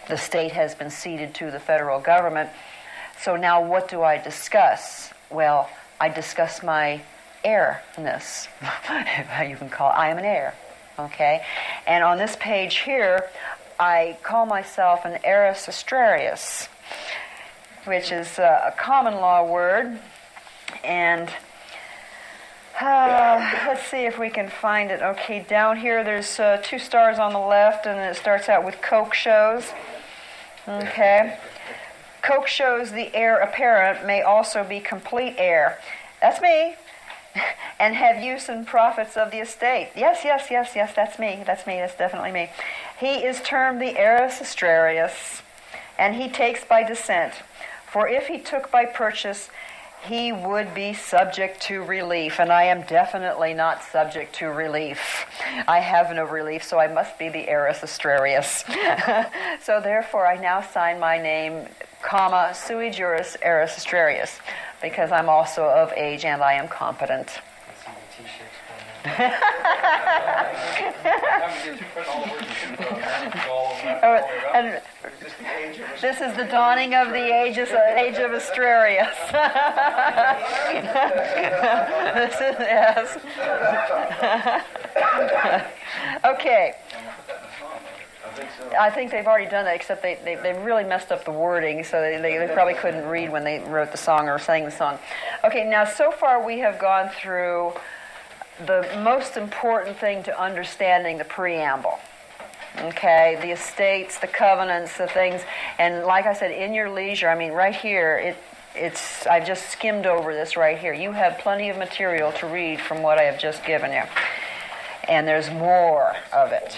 the state has been ceded to the federal government. So now what do I discuss? Well, I discuss my heirness. You can call it, I am an heir, okay? And on this page here, I call myself an heiress astrarius, which is a common law word, and let's see if we can find it. Okay, down here there's 2 stars on the left, and it starts out with Coke shows. Okay. Coke shows the heir apparent may also be complete heir. That's me. And have use and profits of the estate. Yes, that's me. That's definitely me. He is termed the heiress astrarius, and he takes by descent. For if he took by purchase, he would be subject to relief, and I am definitely not subject to relief. I have no relief, so I must be the heiress astrarius. So therefore, I now sign my name comma, sui juris eris astrarius, because I'm also of age and I am competent. And this is the dawning of the age of Astrarius. This is, yes. Okay. I think they've already done that, except they really messed up the wording, so they probably couldn't read when they wrote the song or sang the song. Okay, now so far we have gone through the most important thing to understanding the preamble. Okay, the estates, the covenants, the things, and like I said, in your leisure, I mean, right here, I've just skimmed over this right here. You have plenty of material to read from what I have just given you, and there's more of it.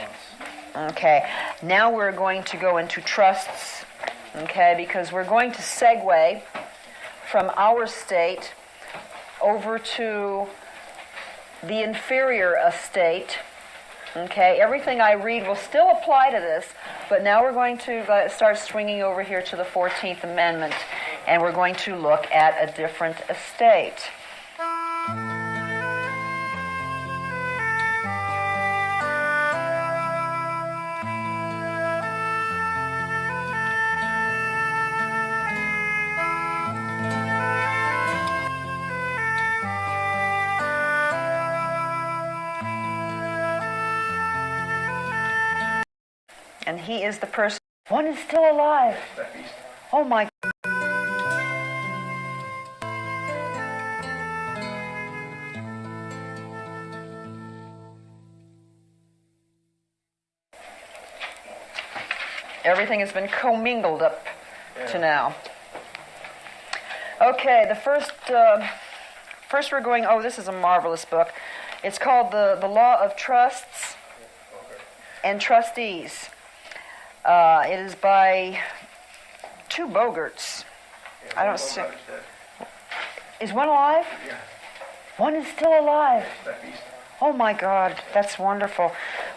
Okay, now we're going to go into trusts, okay, because we're going to segue from our state over to the inferior estate. Okay, everything I read will still apply to this, but now we're going to start swinging over here to the 14th Amendment, and we're going to look at a different estate. And he is the person. One is still alive. Oh my. Everything has been commingled up to now. Okay, the first we're going, oh, this is a marvelous book. It's called The Law of Trusts and Trustees. It is by two Bogarts. I don't see. Is one alive? Yeah. One is still alive. Oh my God, that's wonderful.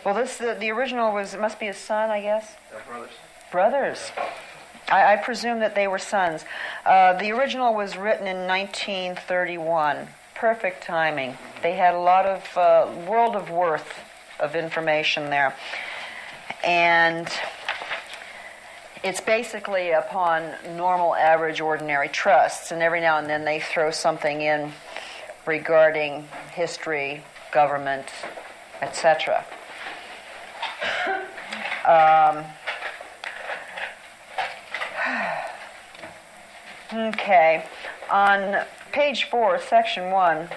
Well, the original must be his son, I guess. Brothers. Brothers. I presume that they were sons. The original was written in 1931. Perfect timing. They had a lot of world of worth of information there. And it's basically upon normal, average, ordinary trusts, and every now and then they throw something in regarding history, government, etc. Okay, on page 4, section 1,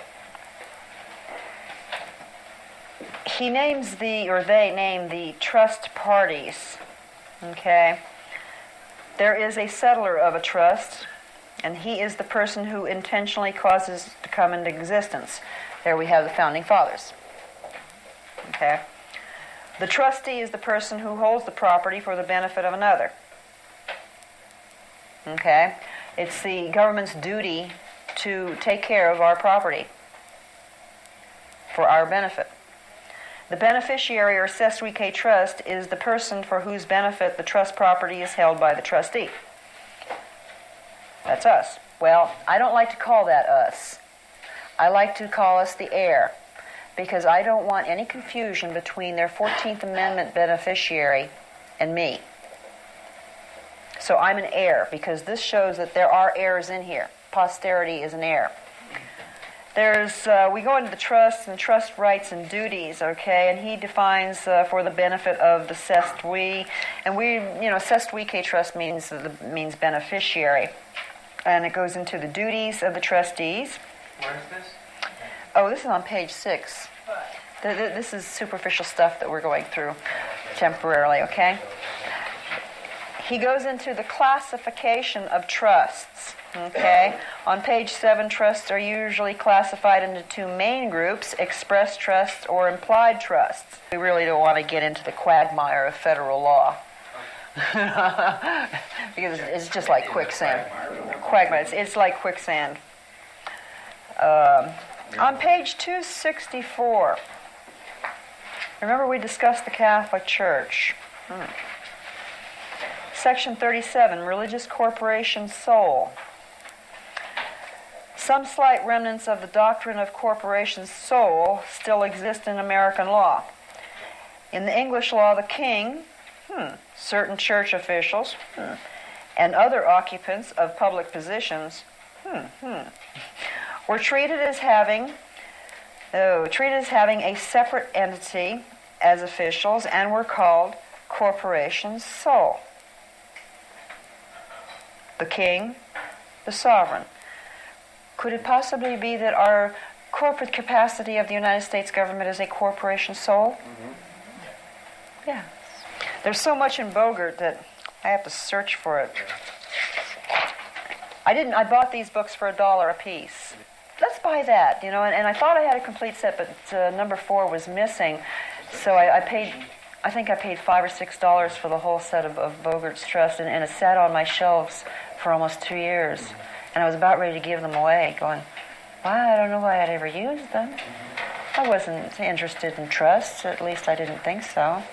he names they name the trust parties. Okay. There is a settler of a trust, and he is the person who intentionally causes it to come into existence. There we have the Founding Fathers. Okay. The trustee is the person who holds the property for the benefit of another. Okay. It's the government's duty to take care of our property for our benefit. The beneficiary or cestui trust is the person for whose benefit the trust property is held by the trustee. That's us. Well, I don't like to call that us. I like to call us the heir, because I don't want any confusion between their 14th Amendment beneficiary and me. So I'm an heir, because this shows that there are heirs in here. Posterity is an heir. We go into the trust and trust rights and duties, okay, and he defines for the benefit of the cestui, and cestui trust means beneficiary, and it goes into the duties of the trustees. Where is this? Oh, this is on page 6. This is superficial stuff that we're going through temporarily, okay? He goes into the classification of trusts. Okay, on page 7, trusts are usually classified into two main groups: express trusts or implied trusts. We really don't want to get into the quagmire of federal law because it's just like quicksand. Quagmire, it's like quicksand. On page 264, remember we discussed the Catholic Church. Section 37, Religious Corporation Sole. Some slight remnants of the doctrine of corporation sole still exist in American law. In the English law, the king, certain church officials, and other occupants of public positions, were treated as having a separate entity as officials and were called corporations sole. The king, the sovereign. Could it possibly be that our corporate capacity of the United States government is a corporation sole? Yes. There's so much in Bogart that I have to search for it. I bought these books for $1 a piece. Let's buy that, and I thought I had a complete set, but number 4 was missing. So I think I paid $5 or $6 for the whole set of Bogart's Trust, and it sat on my shelves for almost 2 years. And I was about ready to give them away, going, well, I don't know why I'd ever use them. I wasn't interested in trusts, at least I didn't think so,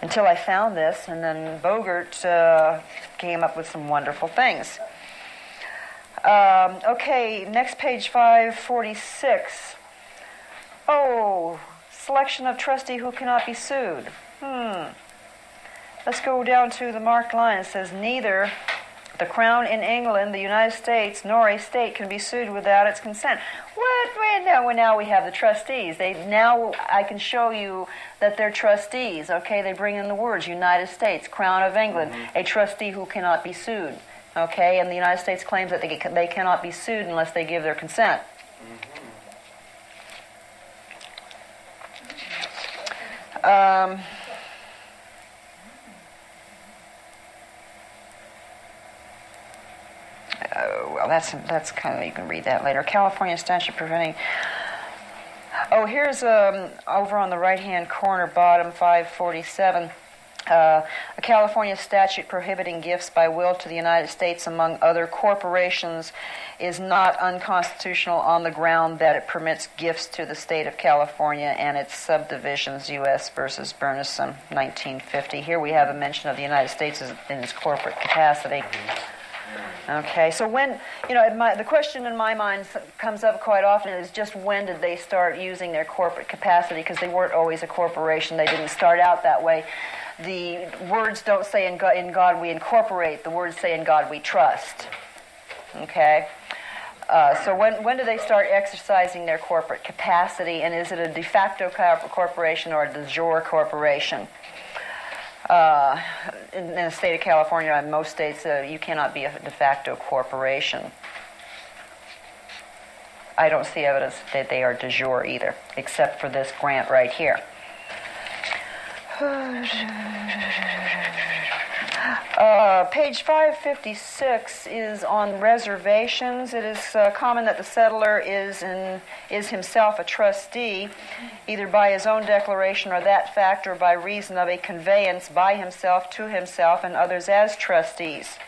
until I found this, and then Bogart came up with some wonderful things. Okay, next page, 546. Oh, selection of trustee who cannot be sued. Let's go down to the marked line. It says, neither the Crown in England, the United States, nor a state can be sued without its consent. What? Well, now we have the trustees. Now I can show you that they're trustees. Okay, they bring in the words United States, Crown of England, a trustee who cannot be sued. Okay, and the United States claims that they cannot be sued unless they give their consent. Well, that's kind of, you can read that later. California statute preventing. Oh, here's over on the right-hand corner, bottom 547. A California statute prohibiting gifts by will to the United States among other corporations is not unconstitutional on the ground that it permits gifts to the state of California and its subdivisions, U.S. versus Bernison, 1950. Here we have a mention of the United States in its corporate capacity. Okay, so when, the question in my mind comes up quite often is just when did they start using their corporate capacity, because they weren't always a corporation. They didn't start out that way. The words don't say in God we incorporate. The words say in God we trust. Okay? So when do they start exercising their corporate capacity, and is it a de facto corporation or a de jure corporation? In the state of California, in most states, you cannot be a de facto corporation. I don't see evidence that they are de jure either, except for this grant right here. Page 556 is on reservations. It is common that the settler is himself a trustee, either by his own declaration or that fact, or by reason of a conveyance by himself to himself and others as trustees,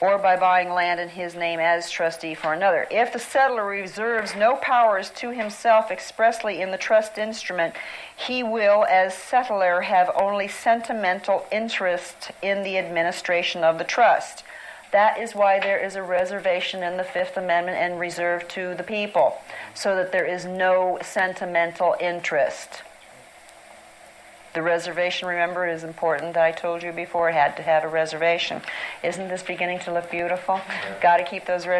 or by buying land in his name as trustee for another. If the settler reserves no powers to himself expressly in the trust instrument, he will, as settler, have only sentimental interest in the administration of the trust. That is why there is a reservation in the Fifth Amendment and reserved to the people, so that there is no sentimental interest. The reservation, remember, is important. I told you before, it had to have a reservation. Isn't this beginning to look beautiful? Got to keep those reservations.